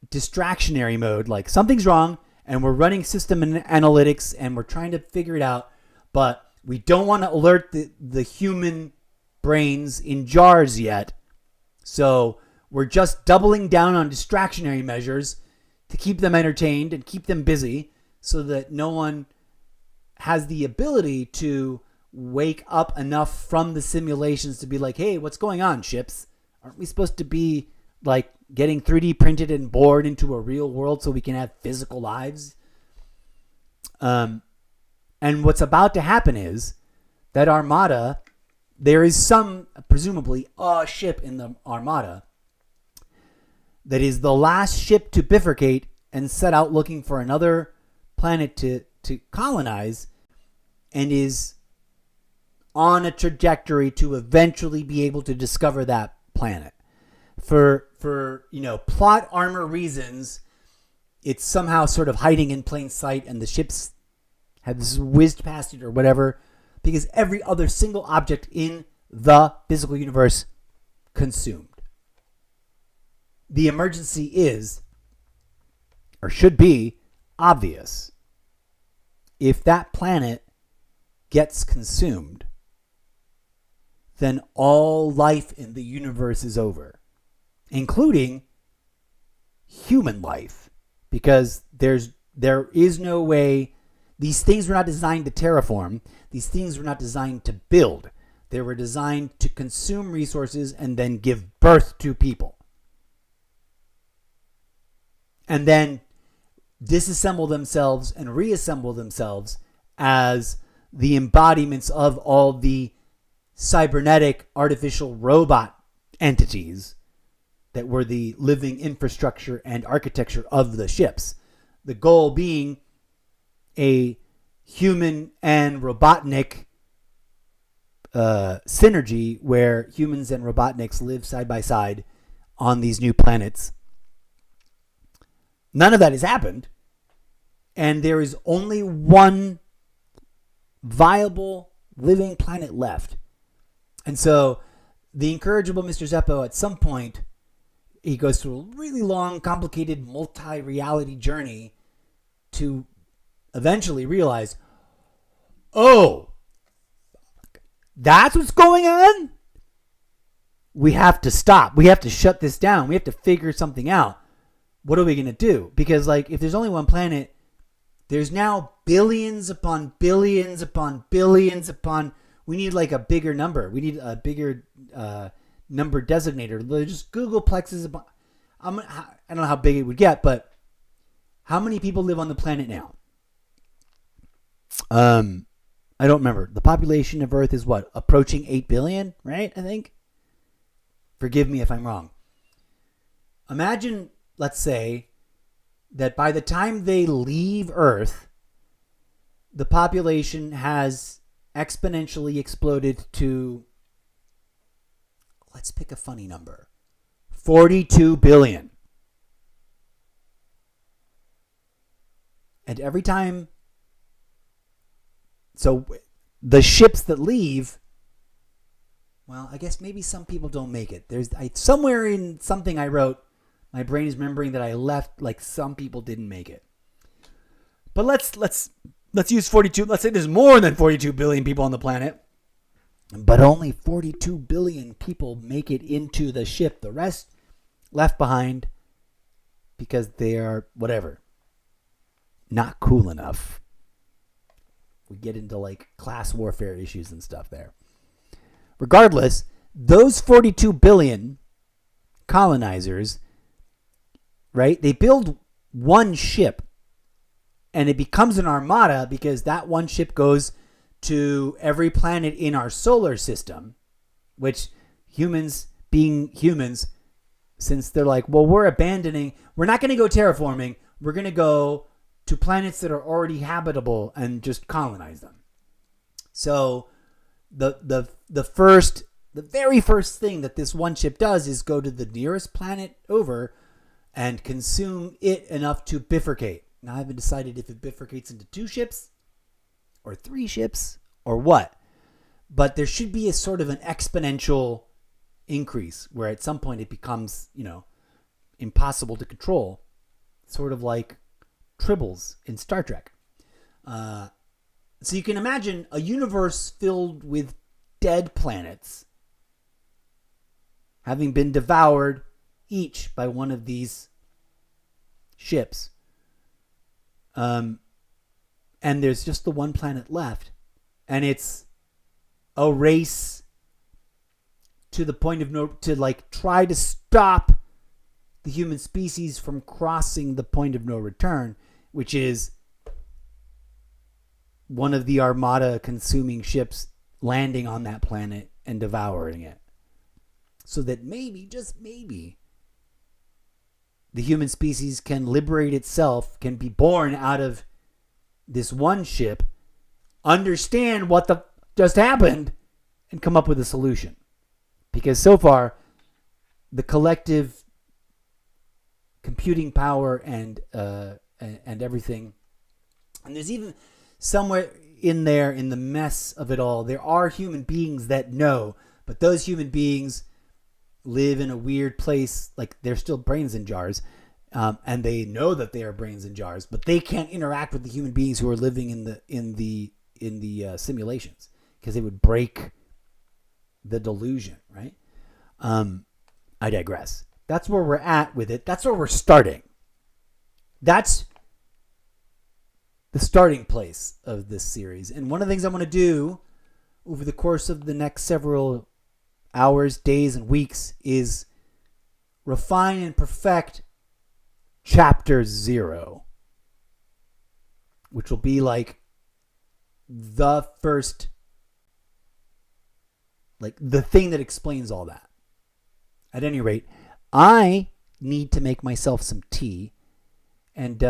distractionary mode, like something's wrong and we're running system analytics and we're trying to figure it out, but we don't want to alert the human brains in jars yet. So we're just doubling down on distractionary measures to keep them entertained and keep them busy so that no one has the ability to wake up enough from the simulations to be like, hey, what's going on, ships? Aren't we supposed to be like getting 3D printed and bored into a real world so we can have physical lives? And what's about to happen is that Armada, there is presumably a ship in the Armada that is the last ship to bifurcate and set out looking for another planet to colonize, and is on a trajectory to eventually be able to discover that planet. For plot armor reasons, it's somehow sort of hiding in plain sight and the ships have whizzed past it or whatever, because every other single object in the physical universe consumed. The emergency is, or should be, obvious. If that planet gets consumed, then all life in the universe is over, including human life, because there is no way. These things were not designed to terraform. These things were not designed to build. They were designed to consume resources and then give birth to people. And then disassemble themselves and reassemble themselves as the embodiments of all the cybernetic artificial robot entities that were the living infrastructure and architecture of the ships. The goal being a human and robotnik synergy where humans and robotniks live side by side on these new planets. None of that has happened, and there is only one viable living planet left. And so the incorrigible Mr. Zeppo, at some point, he goes through a really long, complicated, multi-reality journey to eventually realize, oh, that's what's going on, we have to stop. We have to shut this down. We have to figure something out. What are we going to do? Because, like, if there's only one planet, there's now billions upon billions upon billions upon. We need, like, a bigger number. We need a bigger number designator. Just Googleplexes. I don't know how big it would get, but how many people live on the planet now? I don't remember. The population of Earth is what? Approaching 8 billion, right? I think. Forgive me if I'm wrong. Imagine, let's say, that by the time they leave Earth, the population has exponentially exploded to, let's pick a funny number, 42 billion. And every time, so the ships that leave, well, I guess maybe some people don't make it. Somewhere in something I wrote, my brain is remembering that I left, like, some people didn't make it. But let's use 42. Let's say there's more than 42 billion people on the planet, but only 42 billion people make it into the ship. The rest left behind because they are, whatever, not cool enough. We get into, like, class warfare issues and stuff there. Regardless, those 42 billion colonizers, right? They build one ship and it becomes an armada because that one ship goes to every planet in our solar system, which humans, being humans, since they're like, well, we're not going to go terraforming. We're going to go to planets that are already habitable and just colonize them. So the very first thing that this one ship does is go to the nearest planet over and consume it enough to bifurcate. Now, I haven't decided if it bifurcates into 2 ships or 3 ships or what, but there should be a sort of an exponential increase where at some point it becomes, impossible to control, sort of like tribbles in Star Trek. So you can imagine a universe filled with dead planets having been devoured each by one of these ships. And there's just the one planet left. And it's a race to the point of try to stop the human species from crossing the point of no return, which is one of the armada consuming ships landing on that planet and devouring it. So that maybe, just maybe, the human species can liberate itself, can be born out of this one ship, understand what just happened, and come up with a solution. Because so far, the collective computing power and everything, and there's even somewhere in there, in the mess of it all, there are human beings that know, but those human beings live in a weird place, like they're still brains in jars, and they know that they are brains in jars, but they can't interact with the human beings who are living in the simulations because they would break the delusion, right? I digress. That's where we're at with it. That's where we're starting. That's the starting place of this series. And one of the things I want to do over the course of the next several hours, days, and weeks is refine and perfect Chapter 0, which will be like the first, like the thing that explains all that. At any rate, I need to make myself some tea, and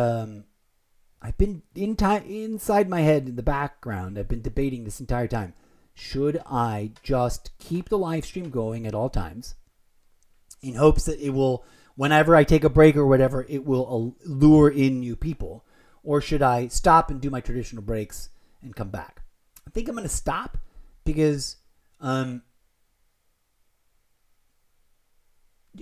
I've been inside my head in the background. I've been debating this entire time. Should I just keep the live stream going at all times in hopes that it will, whenever I take a break or whatever, it will lure in new people? Or should I stop and do my traditional breaks and come back? I think I'm going to stop because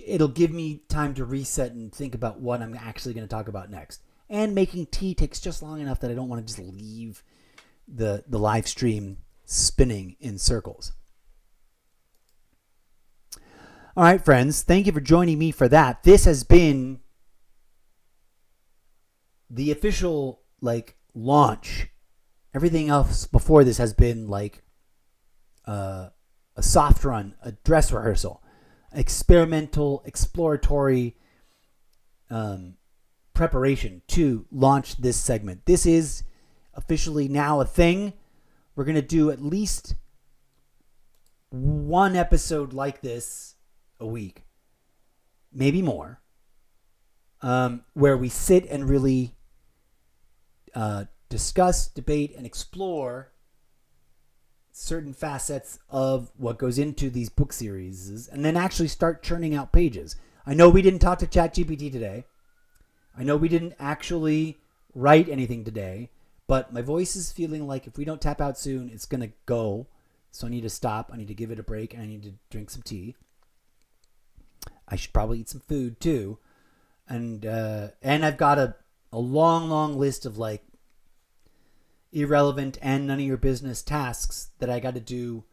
it'll give me time to reset and think about what I'm actually going to talk about next. And making tea takes just long enough that I don't want to just leave the live stream spinning in circles. All right, friends. Thank you for joining me for that. This has been the official launch. Everything else before this has been a soft run, a dress rehearsal, experimental, exploratory preparation to launch this segment. This is officially now a thing. We're going to do at least one episode like this a week, maybe more, where we sit and really discuss, debate, and explore certain facets of what goes into these book series, and then actually start churning out pages. I know we didn't talk to ChatGPT today. I know we didn't actually write anything today, but my voice is feeling like if we don't tap out soon, it's going to go. So I need to stop. I need to give it a break, and I need to drink some tea. I should probably eat some food too. And I've got a long list of irrelevant and none of your business tasks that I got to do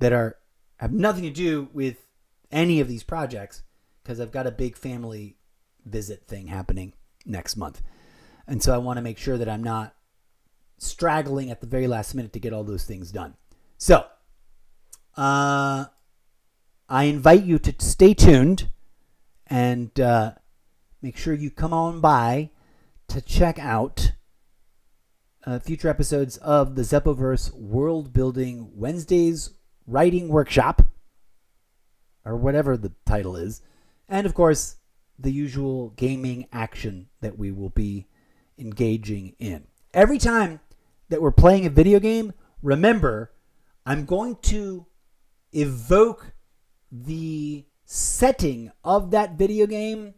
that have nothing to do with any of these projects, because I've got a big family visit thing happening next month. And so I want to make sure that I'm not straggling at the very last minute to get all those things done. So I invite you to stay tuned and make sure you come on by to check out future episodes of the Zeppoverse World Building Wednesdays Writing Workshop, or whatever the title is, and of course the usual gaming action that we will be engaging in. Every time that we're playing a video game, remember, I'm going to evoke the setting of that video game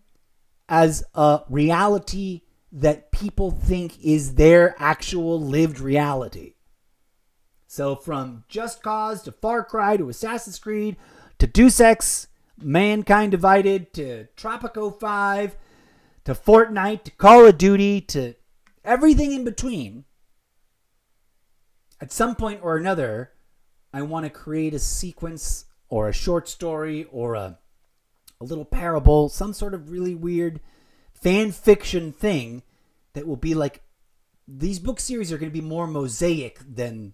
as a reality that people think is their actual lived reality. So from Just Cause to Far Cry to Assassin's Creed to Deus Ex, Mankind Divided to Tropico 5 to Fortnite to Call of Duty to everything in between, at some point or another, I want to create a sequence or a short story or a little parable, some sort of really weird fan fiction thing that will be these book series are going to be more mosaic than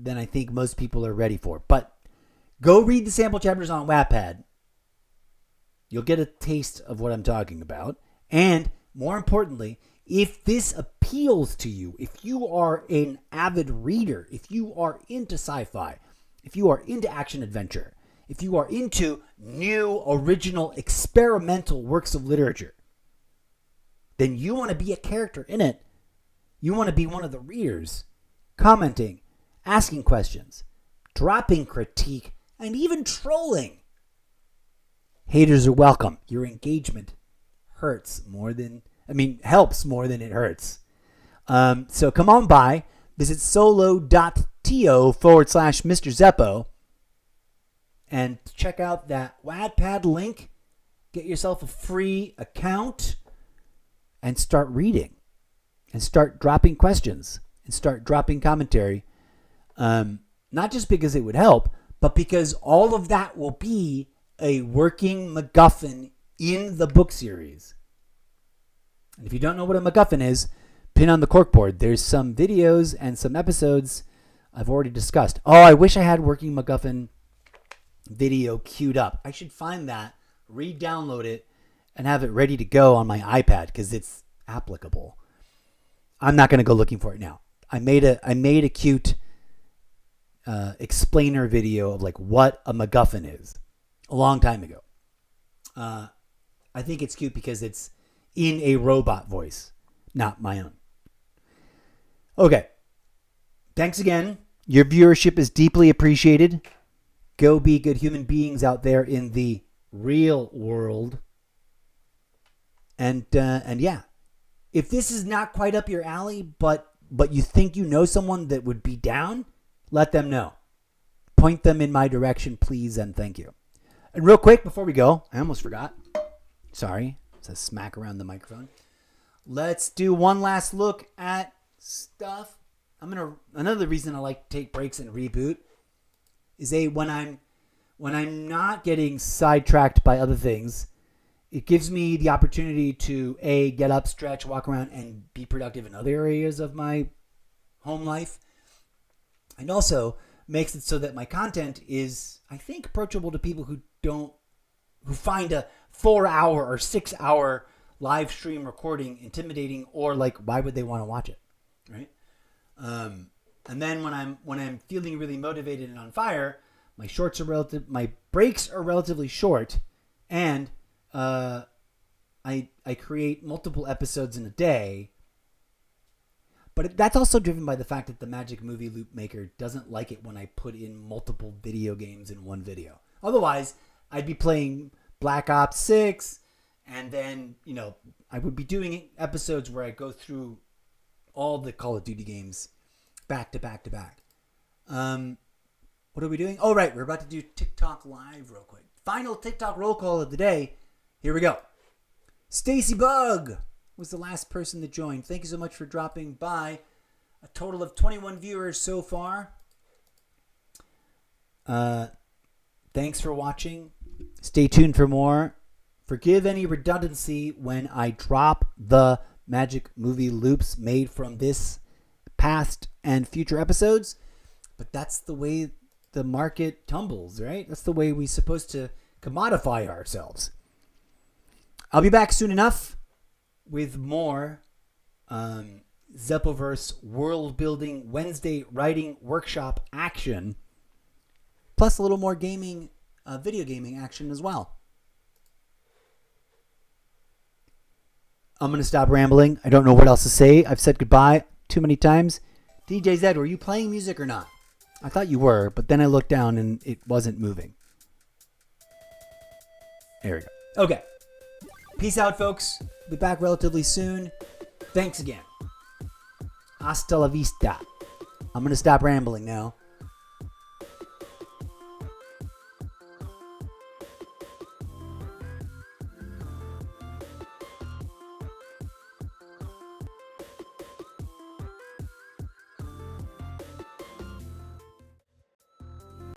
I think most people are ready for. But go read the sample chapters on Wattpad. You'll get a taste of what I'm talking about. And more importantly, if this appeals to you, if you are an avid reader, if you are into sci-fi, if you are into action adventure, if you are into new, original, experimental works of literature, then you want to be a character in it. You want to be one of the readers, commenting, asking questions, dropping critique, and even trolling. Haters are welcome. Your engagement helps more than it hurts. So come on by. Visit solo.to/Mr. Zeppo and check out that Wattpad link. Get yourself a free account and start reading and start dropping questions and start dropping commentary. Not just because it would help, but because all of that will be a working MacGuffin in the book series. And if you don't know what a MacGuffin is, pin on the corkboard. There's some videos and some episodes I've already discussed. Oh, I wish I had working MacGuffin video queued up. I should find that, re-download it, and have it ready to go on my iPad because it's applicable. I'm not going to go looking for it now. I made a cute explainer video of what a MacGuffin is a long time ago. I think it's cute because it's in a robot voice, not my own. Okay. Thanks again. Your viewership is deeply appreciated. Go be good human beings out there in the real world. And yeah, if this is not quite up your alley, but you think you know someone that would be down, let them know. Point them in my direction, please, and thank you. And real quick, before we go, I almost forgot. Sorry. It's a smack around the microphone. Let's do one last look at stuff. Another reason I like to take breaks and reboot is when when I'm not getting sidetracked by other things, it gives me the opportunity to A, get up, stretch, walk around, and be productive in other areas of my home life. And also makes it so that my content is, I think, approachable to people who find a 4-hour or 6-hour live stream recording intimidating, or like, why would they want to watch it, right? And then when I'm feeling really motivated and on fire, my breaks are relatively short, and I create multiple episodes in a day. But that's also driven by the fact that the Magic Movie Loop Maker doesn't like it when I put in multiple video games in one video. Otherwise, I'd be playing Black Ops 6, and then, I would be doing episodes where I go through all the Call of Duty games back to back to back. What are we doing? Oh, right. We're about to do TikTok Live real quick. Final TikTok roll call of the day. Here we go. Stacy Bug was the last person that joined. Thank you so much for dropping by. A total of 21 viewers so far. Thanks for watching. Stay tuned for more. Forgive any redundancy when I drop the Magic Movie loops made from this past and future episodes. But that's the way the market tumbles, right? That's the way we're supposed to commodify ourselves. I'll be back soon enough with more Zeppoverse world building Wednesday writing workshop action, plus a little more gaming, video gaming action as well. I'm going to stop rambling. I don't know what else to say. I've said goodbye too many times. DJ Zed, were you playing music or not? I thought you were, but then I looked down and it wasn't moving. There we go. Okay. Peace out, folks. Be back relatively soon. Thanks again. Hasta la vista. I'm going to stop rambling now.